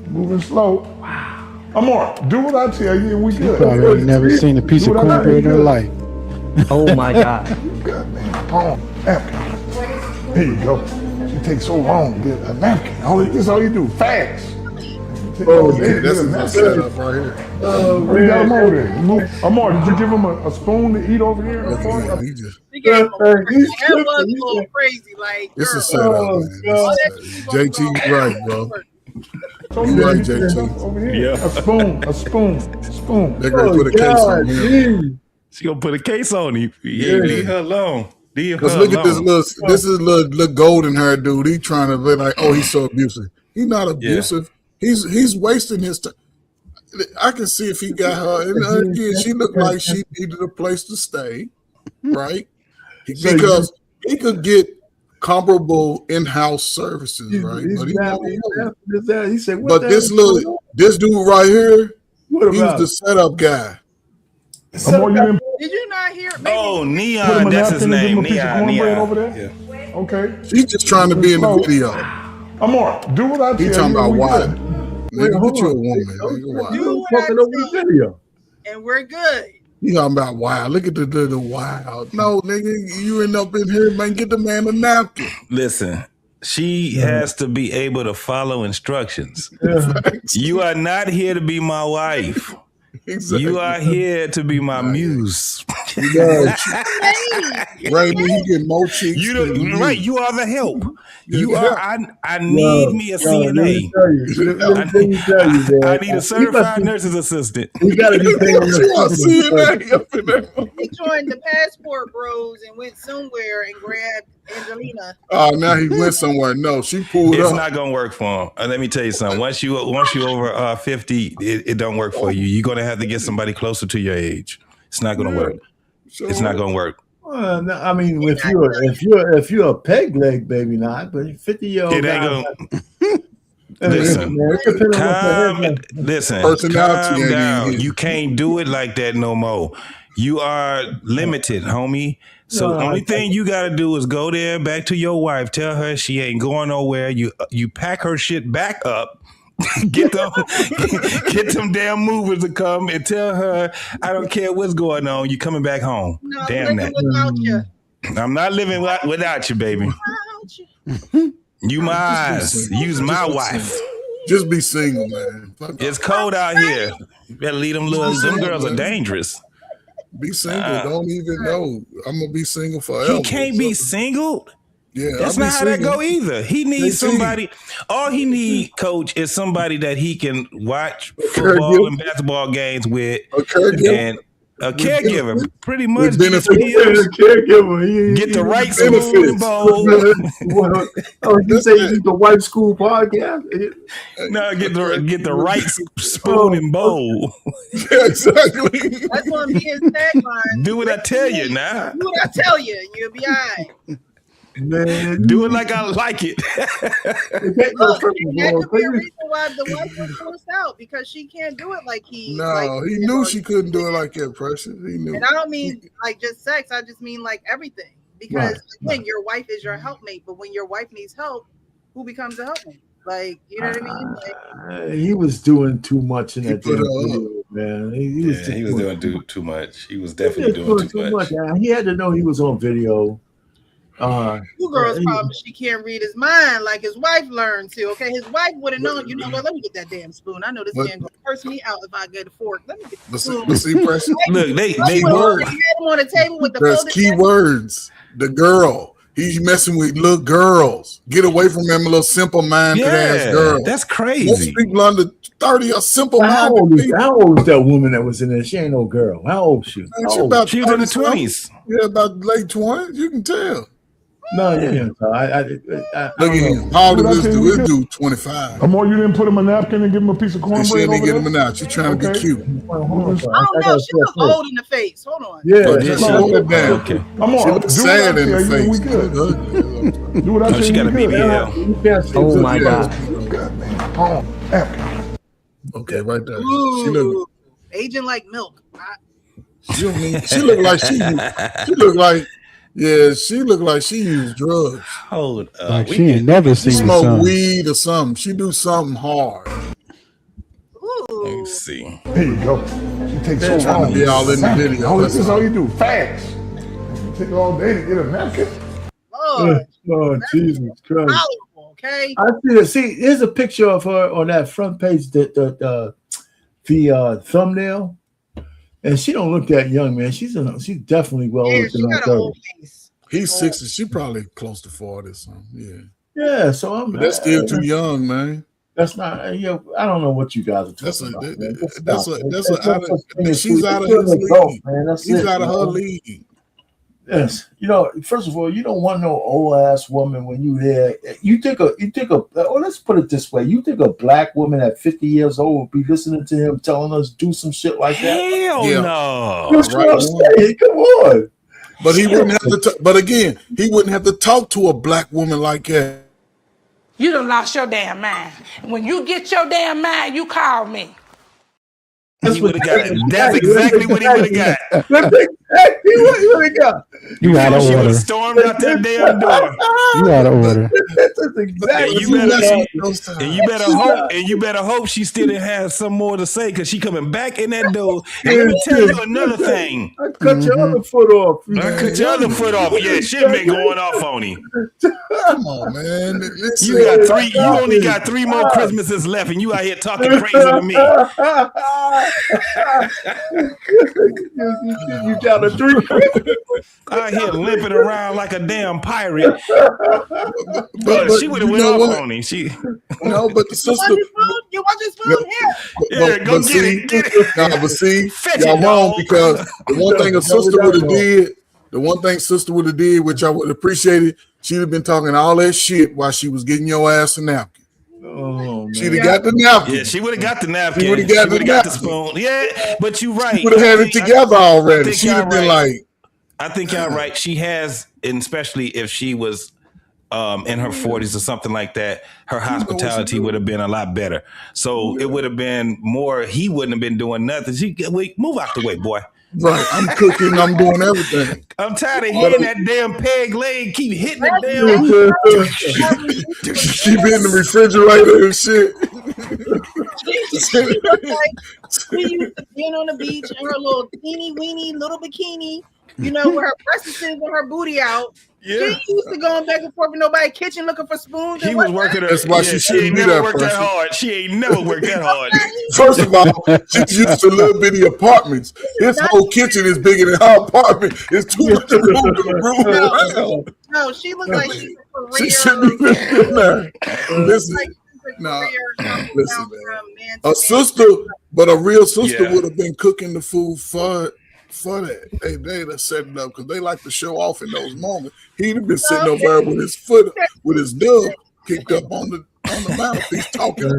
Moving slow. Amar, do what I tell you and we good. Probably ain't never seen a piece of cornbread in her life. Oh my God. Good man. Napkin. Here you go. She takes so long to get a napkin. This is all you do. Fast. Yeah, that's a setup right here. We got him over there. Amar, did you give him a spoon to eat over here? He just. That was a little crazy. Like, It's a setup, man. JT, right, bro. You right, JT. Over here. A spoon. They're gonna put a case on him. She gonna put a case on him. Leave her alone. Because look at this little golden hair dude. He trying to be like, oh, he's so abusive. He's not abusive. He's wasting his time. I can see if he got her. And again, she looked like she needed a place to stay, right? Because he could get comparable in-house services, right? But he said, but this dude right here, he's the setup guy. Did you not hear? Oh, Neon, that's his name. Neon. Over there? Yeah. Okay. He's just trying to be in the video. Amar, do what I tell you. He talking about why. Nigga, get you a woman. And we're good. You talking about wild. Look at the wild. No, nigga, you end up in here, man. Get the man a napkin. Listen, she has to be able to follow instructions. You are not here to be my wife. Exactly. You are here to be my muse. He does. Raymond, he get more chicks. You than don't, you. right? You are the help. You Yeah. are. I need me a Let me CNA. tell you, let me tell you, man. I need a certified nurse's assistant. You gotta be paying your CNA up in there. He joined the passport bros and went somewhere and grabbed Angelina. Oh, now he went somewhere. No, she pulled It's up. not gonna work for him. Let me tell you something. Once you over 50, it don't work for you. You're gonna have to get somebody closer to your age. It's not gonna work. It's not gonna work. Well, no, I mean, if you're a peg leg, maybe not, but 50-year-old It ain't gonna. Listen, calm down. You can't do it like that no more. You are limited, homie. So the only thing you got to do is go there, back to your wife, tell her she ain't going nowhere. You pack her shit back up. get them damn movers to come and tell her, I don't care what's going on. You coming back home. No, Damn that. without you. I'm not living without you, baby. You my eyes. Use my wife. Just be single, man. It's cold out here. You better leave them them girls are dangerous. Be single. Don't even know. I'm gonna be single forever. He can't be single. Yeah, that's not how that go either. He needs somebody. All he need, coach, is somebody that he can watch football and basketball games with, and a caregiver. Pretty much, get the right spoon and bowl. Oh, you say you need the white school podcast? No, get the right spoon and bowl. Exactly. That's gonna be his tagline. Do what I tell you now. Do what I tell you, and you'll be all right. Man, do it like I like it. Look, that could be a reason why the wife was forced out, because she can't do it like he. No, like, he knew she couldn't do it like that, Precious. He knew. And I don't mean like just sex. I just mean like everything. Because again, your wife is your helpmate, but when your wife needs help, who becomes a helpmate? Like, you know what I mean? Like, he was doing too much in that video, man. He was doing too much. He was definitely doing too much. He had to know he was on video. Two girls probably she can't read his mind like his wife learned to. Okay, his wife would have known. You know what? Let me get that damn spoon. I know this man gonna curse me out if I get a fork. Let me get the spoon. But see, Precious. Look, they word. Had him on the table with the. There's key words. The girl. He's messing with little girls. Get away from them, little simple-minded ass girls. That's crazy. Most people under 30 are simple-minded. How old is that woman that was in there? She ain't no girl. How old is she? She was in the 20s. Yeah, about late 20s. You can tell. No, yeah. Look at him. How old is this dude? This dude 25. Amor, you didn't put him a napkin and give him a piece of cornbread. She didn't over get there? him out. She's trying to be cute. I don't know. She look old in the face. Hold on. Yeah, she look bad. Okay. Amor, She looks sad in the face. We good. Do what I tell you. She got a we good. BBL. Oh my God. Hold on. Napkin. Okay, right there. Ooh, She look. aging like milk. She look like she look like. Yeah, she looked like she used drugs. Hold up. Like she ain't never She seen the smoke sun. weed or something. She do something hard. Let me see. There you go. She takes They're so trying long. to be all in the video. Oh, this is all you do. Fast. You take all day to get a napkin. Lord, Oh, Jesus Christ. powerful, okay? I see it. See, here's a picture of her on that front page, the thumbnail. And she don't look that young, man. She's definitely well Yeah, older she than got her an old 30s. face. He's 60. She probably close to 40 or something. Yeah. Yeah, so But that's still too young, man. That's not. I don't know what you guys are talking That's a about. Man. She's out of his league. She's out of her league. Yes, first of all, you don't want no old ass woman when you there. You think let's put it this way: you think a black woman at 50 years old would be listening to him telling us do some shit like that? Hell no! That's what I'm saying. Come on. But he wouldn't have to. But again, he wouldn't have to talk to a black woman like that. You done lost your damn mind. When you get your damn mind, you call me. He would have got it. That's exactly what he would have got. That's exactly what he would have got. You out of She would order. have stormed out that damn door. You out of order. That's exactly. And you better hope she still didn't have some more to say, because she coming back in that door. And let me tell you another thing. I cut your other foot off. I cut your other foot off. Yeah, shit been going off on him. Come on, man. You only got 3 more Christmases left, and you out here talking crazy to me. You got a 3. Out here limping around like a damn pirate. But She would have went off on him. She no, but the sister. You want this food? Here. go get it. Nah, but see, Fetch y'all it, wrong dog. because the one thing a sister would have did, which I would appreciate it, she'd have been talking all that shit while she was getting your ass a napkin. Oh, man. She'd have got the napkin. Yeah, she would have got the napkin. She would have got the napkin. spoon. Yeah, but you're right. She would have had it together already. think She'd have y'all been right. like, I think y'all right. She has, and especially if she was in her 40s or something like that, her hospitality would have been a lot better. So it would have been more. He wouldn't have been doing nothing. Move out the way, boy. right, I'm cooking, I'm doing everything. I'm tired of hearing that damn peg leg keep hitting the damn. She be in the refrigerator and shit. She looked like she used to be on the beach in her little teeny weeny little bikini, you know, with her breasts and her booty out. Yeah. She used to going back and forth in nobody's kitchen looking for spoons. He was working her. That's why she shouldn't ain't be never that worked that person. hard. She ain't never worked that hard. First of all, she's used to little bitty apartments. His whole kitchen is bigger than her apartment. It's too much room to room around. No, she looked like she's a career. She shouldn't be in there. Listen, Like she's a nah, career listen, down man. from man to A man. sister, but a real sister Yeah. would have been cooking the food for that. They'd have set it up because they like to show off in those moments. He'd have been sitting over there with his foot, with his dub kicked up on the mouthpiece talking.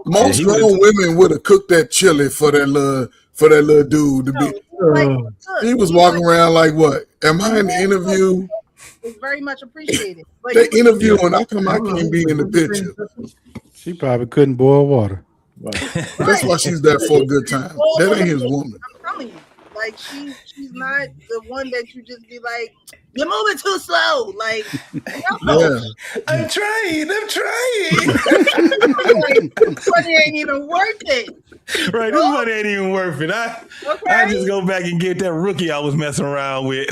Most grown women would have cooked that chili for that little dude to be. He was walking around like, what? Am I in the interview? It's very much appreciated. Like, They interviewing. I can't be in the picture. She probably couldn't boil water. That's why she's there for a good time. That ain't his woman. I'm telling you, like she's not the one that you just be like, you're moving too slow. Like, no. Yeah. I'm trying. This money ain't even worth it. Right, this money ain't even worth it. I just go back and get that rookie I was messing around with.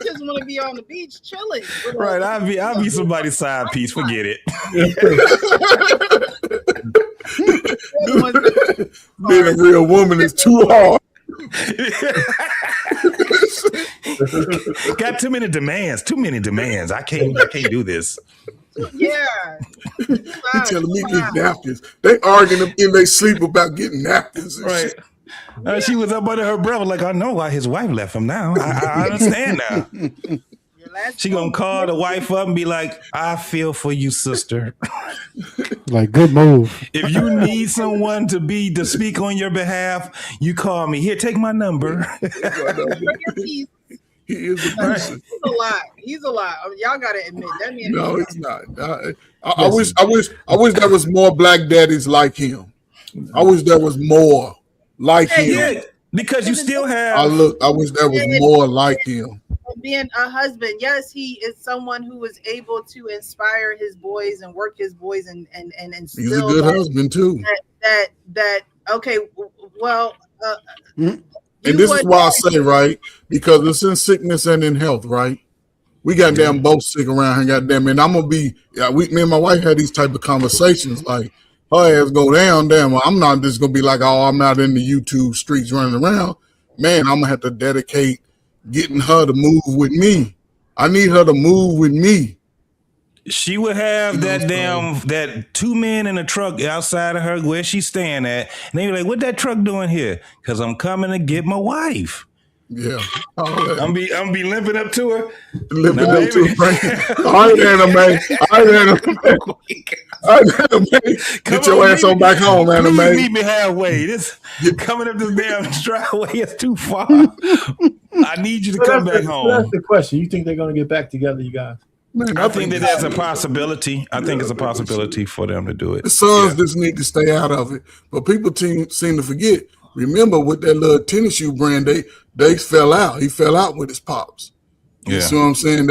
Just want to be on the beach chilling. Right, I'll be somebody's side piece. Forget it. Being a real woman is too hard. Got too many demands. I can't do this. Yeah. He telling me get napkins. They arguing in their sleep about getting napkins. And Right. shit. She was up under her brother, like, I know why his wife left him now. I understand now. She gonna call the wife up and be like, I feel for you, sister. Like, good move. If you need someone to speak on your behalf, you call me. Here, take my number. He is a person. He's a lot. Y'all gotta admit that man. No, he's not. I wish there was more black daddies like him. I wish there was more like him. Yeah, because you still have. I wish there was more like him. Being a husband, yes, he is someone who is able to inspire his boys and work his boys and He's a good husband too. That okay, well, And this is why I say, right, because it's in sickness and in health, right? We goddamn both sick around here, goddamn, and I'm gonna be. Me and my wife had these type of conversations, like her ass go down, damn. Well, I'm not just gonna be like, oh, I'm not in the YouTube streets running around. Man, I'm gonna have to dedicate getting her to move with me. I need her to move with me. She would have that two men in a truck outside of her where she's staying at, and they be like, "What that truck doing here?" Because I'm coming to get my wife. Yeah, I'm be limping up to her. Limping up to her. All right, anime. Get your ass on back home, anime. Please meet me halfway. Coming up this damn driveway is too far. I need you to come back home. That's the question. You think they're going to get back together, you guys? Man, I think that that's a possibility. I think it's a possibility for them to do it. The sons just need to stay out of it. But people seem to forget. Remember, with that little tennis shoe brand, they fell out. He fell out with his pops. You see what I'm saying?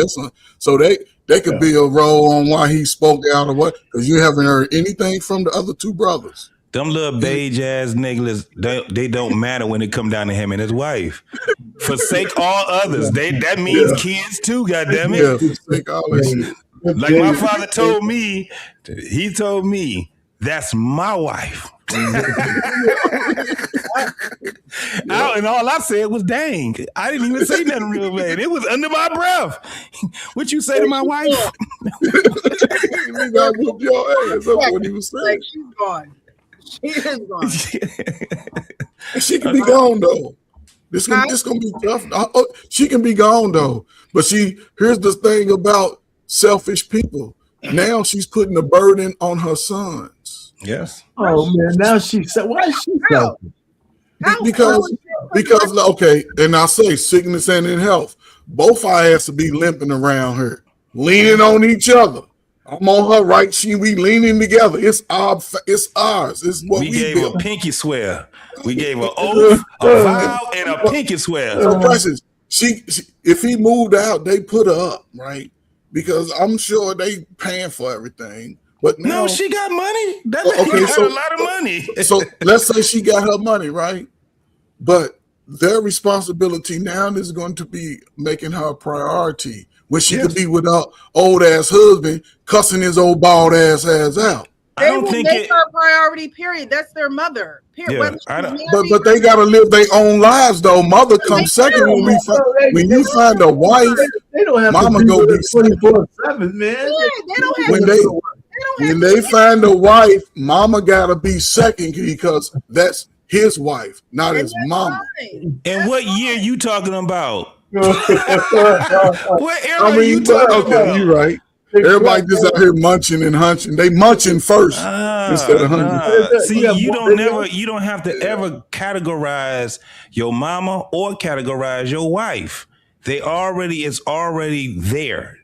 So they could be a role on why he spoke out or what, because you haven't heard anything from the other two brothers. Them little beige ass niggas, they don't matter when it come down to him and his wife. Forsake all others. That means kids too, goddammit. Yeah, forsake all that shit. Like my father told me, he told me, That's my wife. And all I said was, dang. I didn't even say nothing real bad. It was under my breath. What you say to my wife? You got to whoop your ass. That's what he was saying. Like, she's gone. She is gone. She can be gone though. This gonna be tough. She can be gone though. But here's the thing about selfish people. Now she's putting the burden on her sons. Yes. Oh man, now she said, why is she selfish? Because okay, and I say sickness and in health. Both our ass to be limping around her, leaning on each other. I'm on her right, we leaning together. It's ours. It's what we gave built. A pinky swear. We gave an oath, a vow, and a pinky swear. So Precious, she if he moved out, they put her up, right? Because I'm sure they paying for everything. But now, no, she got money. That okay, got so a lot of money. So let's say she got her money, right? But their responsibility now is going to be making her a priority when she could be with her old ass husband cussing his old bald ass out. They will make her a priority, period. That's their mother. Period. Yeah, but they gotta live their own lives though. Mother comes second when you find a wife. They don't have mama to be go be 24/7, man. When they find a wife, mama gotta be second because that's his wife, not his mama. And what year you talking about? What era I mean, you talking about? You right. Everybody just out here munching and hunching. They munching first instead of hunching. See, you don't have to ever categorize your mama or categorize your wife. It's already there.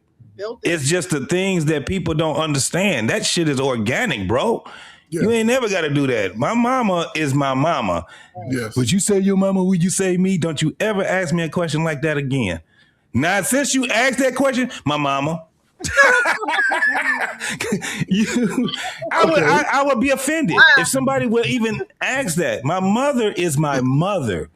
It's just the things that people don't understand. That shit is organic, bro. Yeah. You ain't never got to do that. My mama is my mama. Yes. Would you say your mama? Would you say me? Don't you ever ask me a question like that again. Now, since you asked that question, my mama. I would be offended if somebody would even ask that. My mother is my mother.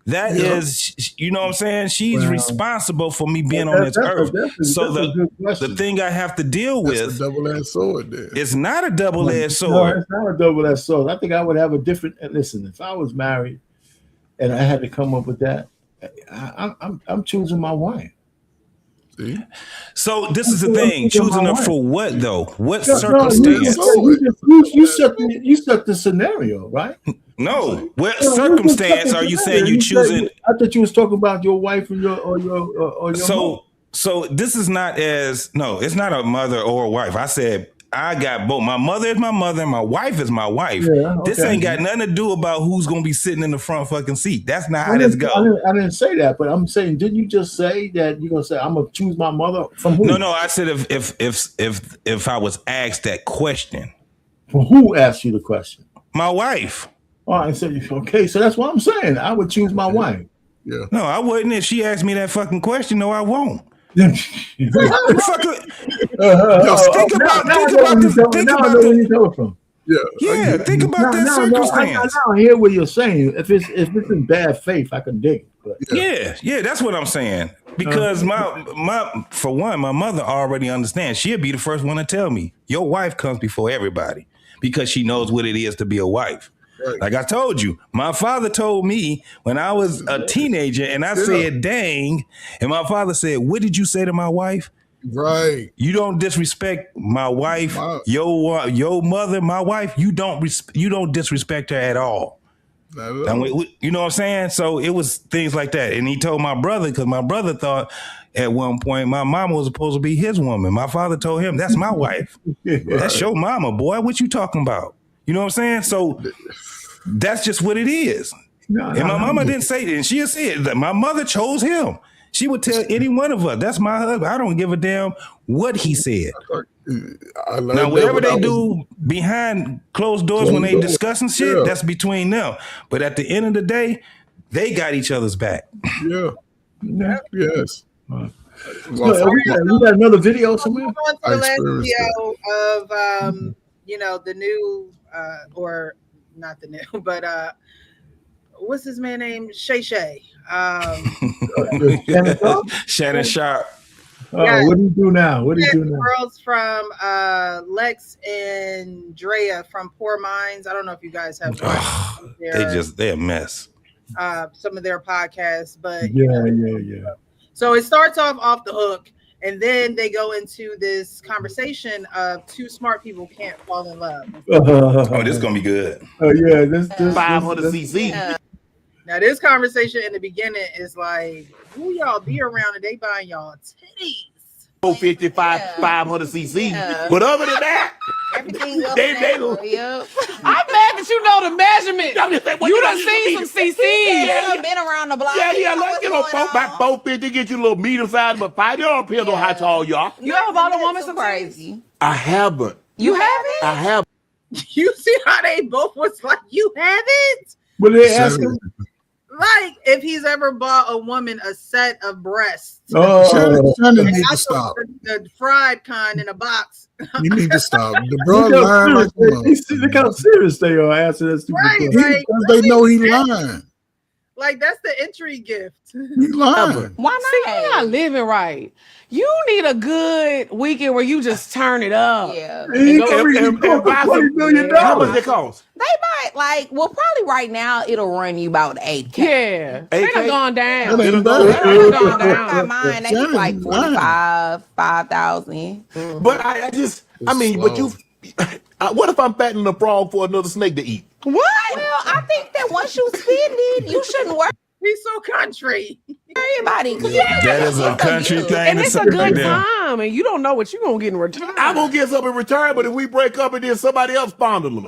That is, you know what I'm saying? She's responsible for me being on this earth. So the thing I have to deal with is a double-edged sword. There, it's not a double-edged sword. No, it's not a double-edged sword. I think I would have a different. Listen, if I was married and I had to come up with that, I'm choosing my wife. See? So this is the thing: choosing her for what, though? What circumstance? You set the scenario, right? No. What circumstance are you saying you choosing? I thought you was talking about your wife and your mom. So this is not it's not a mother or a wife. I said I got both. My mother is my mother and my wife is my wife. Yeah, okay. This ain't got nothing to do about who's gonna be sitting in the front fucking seat. That's not how this goes. I didn't say that, but I'm saying, didn't you just say that you're gonna say I'm gonna choose my mother from who? No, I said if I was asked that question. Well, who asked you the question? My wife. Oh, I said, okay, so that's what I'm saying. I would choose my wife. Yeah. No, I wouldn't. If she asked me that fucking question, no, I won't. Think about that circumstance. I hear what you're saying. If it's in bad faith, I can dig it. But. Yeah, that's what I'm saying. Because my mother already understands. She'll be the first one to tell me, your wife comes before everybody, because she knows what it is to be a wife. Right. Like I told you, my father told me when I was a teenager and I said, dang, and my father said, what did you say to my wife? Right. You don't disrespect my wife, your mother, my wife. You don't disrespect her at all. You know what I'm saying? So it was things like that. And he told my brother, because my brother thought at one point my mama was supposed to be his woman. My father told him, that's my wife. Right. That's your mama, boy. What you talking about? You know what I'm saying? So that's just what it is. My mama didn't say that. And she'll say it. That my mother chose him. She would tell any one of us, that's my husband. I don't give a damn what he said. Now, whatever they do behind closed doors when they discussing shit, that's between them. But at the end of the day, they got each other's back. Yeah. Yes. We got another video somewhere? On to the last video of the new or not the new, but what's his man name? Shay. Shannon Sharp. Yeah. What do you do now? What do you do now? Girls from Lex and Drea from Poor Minds. I don't know if you guys have watched They're a mess. Some of their podcasts, but Yeah. So it starts off the hook, and then they go into this conversation of two smart people can't fall in love. Oh, this is gonna be good. Oh yeah, this 500cc. Now this conversation in the beginning is like, who y'all be around and they buying y'all titties? 455, 500cc. But other than that, Everything else. they I'm mad that you know the measurement. You done seen some CCs. You've been around the block. Yeah, let's get on 450, get you a little medium size, but 5 y'all depends on how tall y'all. You ever bought a woman some crazy? I haven't. You haven't? I have. You see how they both was like, you haven't? But they ask him, like if he's ever bought a woman a set of breasts. Shannon need to stop. The fried kind in a box. You need to stop. The bro lying like look how serious they are answering that stupid Right, question. like, because they know he lying. Like that's the entry gift. He lying. Why not? See, you're not living right. You need a good weekend where you just turn it up. Yeah. He And buy some- $20 million. How much it cost? They might probably right now it'll run you about $8,000. Yeah. They done gone down. That ain't They done gone bad. I down. mine, they was like 45, 5,000. But I mean, but you. What if I'm fattening a frog for another snake to eat? What? Well, I think that once you spend it, you shouldn't worry He's so country. about it. That is a country thing. And to it's say a good right there. time, and you don't know what you're going to get in return. I'm gonna get something in return, but if we break up and then somebody else fondle them.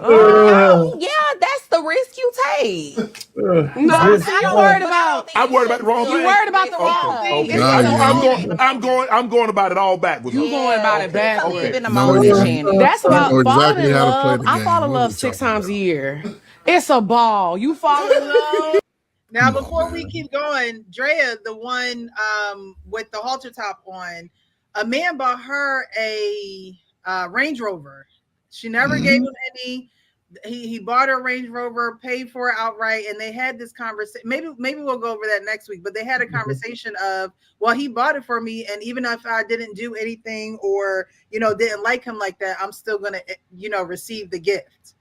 Yeah, that's the risk you take. No, I'm worried about. I'm worried about the wrong thing. You worried about the wrong thing. Okay. It's I'm going about it all backwards. You going about it backwards. Live in the No, moment, yeah. Shannon. That's I about know falling exactly in how to play love. the I game. fall in What love we 6 talking times a year. It's a ball. You fall in love. Now, before we keep going, Drea, the one with the halter top on, a man bought her a Range Rover. She never gave him any. He bought her a Range Rover, paid for it outright, and they had this conversation. Maybe we'll go over that next week. But they had a conversation of, well, he bought it for me, and even if I didn't do anything or didn't like him like that, I'm still gonna receive the gift.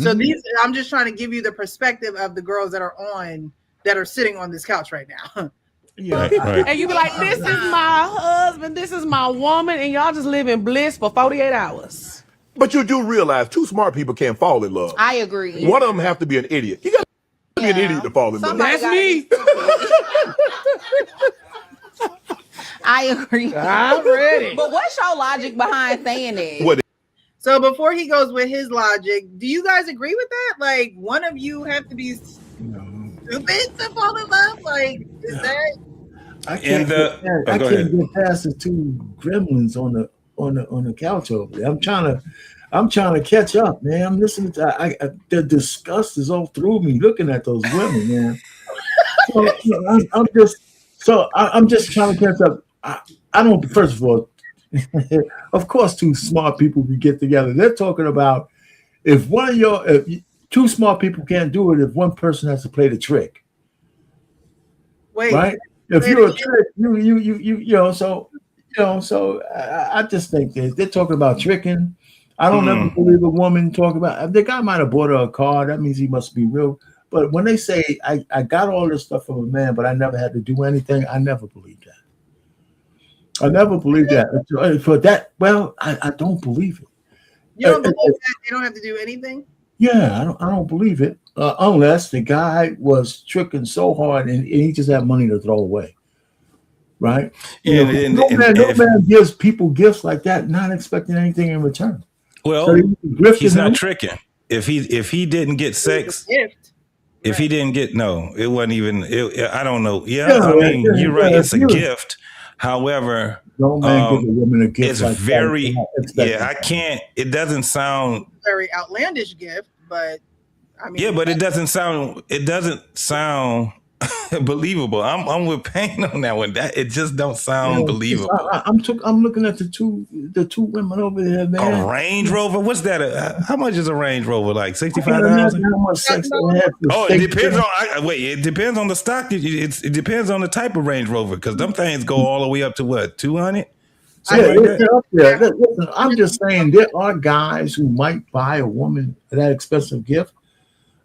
So I'm just trying to give you the perspective of the girls that are sitting on this couch right now. Yeah. Right. And you be like, this is my husband, this is my woman, and y'all just live in bliss for 48 hours. But you do realize 2 smart people can't fall in love. I agree. One of them have to be an idiot. You got to be an idiot to fall in love. Somebody That's me. I agree. I'm ready. But what's your logic behind saying that? What? So before he goes with his logic, do you guys agree with that? Like, one of you have to be stupid to fall in love? Like, is that? I can't get past the 2 gremlins on the couch over there. I'm trying to catch up, man. I'm listening to the disgust is all through me looking at those women, man. I'm just trying to catch up. I don't. First of all, of course, 2 smart people can get together. They're talking about if 2 smart people can't do it, if one person has to play the trick. Wait, right? If you're a trick, So I just think they're talking about tricking. I don't ever believe a woman talking about. The guy might have bought her a car. That means he must be real. But when they say I got all this stuff from a man, but I never had to do anything, I never believe that. I never believe that. For that, well, I don't believe it. You don't believe that they don't have to do anything? Yeah, I don't believe it unless the guy was tricking so hard and he just had money to throw away, right? No man gives people gifts like that, not expecting anything in return. Well, so he's not tricking. If he didn't get sex, if he didn't get it wasn't even. I don't know. You're right. It's a gift. However, no man gives a woman a gift. It's like very that. I can't. It doesn't sound very outlandish gift, but I mean, but it doesn't sound. It doesn't sound believable. I'm with Payne on that one. That it just don't sound believable. I'm looking at the two women over there, man. A Range Rover? What's that? How much is a Range Rover? Like I can't 65,000? imagine how much sex they have. Oh, it depends on. It depends on the stock. It depends on the type of Range Rover because them things go all the way up to what 200. Yeah. Listen, I'm just saying there are guys who might buy a woman that expensive gift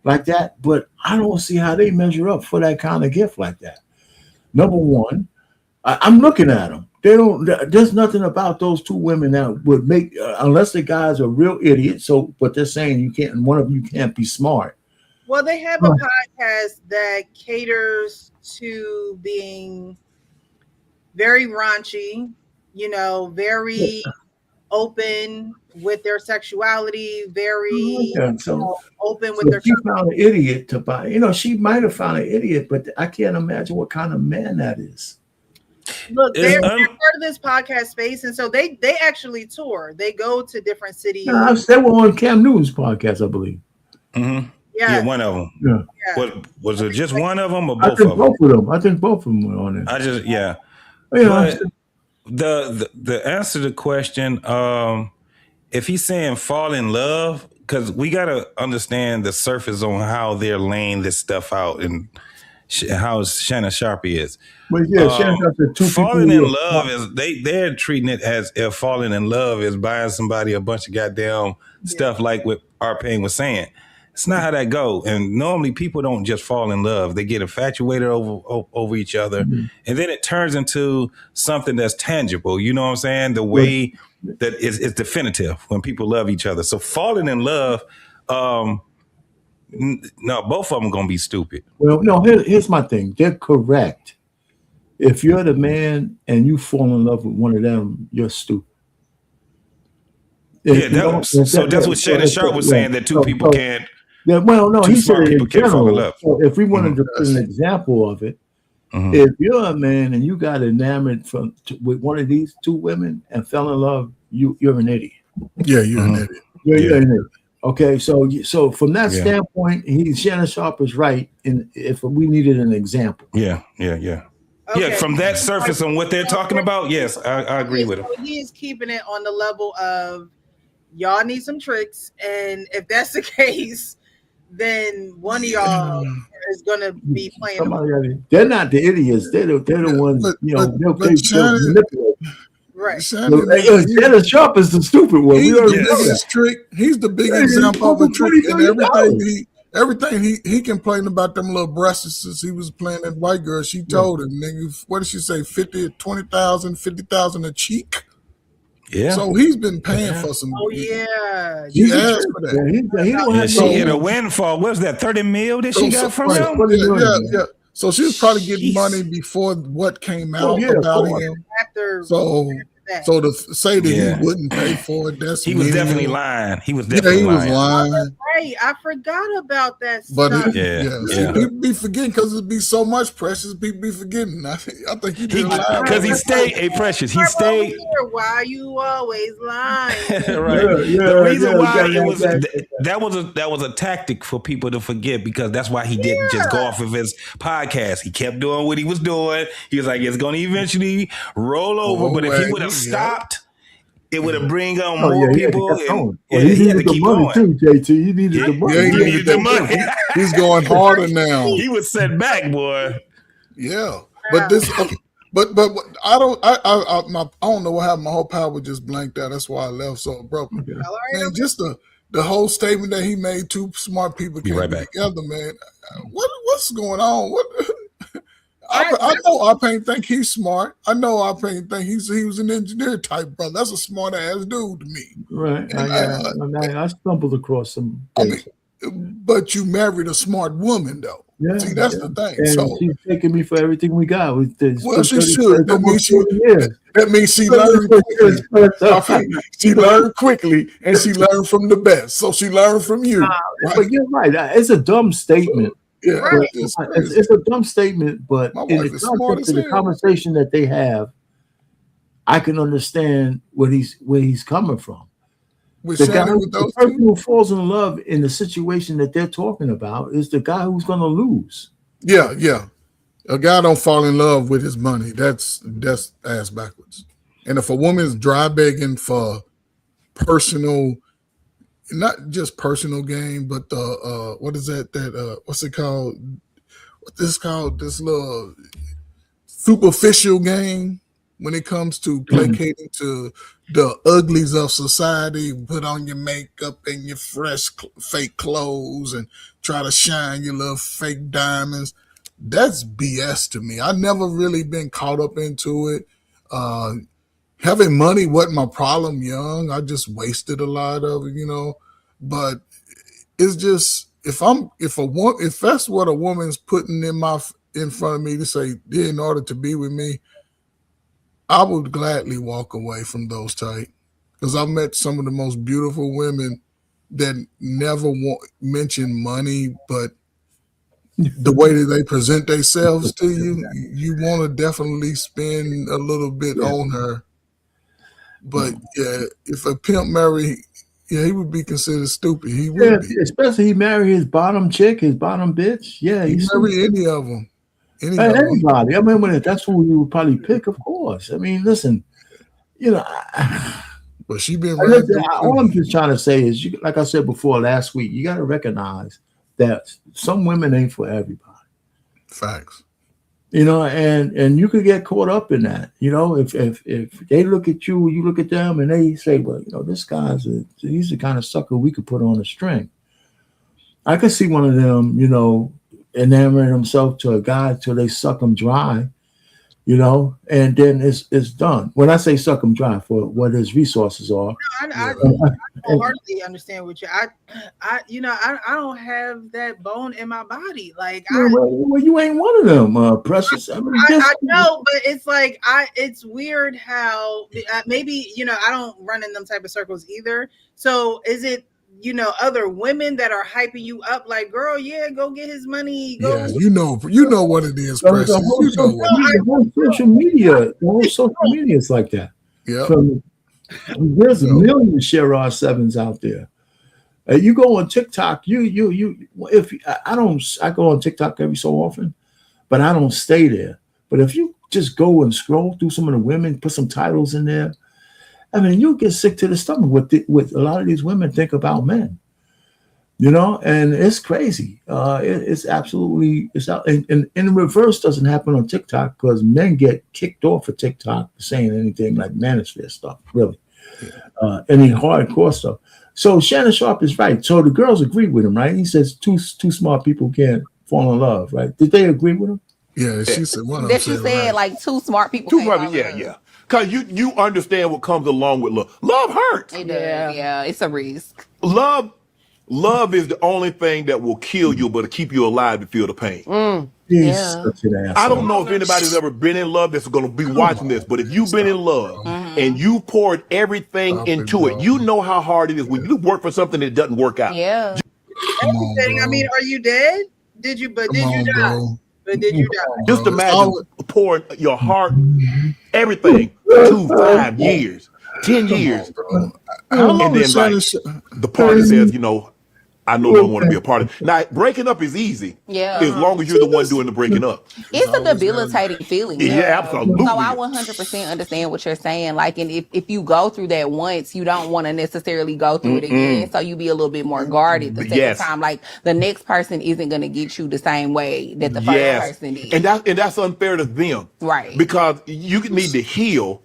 like that, but I don't see how they measure up for that kind of gift like that. Number one, I'm looking at them. They don't. There's nothing about those two women that would make, unless the guy's a real idiot. So, but they're saying you can't. One of you can't be smart. Well, they have a podcast that caters to being very raunchy, very open with their sexuality, very open with their. She found an idiot to buy. She might have found an idiot, but I can't imagine what kind of man that is. Look, they're part of this podcast space, and so they actually tour. They go to different cities. They were on Cam Newton's podcast, I believe. Mm-hmm. Yeah, one of them. Yeah. Was it just one of them or both of them? Both of them. I think both of them were on it. But the answer to the question, if he's saying fall in love, because we got to understand the surface on how they're laying this stuff out and how Shannon Sharpe is. Well, Shannon Sharpe, two falling people in love is they're treating it as if falling in love is buying somebody a bunch of goddamn stuff like what R. Payne was saying. It's not how that go. And normally people don't just fall in love. They get infatuated over each other. And then it turns into something that's tangible. You know what I'm saying? The way that is definitive when people love each other. So falling in love, no, both of them going to be stupid. Well, no, here's my thing. They're correct. If you're the man and you fall in love with one of them, you're stupid. So that's what Shannon Sharpe was saying, that two people can't. Yeah, well, no, he said in general. So if we wanted to put an example of it, if you're a man and you got enamored with one of these two women and fell in love, you're an idiot. Yeah, you're an idiot. You're an idiot. Okay, so from that standpoint, Shannon Sharpe is right. If we needed an example, yeah. Okay. Yeah, from that surface on what they're talking about, yes, I agree with him. So he is keeping it on the level of y'all need some tricks, and if that's the case, then one of y'all is going to be playing. They're not the idiots. They're the ones. They'll manipulate. Right. Shannon Sharpe is the stupid one. He's the biggest trick. He's the big example of a trick, and everything he complained about them little breasts since he was playing that white girl. She told him, nigga, what did she say? 20,000, 50,000 a cheek. Yeah. So he's been paying for some. Oh yeah. He asked for that. He don't have she had a windfall. What's that? 30 mil that she got from him? Yeah. So she was probably getting money before what came out about him. So to say that he wouldn't pay for it, he was definitely lying. He was definitely lying. Right, I forgot about that but stuff. People be forgetting because it'd be so much Precious. People be forgetting. I think he did lie because he stayed Precious. He stayed. Why you always lying? Right. The reason why it was that was a tactic for people to forget, because that's why he didn't just go off of his podcast. He kept doing what he was doing. He was like, it's going to eventually roll over. But if he would have stopped, it would have bring on more people. He had to keep going too, JT. He needed the money. He needed the money. He's going harder now. He was set back, boy. Yeah, but this. But I don't know what happened. My whole power just blanked out. That's why I left. So, bro, man, just the whole statement that he made. Two smart people came together, man. What's going on? What? I know R. Payne think he's smart. I know R. Payne think he was an engineer type brother. That's a smart ass dude to me. Right. I stumbled across some. But you married a smart woman, though. Yeah, see, that's the thing. And so she's taking me for everything we got. Well, she should. That means she learned quickly. She learned quickly, and she learned from the best. So she learned from you. Right? But you're right. It's a dumb statement. Yeah, right. It's a dumb statement, but in the context of the conversation that they have, I can understand where he's coming from. The person who falls in love in the situation that they're talking about is the guy who's going to lose. Yeah. A guy don't fall in love with his money. That's ass backwards. And if a woman's dry begging for personal, not just personal gain, but what is that? What's it called? What this called? This little superficial gain when it comes to placating to the uglies of society. Put on your makeup and your fresh fake clothes and try to shine your little fake diamonds. That's BS to me. I never really been caught up into it. Having money wasn't my problem young. I just wasted a lot of it, But it's just if that's what a woman's putting in front of me to say in order to be with me, I would gladly walk away from those type, because I've met some of the most beautiful women that never mention money, but the way that they present themselves to you, you want to definitely spend a little bit on her. But yeah, if a pimp marry, he would be considered stupid. He would be. Especially he marry his bottom chick, his bottom bitch. Yeah, he marry any of them. Anybody. I mean, that's who you would probably pick, of course. I mean, listen, but she been. All I'm just trying to say is, like I said before last week, you got to recognize that some women ain't for everybody. Facts. And you could get caught up in that. If they look at you, you look at them, and they say, well, this guy's he's the kind of sucker we could put on a string. I could see one of them, enamoring himself to a guy till they suck him dry, and then it's done. When I say suck him dry, for what his resources are. I wholeheartedly understand what I don't have that bone in my body. Like, well, you ain't one of them, Precious. I know, but it's like it's weird how maybe I don't run in them type of circles either. So is it? Other women that are hyping you up, like, girl, go get his money. Yeah, you know what it is, Precious. The whole social media is like that. Yeah. There's a million Sherar Sevens out there. You go on TikTok, I go on TikTok every so often, but I don't stay there. But if you just go and scroll through some of the women, put some titles in there, I mean, you get sick to the stomach with a lot of these women think about men, and it's crazy. It's absolutely, and in reverse doesn't happen on TikTok, because men get kicked off of TikTok for saying anything like manosphere stuff, really, any hardcore stuff. So Shannon Sharpe is right. So the girls agree with him, right? He says two smart people can't fall in love, right? Did they agree with him? Yeah, she said one. That she said, like, two smart people. Yeah. Because you understand what comes along with love. Love hurts. It does. Yeah, it's a risk. Love is the only thing that will kill you, but to keep you alive to feel the pain. I don't know if anybody's ever been in love that's going to be watching this, but if you've been in love and you poured everything into it, you know how hard it is when you work for something that doesn't work out. Yeah. I mean, are you dead? Did you die? But did you die? Just imagine pouring your heart, everything, 2, 5 years, 10 years. And then the party says, I no longer want to be a part of it. Now, breaking up is easy. Yeah. As long as you're the one doing the breaking up. It's a debilitating feeling. Yeah, absolutely. So I 100% understand what you're saying. Like, and if you go through that once, you don't want to necessarily go through it again. So you be a little bit more guarded the second time. Like, the next person isn't going to get you the same way that the first person did. And that's unfair to them. Right. Because you need to heal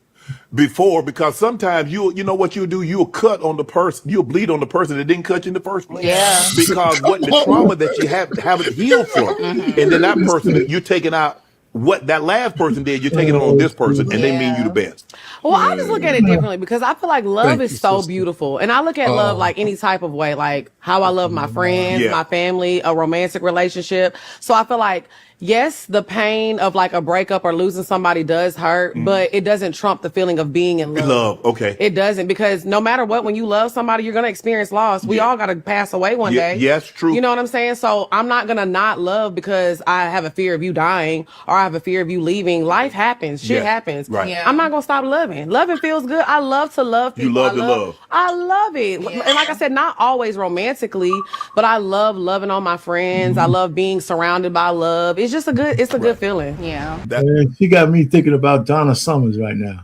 because sometimes you'll do, you'll cut on the person, you'll bleed on the person that didn't cut you in the first place. Yeah. Because what the trauma that you haven't healed from, and then that person, you're taking out what that last person did, you're taking it on this person, and they mean you the best. Well, I just look at it differently, because I feel like love is so beautiful. And I look at love like any type of way, like how I love my friends, my family, a romantic relationship. So I feel like, yes, the pain of like a breakup or losing somebody does hurt, but it doesn't trump the feeling of being in love. Okay. It doesn't, because no matter what, when you love somebody, you're going to experience loss. We all got to pass away one day. Yes, true. You know what I'm saying? So I'm not going to not love because I have a fear of you dying or I have a fear of you leaving. Life happens. Shit happens. Right. Yeah. I'm not going to stop loving. Loving feels good. I love to love people. You love to love. I love it. Yeah. And like I said, not always romantically, but I love loving on my friends. I love being surrounded by love. it's just a good feeling. Yeah. And she got me thinking about Donna Summers right now.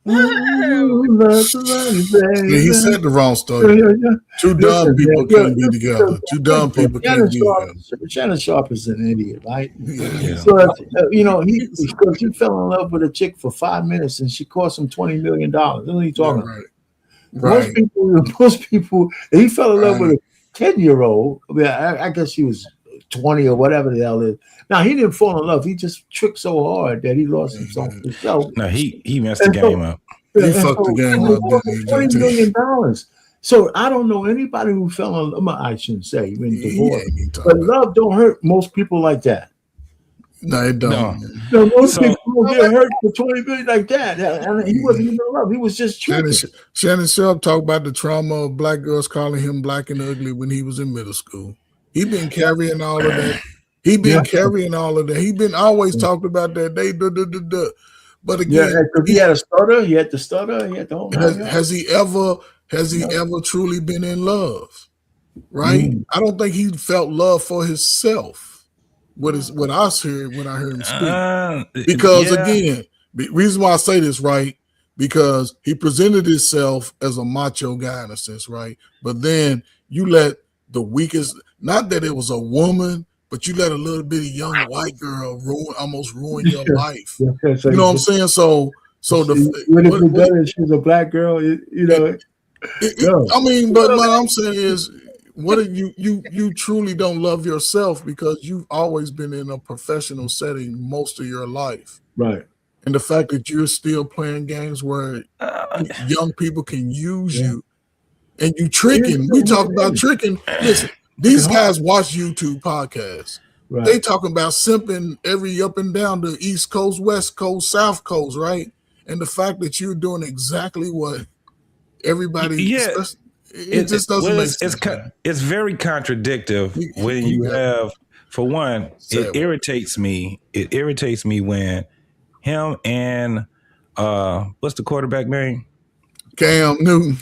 Yeah, he said the wrong story. Two dumb people can't be together. Two dumb people can't be together. Shannon Sharp is an idiot, right? So because he fell in love with a chick for 5 minutes and she cost him $20 million. What are you talking about? Right. Most people, he fell in love with a 10-year-old. I mean, I guess she was 20 or whatever the hell it is. Now he didn't fall in love. He just tricked so hard that he lost himself. No, he messed the game up. He fucked the game up. $20 million. So I don't know anybody who fell in love. I shouldn't say when divorced, but love don't hurt most people like that. No, it don't. No, most people don't get hurt for $20 million like that. And he wasn't even in love. He was just tricking. Shannon Sharp talked about the trauma of black girls calling him black and ugly when he was in middle school. He been carrying all of that. He been always talked about that. But again, he had a stutter. He had the stutter. He had the whole. Has he ever truly been in love? Right? I don't think he felt love for himself. What I heard when I heard him speak. Because again, the reason why I say this, right? Because he presented himself as a macho guy in a sense, right? But then you let the weakest, not that it was a woman, but you let a little bitty young white girl almost ruin your life. You know what I'm saying? So if she's a black girl, I mean, but what I'm saying is, what if you truly don't love yourself because you've always been in a professional setting most of your life, right? And the fact that you're still playing games where young people can use you, and you tricking. We talk about tricking. Listen. These guys watch YouTube podcasts. Right. They talking about simping every up and down the East Coast, West Coast, South Coast, right? And the fact that you're doing exactly what everybody it just doesn't make sense. It's very contradictory when you have, for one, it irritates me. It irritates me when him and what's the quarterback name? Cam Newton.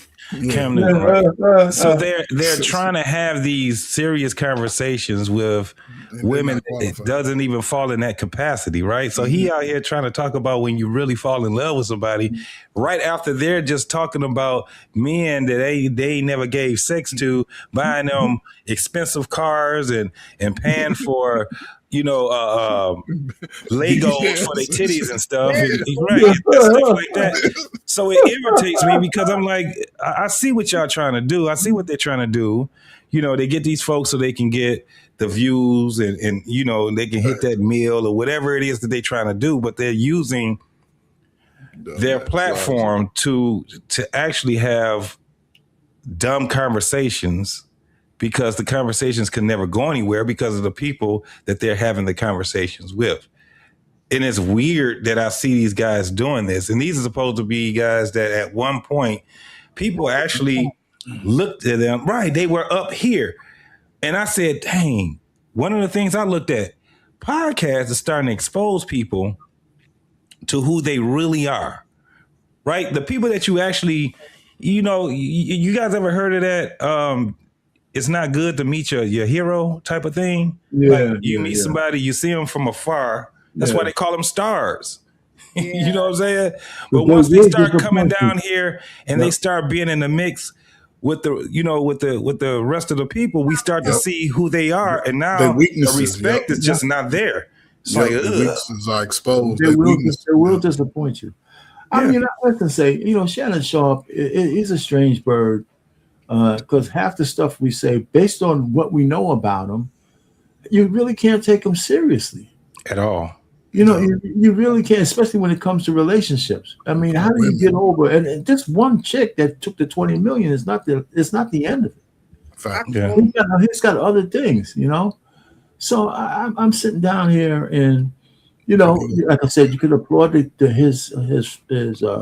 Cam Newton, right? So they're trying to have these serious conversations with women that doesn't even fall in that capacity, right? So he out here trying to talk about when you really fall in love with somebody, right after they're just talking about men that they never gave sex to, buying them expensive cars and paying for Legos for their titties and stuff, right? Stuff like that. So it irritates me because I'm like, I see what y'all trying to do. I see what they're trying to do. They get these folks so they can get the views and they can hit that meal or whatever it is that they're trying to do. But they're using their platform to actually have dumb conversations, because the conversations can never go anywhere because of the people that they're having the conversations with. And it's weird that I see these guys doing this. And these are supposed to be guys that at one point people actually looked at them, right? They were up here. And I said, dang, one of the things I looked at, podcasts are starting to expose people to who they really are, right? The people that you actually, you guys ever heard of that? It's not good to meet your hero type of thing. Like you meet somebody, you see them from afar. That's why they call them stars. You know what I'm saying? But once they start coming down here and they start being in the mix with the rest of the people, we start to see who they are, and now the respect is just not there. It's like the weaknesses are exposed. They will disappoint you. I mean, I have to say, Shannon Sharp is a strange bird. Because half the stuff we say, based on what we know about him, you really can't take him seriously at all. You really can't, especially when it comes to relationships. I mean, how do you get over? And just one chick that took the $20 million is not the end of it. Fact. Yeah. He's got other things, So I'm sitting down here, and like I said, you could applaud his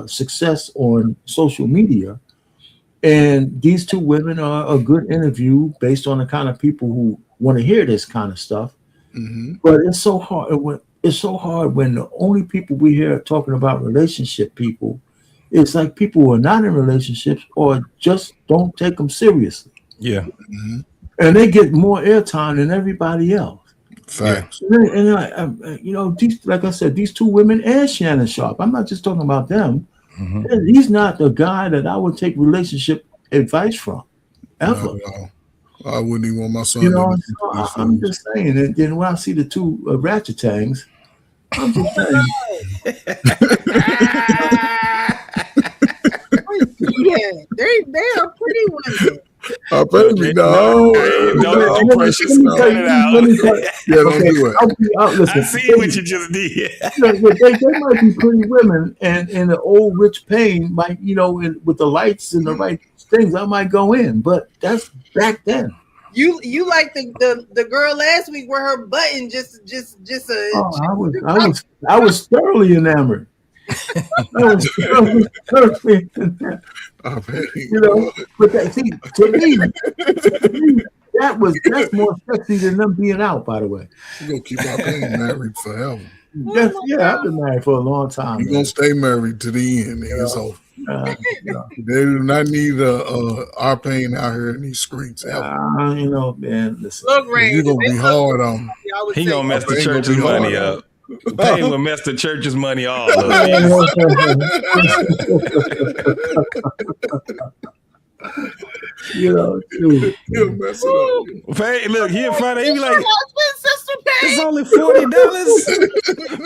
success on social media. And these two women are a good interview based on the kind of people who want to hear this kind of stuff. Mm-hmm. But it's so hard. It's so hard when the only people we hear talking about relationship people, it's like people who are not in relationships or just don't take them seriously. Yeah. Mm-hmm. And they get more airtime than everybody else. Facts. And you know, these, like I said, these two women and Shannon Sharp. I'm not just talking about them. He's not the guy that I would take relationship advice from, ever. No. I wouldn't even want my son. You know, so I'm just saying. And then when I see the two ratchet tangs, I'm just saying. Yeah, they are pretty women. Baby, no. Don't be precious. Cut it out. Yeah, don't do it. I see what you just did. They might be pretty women, and the old rich Payne might, you know, with the lights and the right things, I might go in. But that's back then. You like the girl last week where her button just I was thoroughly enamored. You know, but that, see, to me, that's more sexy than them being out. By the way, you're gonna keep our being married forever. Yeah, I've been married for a long time. You're gonna stay married to the end. So they do not need our pain out here in these streets. You know, man, listen. Look, Ray, you're gonna be hard on. He gonna mess the church's money up. Payne will mess the church's money all up. You know, dude. Payne, look, he'll find out. He be like, it's only $40.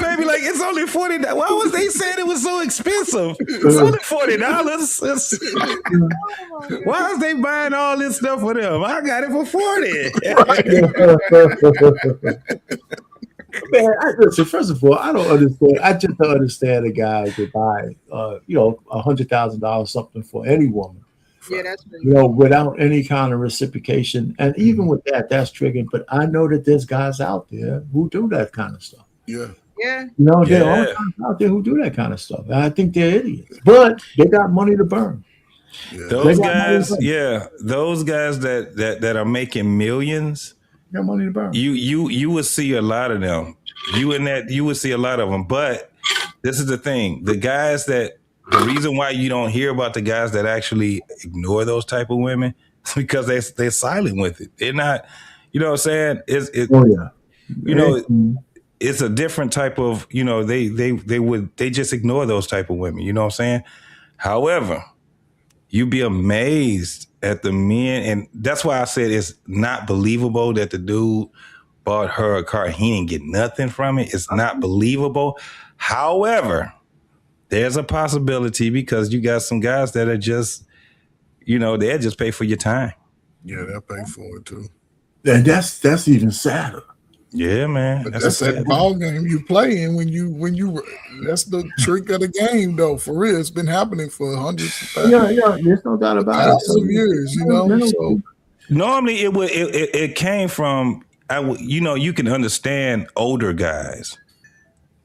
Baby, like, it's only $40. Why was they saying it was so expensive? It's only $40. Why is they buying all this stuff for them? I got it for $40. Man, listen, first of all, I don't understand. I just don't understand a guy who could buy, $100,000 something for any woman. Yeah, that's true. You know, without any kind of reciprocation. And even with that, that's triggering. But I know that there's guys out there who do that kind of stuff. Yeah. Yeah. You know, there are guys out there who do that kind of stuff. And I think they're idiots. But they got money to burn. Yeah. Those guys that are making millions. Got money to burn. You would see a lot of them. You would see a lot of them. But this is the thing: the reason why you don't hear about the guys that actually ignore those type of women is because they're silent with it. They're not, you know what I'm saying? It's a different type of, you know, they just ignore those type of women. You know what I'm saying? However, you'd be amazed at the men, and that's why I said it's not believable that the dude bought her a car. He didn't get nothing from it. It's not believable. However, there's a possibility because you got some guys that are just, you know, they'll just pay for your time. Yeah, they'll pay for it too. And that's even sadder. Yeah, man. But that's that ball game you play in when you that's the trick of the game though. For real, it's been happening for hundreds of there's no doubt about it. Thousands of years, you know. So normally it came from you can understand older guys.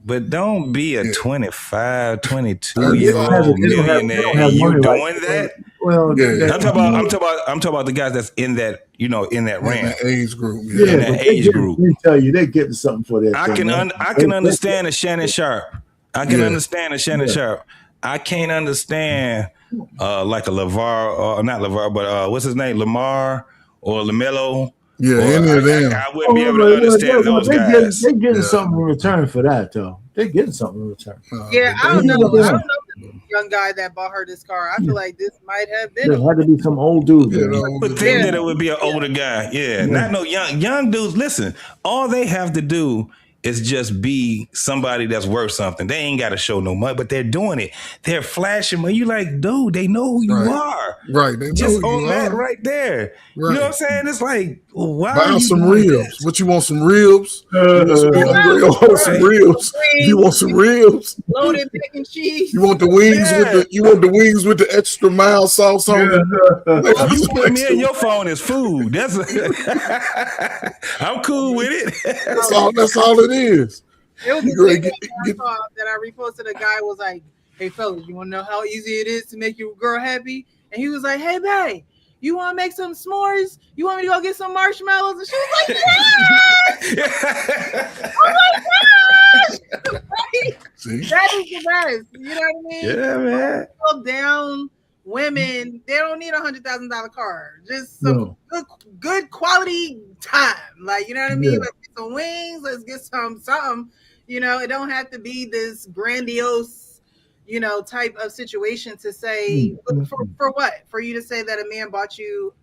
But don't be a 25, 22-year-old millionaire and you doing that. Well, I'm talking about the guys that's in that, you know, in that range, age group. In that age group. Let me tell you, they're getting something for that. I can understand a Shannon Sharp. I can understand a Shannon Sharp. I can't understand like a LeVar, or not LeVar, but what's his name, Lamar or LaMelo. Yeah, any of them. I wouldn't be able to understand those guys. They're getting something in return for that, though. They're getting something in return. Yeah, I don't know the young guy that bought her this car. I feel like this might have been. There had to be some old dude. But think that it would be an older guy. Yeah, not no young dudes. Listen, all they have to do is just be somebody that's worth something. They ain't got to show no money, but they're doing it. They're flashing money. You like, dude, they know who you are. Right. They know just who on you that are. right there. Right. You know what I'm saying? It's like, why buy are you some doing ribs. this? What you want? Some ribs? Some ribs. You want some ribs? Loaded mac and cheese. You want the wings with the extra mild sauce on it? You put me in your phone as food. That's I'm cool with it. That's all it is. It was a thing that I reposted. A guy was like, "Hey fellas, you want to know how easy it is to make your girl happy?" And he was like, "Hey babe, you want to make some s'mores? You want me to go get some marshmallows?" And she was like, "Yes!" Oh my gosh! That is the best. You know what I mean? Yeah, man. Go down women, they don't need $100,000 car. Just some good quality time. Like, you know what I mean? Yeah. Let's get some wings. Let's get something. You know, it don't have to be this grandiose, you know, type of situation to say for what? For you to say that a man bought you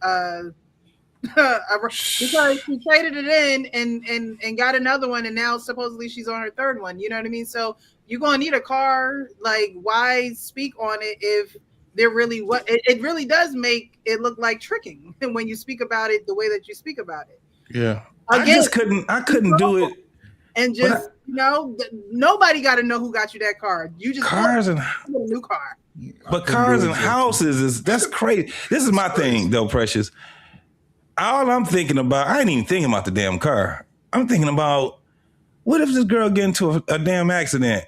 because she traded it in and got another one, and now supposedly she's on her third one. You know what I mean? So you're gonna need a car. Like, why speak on it if there really it really does make it look like tricking when you speak about it the way that you speak about it. Yeah. Again, I couldn't do it. And just nobody got to know who got you that car. You just cars and a new car. But cars and houses that's crazy. This is my thing though, Precious. All I'm thinking about, I ain't even thinking about the damn car. I'm thinking about, what if this girl get into a damn accident?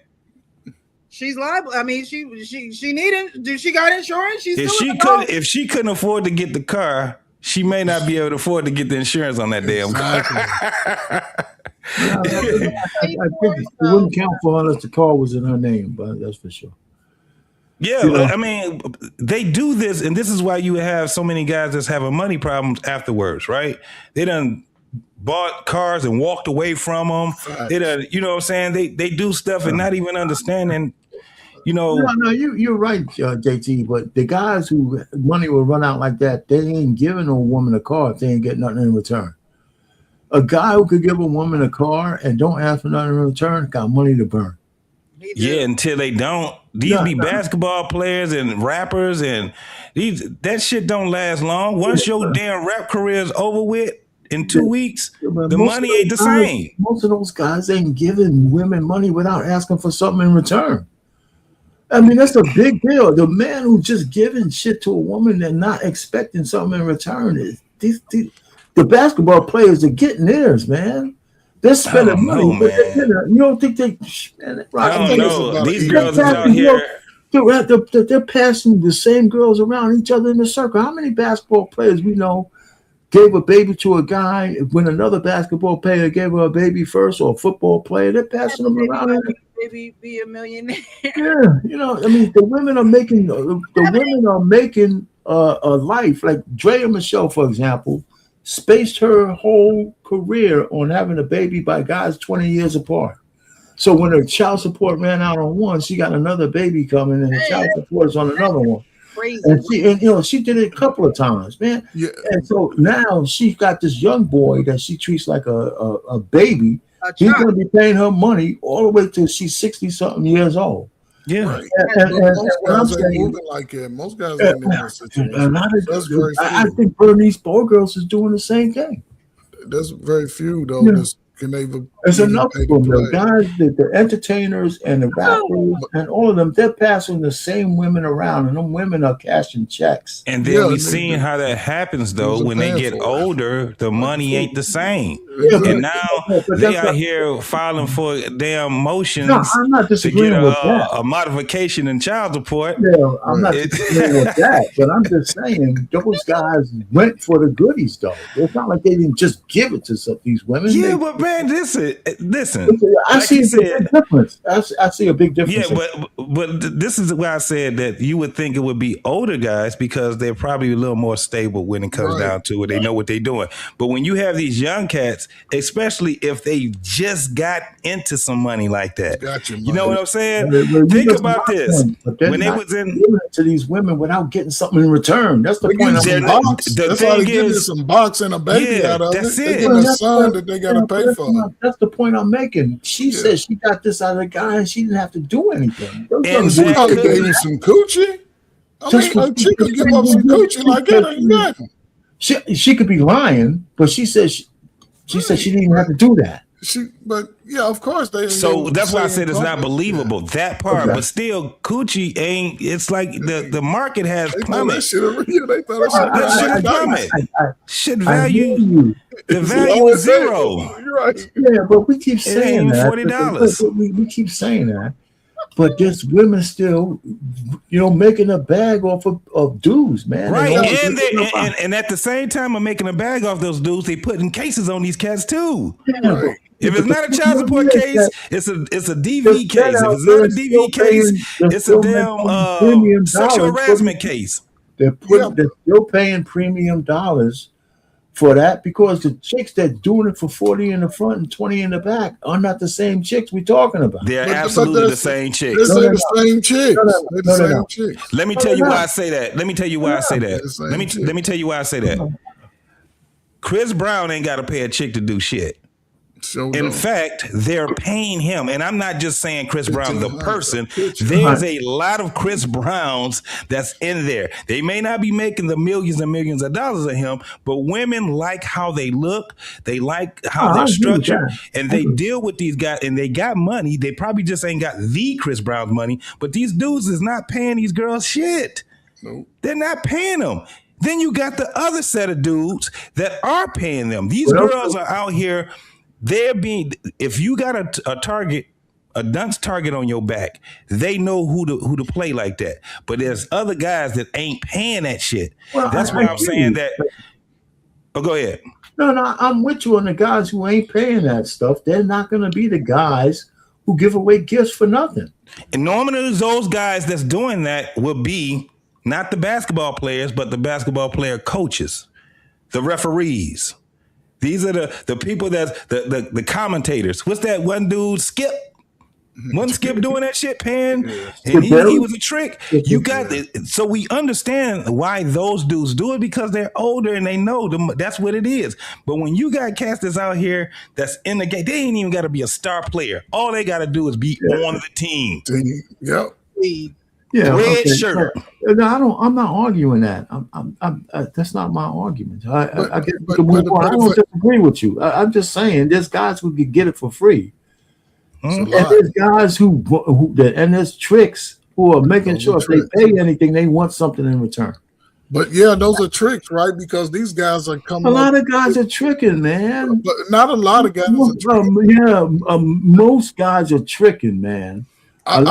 She's liable. I mean, she needed. She got insurance. If she couldn't afford to get the car, she may not be able to afford to get the insurance on that damn car. I think it wouldn't count for her unless the car was in her name, but that's for sure. Yeah, You know? I mean, they do this, and this is why you have so many guys that's having money problems afterwards, right? They done bought cars and walked away from them. They done, you know what I'm saying? They do stuff and not even understanding, you know. No, you're right, JT, but the guys who money will run out like that, they ain't giving a woman a car if they ain't getting nothing in return. A guy who could give a woman a car and don't ask for nothing in return got money to burn. Yeah, until they don't. These be basketball players and rappers, and that shit don't last long. Once your damn rap career is over with in 2 weeks, the money ain't the same. Most of those guys ain't giving women money without asking for something in return. I mean, that's a big deal. The man who's just giving shit to a woman and not expecting something in return is the basketball players are getting theirs, man. They're spending money. You don't think they? Man, I don't know. These girls are out here. They're passing the same girls around each other in the circle. How many basketball players we know gave a baby to a guy when another basketball player gave her a baby first, or a football player? They're passing them around. Maybe be a millionaire. Yeah, you know, I mean, the women are making a life. Like Drea Michelle, for example, spaced her whole career on having a baby by guys 20 years apart. So when her child support ran out on one, she got another baby coming, and her child support is on another one. Crazy. And she did it a couple of times, man. Yeah. And so now she's got this young boy that she treats like a baby. He's going to be paying her money all the way till she's 60-something years old. Yeah. Right. Most guys ain't moving like that. Most guys ain't in that situation. I think Bernice Bogirls is doing the same thing. There's very few though. Yeah. There's enough of them. The guys, the entertainers and the rappers and all of them, they're passing the same women around, and them women are cashing checks. And then we seeing how that happens though. When they get older, the money ain't the same. And now they out here filing for damn motions I'm not to disagreeing get with that. a modification in child support. Yeah, I'm not disagreeing with that, but I'm just saying those guys went for the goodies though. It's not like they didn't just give it to these women. Yeah, but man, listen. I like see you a said, big difference. I see a big difference. Yeah, but this is why I said that you would think it would be older guys because they're probably a little more stable when it comes down to it. They know what they're doing. But when you have these young cats, especially if they just got into some money like that, you know what I'm saying? Think about this. When they was in to these women without getting something in return. That's the point. That's why they give you some box and a baby out of it. They give a son that they gotta pay for. That's the point I'm making. She said she got this out of the guy and she didn't have to do anything. She probably gave him some coochie. I mean, she could give up some coochie like that ain't nothing. She could be lying, but she said she didn't even have to do that. But yeah, of course they. So that's why I said it's not believable that part, but still, coochie ain't. It's like the market has plummeted. That shit plummeted. Shit value. The value is zero. You're right. Yeah, but we keep saying that. $40. We keep saying that. But there's women still, making a bag off of dudes, man. Right, and at the same time of making a bag off those dudes, they putting cases on these cats too. Yeah. If it's not a child support case, it's a DV case. If it's not a DV case, it's a damn sexual harassment case. They're still paying premium dollars for that because the chicks that doing it for 40 in the front and 20 in the back are not the same chicks we're talking about. They're absolutely the same chicks. They're the same chicks. They're the same chicks. Let me tell you why I say that. Let me tell you why I say that. Let me tell you why I say that. Chris Brown ain't got to pay a chick to do shit. In fact, they're paying him. And I'm not just saying Chris Brown, the person. There's a lot of Chris Browns that's in there. They may not be making the millions and millions of dollars of him, but women like how they look. They like how they're structured. And they deal with these guys and they got money. They probably just ain't got the Chris Brown money, but these dudes is not paying these girls shit. Nope. They're not paying them. Then you got the other set of dudes that are paying them. These girls are out here. They're being, if you got a target, a dunce target on your back, they know who to play like that. But there's other guys that ain't paying that shit. Well, that's why I'm saying that. Oh, go ahead. No, I'm with you on the guys who ain't paying that stuff. They're not going to be the guys who give away gifts for nothing. And normally those guys that's doing that will be not the basketball players, but the basketball player coaches, the referees. These are the people that's the commentators. What's that one dude, Skip? Wasn't Skip doing that shit, Pan? And he was a trick. You got it. So we understand why those dudes do it because they're older and they know that's what it is. But when you got cats that's out here that's in the game, they ain't even got to be a star player. All they got to do is be on the team. Yep. Yeah, red shirt. No, I'm not arguing that. That's not my argument. I don't disagree with you. I'm just saying there's guys who could get it for free, and there's guys who and there's tricks who are making sure if they pay anything, they want something in return. But yeah, those are tricks, right? Because these guys are coming. A lot of guys are tricking, man. But not a lot of guys are tricking. Most guys are tricking, man. I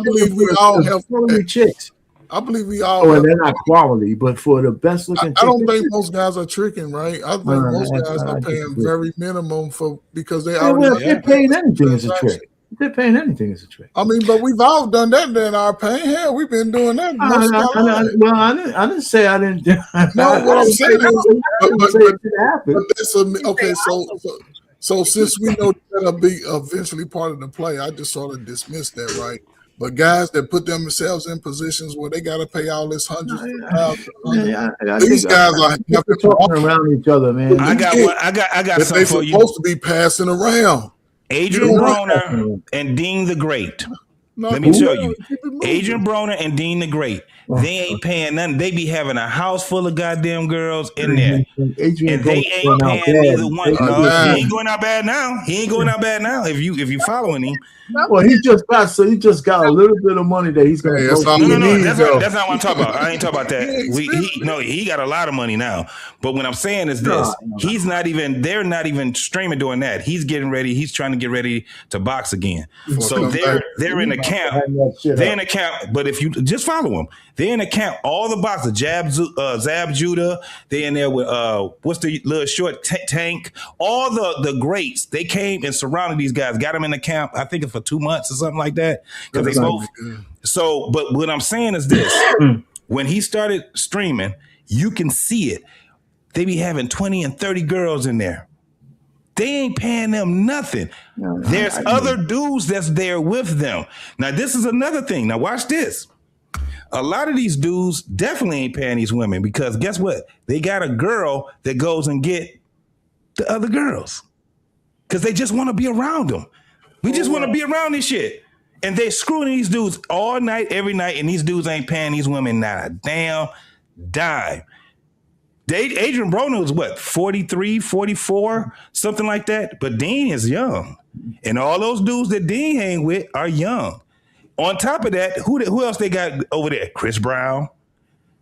believe we all have quality chicks. I believe we all. They're not quality, but for the best looking. I don't think most guys are tricking, right? I think most guys are paying very minimum because they already. They're paying anything as a trick. They're paying anything as a trick. I mean, but we've all done that in our paying. Hell, we've been doing that. I didn't say I didn't. No, what I'm saying is, okay. So since we know that'll be eventually part of the play, I just sort of dismissed that, right? But guys that put themselves in positions where they got to pay all this hundreds of thousands, these guys are talking around each other, man. I got something for you. They're supposed to be passing around. Adrian Broner and Dean the Great. Let me tell you, Adrian Broner and Dean the Great, they ain't paying nothing. They be having a house full of goddamn girls in there. And they ain't paying neither one. No, he ain't going out bad now. He ain't going out bad now if you following him. Well, he just got a little bit of money that he's gonna that's not what I'm talking about. I ain't talking about that. He got a lot of money now. But what I'm saying is this: they're not even streaming doing that. He's getting ready. He's trying to get ready to box again. So they're in the camp. They're in the camp. But if you just follow them, they're in the camp. All the boxers, Zab Judah. They're in there with what's the little short Tank. All the greats. They came and surrounded these guys. Got them in the camp. I think it's for 2 months or something like that. Because they both. So, but what I'm saying is this: when he started streaming, you can see it. They be having 20 and 30 girls in there. They ain't paying them nothing. There's other dudes that's there with them. Now, this is another thing. Now, watch this. A lot of these dudes definitely ain't paying these women because guess what? They got a girl that goes and get the other girls because they just want to be around them. We just want to be around this shit. And they're screwing these dudes all night, every night, and these dudes ain't paying these women not a damn dime. Adrian Broner was what, 43, 44, something like that? But Dean is young. And all those dudes that Dean hang with are young. On top of that, who else they got over there? Chris Brown.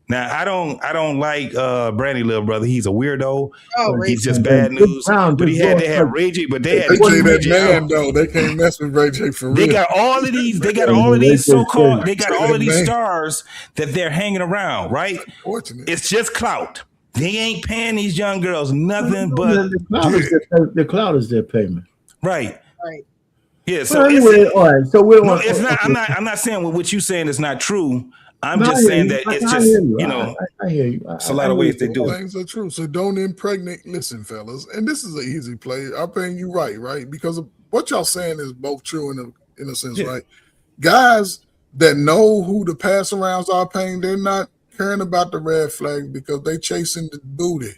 Now, I don't like Brandy little brother. He's a weirdo. He's just bad news. But they had Ray J, but they had that man though. They can't mess with Ray J for real. They got all of these. They got all of these so-called. They got all of these stars that they're hanging around. Right? It's just clout. They ain't paying these young girls nothing but the clout is their payment. Right. Yeah. So anyway, all right. So we're it's not. I'm not saying what you saying is not true. I'm just saying that it's just, I hear you. It's a lot of ways they do it. Things are true. So don't impregnate. Listen, fellas, and this is an easy play. I'm paying you right? Because what y'all saying is both true in a sense, right? Guys that know who the pass arounds are paying, they're not caring about the red flag because they chasing the booty.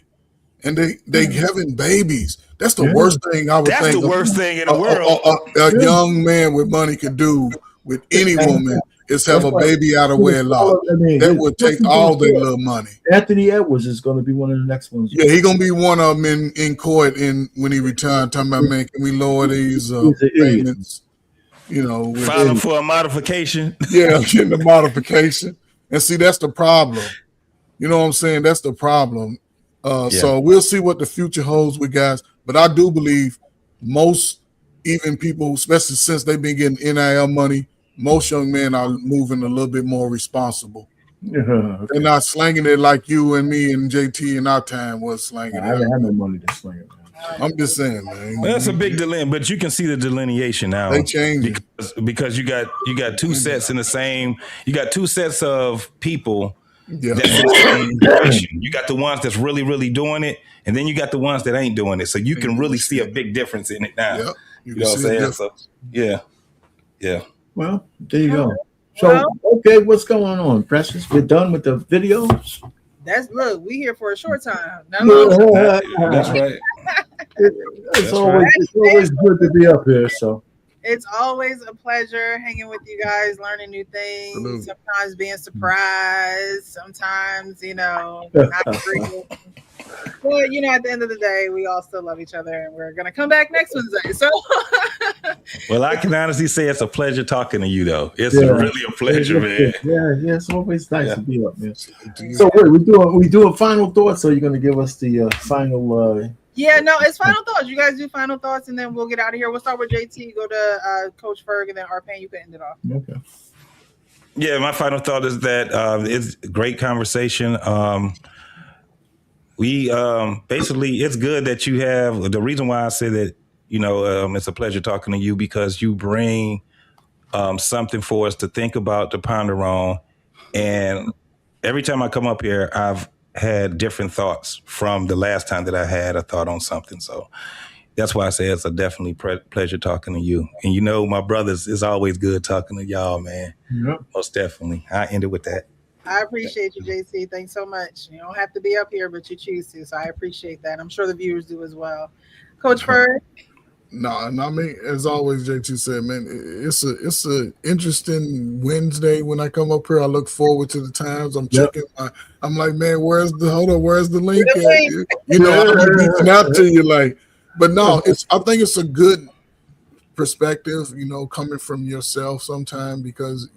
And they having babies. That's the worst thing I would think. That's the worst thing in the world. A young man with money could do with any woman is have a baby out of wedlock. That would take all their little money. Anthony Edwards is going to be one of the next ones. Yeah, he's going to be one of them in court when he retired, talking about, man, can we lower these payments? Filing for a modification. Yeah, getting the modification. And see, that's the problem. You know what I'm saying? That's the problem. So we'll see what the future holds with guys. But I do believe most, even people, especially since they've been getting NIL money, most young men are moving a little bit more responsible. They're not slanging it like you and me and JT in our time was slanging it. I didn't have no money to sling it. I'm just saying, man. Well, that's a big delineation, but you can see the delineation now. They changed because you got two sets in the same. You got two sets of people. Yeah. That's in the same direction. You got the ones that's really, really doing it, and then you got the ones that ain't doing it. So you can really see a big difference in it now. Yep. You know what I'm saying? So, yeah. Well, there you go. So, okay, what's going on, Precious? We're done with the videos. Look, we here for a short time. That's right. It's always good to be up here. So it's always a pleasure hanging with you guys, learning new things. Sometimes being surprised. Sometimes, not agreeing. But at the end of the day, we all still love each other, and we're gonna come back next Wednesday. So, well, I can honestly say it's a pleasure talking to you, though. It's really a pleasure, man. Yeah, it's always nice to be up, man. So, wait, we doing final thoughts, or you're gonna give us the final? Yeah, no, it's final thoughts. You guys do final thoughts, and then we'll get out of here. We'll start with JT, go to Coach Ferg, and then Arpan. You can end it off. Okay. Yeah, my final thought is that it's a great conversation. We basically, it's good that you have the reason why I say that, it's a pleasure talking to you because you bring something for us to think about, to ponder on. And every time I come up here, I've had different thoughts from the last time that I had a thought on something. So that's why I say it's a definitely pleasure talking to you. And my brothers, it's always good talking to y'all, man. Yep. Most definitely. I end it with that. I appreciate you, JC. Thanks so much. You don't have to be up here, but you choose to. So I appreciate that. I'm sure the viewers do as well. Coach Ferg? No, I mean, as always, JT said, man, it's a interesting Wednesday when I come up here. I look forward to the times. I'm checking. I'm like, man, where's the link at? I'm reaching out to you, but no, I think it's a good perspective, coming from yourself sometime because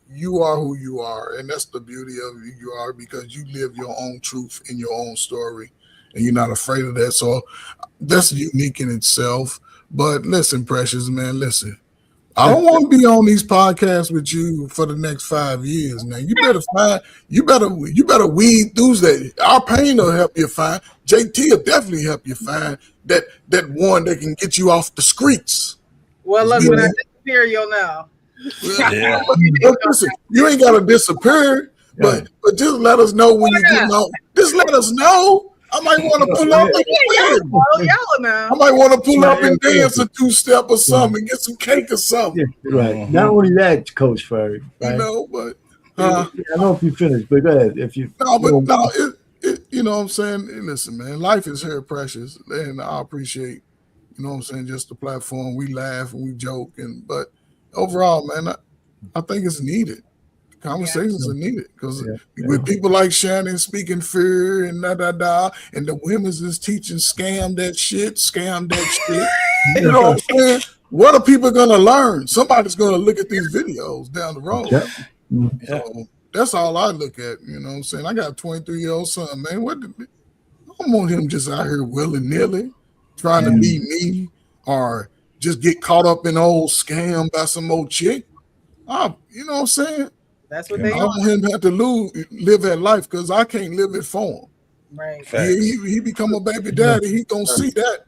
you are who you are, and that's the beauty of who you are because you live your own truth in your own story, and you're not afraid of that. So that's unique in itself. But listen, Precious, man, listen. I don't want to be on these podcasts with you for the next 5 years. Now you better weed through that. Our pain will help you find. JT will definitely help you find that one that can get you off the streets. Well, look, when I disappear, you'll know. Yeah. Listen, you ain't gotta disappear, but just let us know when you get out. Just let us know. I might want to pull up. I might want to pull up and dance a two-step or something, get some cake or something. Yeah, right. Not only that, Coach Ferg. Right? But I know if you finished, but go ahead. If you you know what I'm saying. Listen, man, life is here, Precious, and I appreciate, just the platform. We laugh and we joke, but overall, man, I think it's needed. Conversations are needed because with people like Shannon speaking fear and and the women's is teaching scam that shit. You know what I'm saying? What are people gonna learn? Somebody's gonna look at these videos down the road. So that's all I look at. You know what I'm saying? I got a 23-year-old son, man. I don't want him just out here willy-nilly trying to be me or just get caught up in old scam by some old chick. You know what I'm saying? That's what they I want him to have to live that life because I can't live it for him. Right. He become a baby daddy. He gonna see that.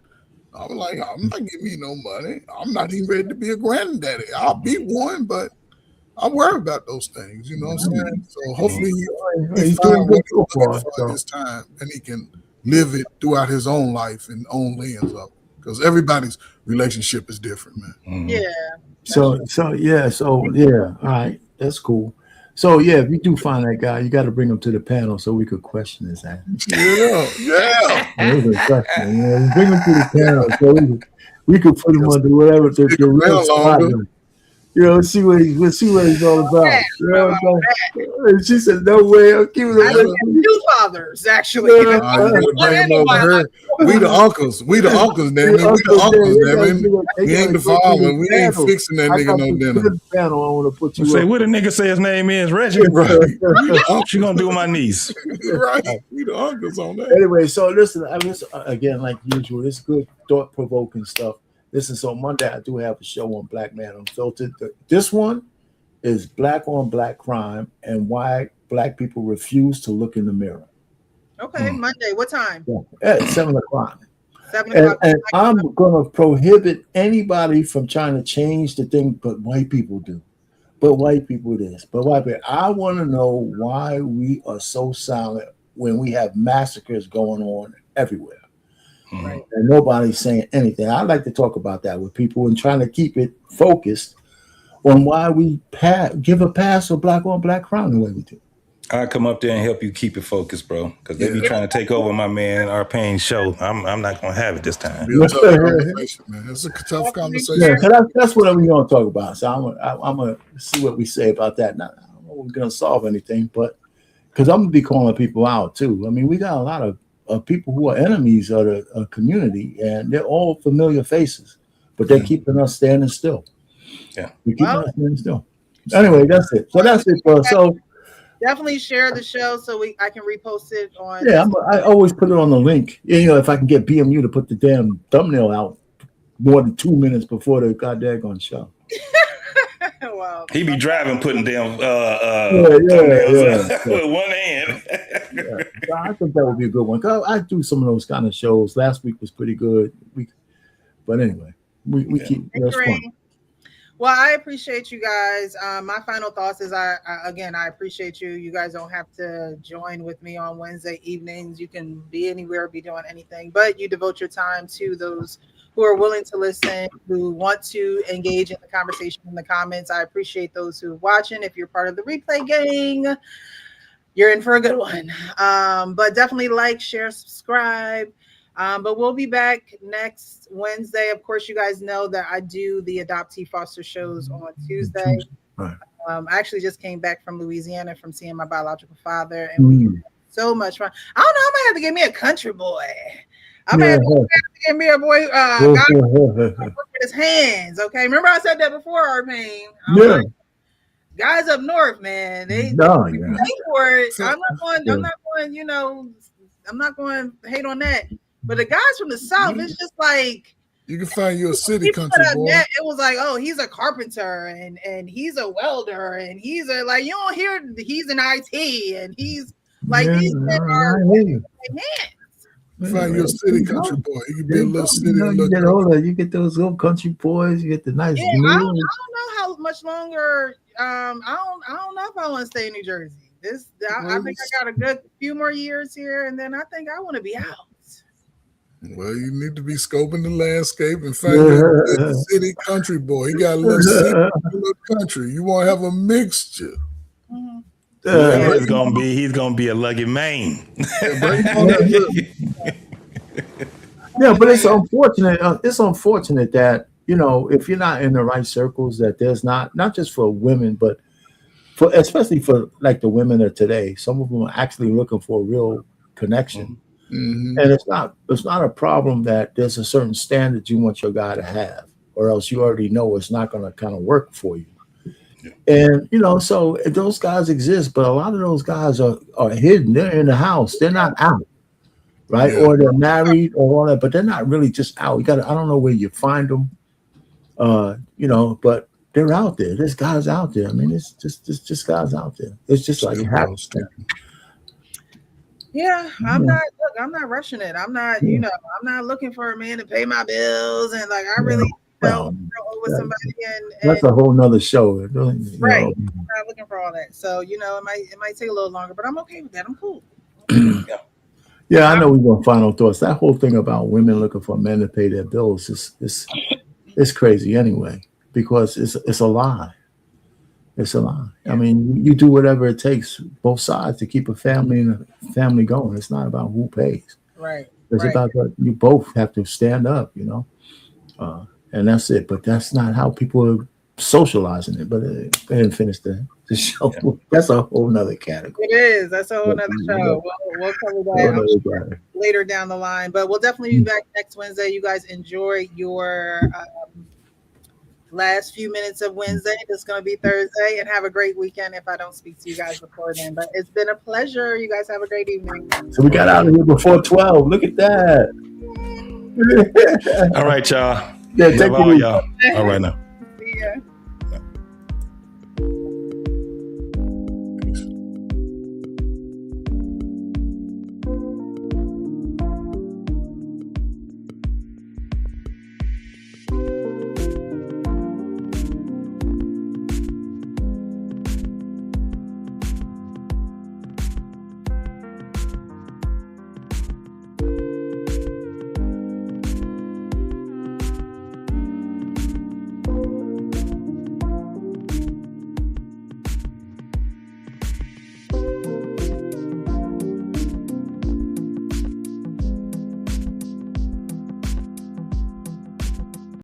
I'm like, I'm not giving you no money. I'm not even ready to be a granddaddy. I'll be one, but I worry about those things. You know what I'm saying? So hopefully he He's find doing what good so he's looking far. for So. in his time, and he can live it throughout his own life and own lens of it. Because everybody's relationship is different, man. Yeah. So yeah. All right, that's cool. So yeah, if you do find that guy, you got to bring him to the panel so we could question his ass. Yeah. Bring him to the panel so we could put him under whatever the real spot is. You know, see what he's all about. You know what I'm saying? And she said, "No way, I'm keeping it." I have two fathers, actually. You gotta bring him over here. We the uncles, damn it. We the uncles, damn it. We ain't the father. We ain't fixing that nigga no dinner. Panel, I want to put you. Say what the nigga say his name is, Reggie. Right. What you gonna do with my niece? Right. We the uncles on that. Anyway, so listen, I mean, again, like usual, it's good thought-provoking stuff. Listen, so Monday I do have a show on Black Man Unfiltered. This one is black on black crime and why black people refuse to look in the mirror. Okay, Monday. What time? At 7:00. 7 o'clock. And I'm going to prohibit anybody from trying to change the thing, but white people do. But white people this. But white people. I want to know why we are so silent when we have massacres going on everywhere. Right. And nobody's saying anything. I'd like to talk about that with people and trying to keep it focused on why we give a pass for black on black crime the way we do. I'll come up there and help you keep it focused, bro. Because they be trying to take over my man, our pain show. I'm not going to have it this time. It's a tough conversation, man. It's a tough conversation. Yeah, that's what we're going to talk about. So I'm going to see what we say about that. Now, I don't know if we're going to solve anything, but because I'm going to be calling people out too. I mean, we got a lot of people who are enemies of the community, and they're all familiar faces, but they're keeping us standing still. Yeah. We keep us standing still. Anyway, that's it. So that's it, bro. So definitely share the show so I can repost it on. Yeah, I always put it on the link. You know, if I can get BMU to put the damn thumbnail out more than 2 minutes before the goddamn show. Wow. He be driving, putting damn thumbnails with one hand. So I think that would be a good one. I do some of those kind of shows. Last week was pretty good. But anyway, we keep that's fun. Well, I appreciate you guys. My final thoughts is I appreciate you. You guys don't have to join with me on Wednesday evenings. You can be anywhere, be doing anything, but you devote your time to those who are willing to listen, who want to engage in the conversation in the comments. I appreciate those who are watching. If you're part of the replay gang, you're in for a good one. But definitely like, share, subscribe. But we'll be back next Wednesday. Of course, you guys know that I do the adoptee foster shows on Tuesday. Right. I actually just came back from Louisiana from seeing my biological father, and we had so much fun. I don't know. I might have to get me a country boy. I might have to get me a boy. God with his hands. Okay. Remember I said that before, Arpain. Like, guys up north, man. They for it. I'm not going. You know, I'm not going to hate on that. But the guys from the South, it's just like you can find you a city country boy. It was like, oh, he's a carpenter and he's a welder and he's a like you don't hear he's an IT and he's like these men are hands. Find your city country boy. You can be a little city. You get those little country boys. You get the nice. I don't know how much longer. I don't know if I want to stay in New Jersey. I think I got a good few more years here, and then I think I want to be out. Well, you need to be scoping the landscape and find a city country boy. You got a little city, a little country. You want to have a mixture. He's gonna be a lucky man. Yeah, but it's unfortunate. It's unfortunate that if you're not in the right circles, that there's not just for women, but especially for like the women of today. Some of them are actually looking for a real connection. Mm-hmm. And it's not a problem that there's a certain standard you want your guy to have, or else you already know it's not going to kind of work for you. Yeah. And so those guys exist, but a lot of those guys are hidden. They're in the house. They're not out, right? Yeah. Or they're married or all that, but they're not really just out. I don't know where you find them, but they're out there. There's guys out there. I mean, it's just guys out there. It's just like happens. Yeah, I'm not rushing it. I'm not, I'm not looking for a man to pay my bills. And like, I really, fell with somebody and That's a whole nother show. You know. Right. I'm not looking for all that. So, you know, it might take a little longer, but I'm okay with that. I'm cool. Yeah, I know we're going final thoughts. That whole thing about women looking for men to pay their bills is crazy anyway, because it's a lie. It's a lie. I mean, you do whatever it takes, both sides, to keep a family going. It's not about who pays. Right. It's about that you both have to stand up, you know, and that's it. But that's not how people are socializing it. But they didn't finish the show. Yeah. That's a whole nother category. It is. That's a whole nother show. We'll cover that later down the line. But we'll definitely be back next Wednesday. You guys enjoy your last few minutes of Wednesday. It's going to be Thursday, and have a great weekend if I don't speak to you guys before then. But it's been a pleasure. You guys have a great evening. So we got out of here before 12. Look at that. All right, y'all. Yeah, take it easy. All right now.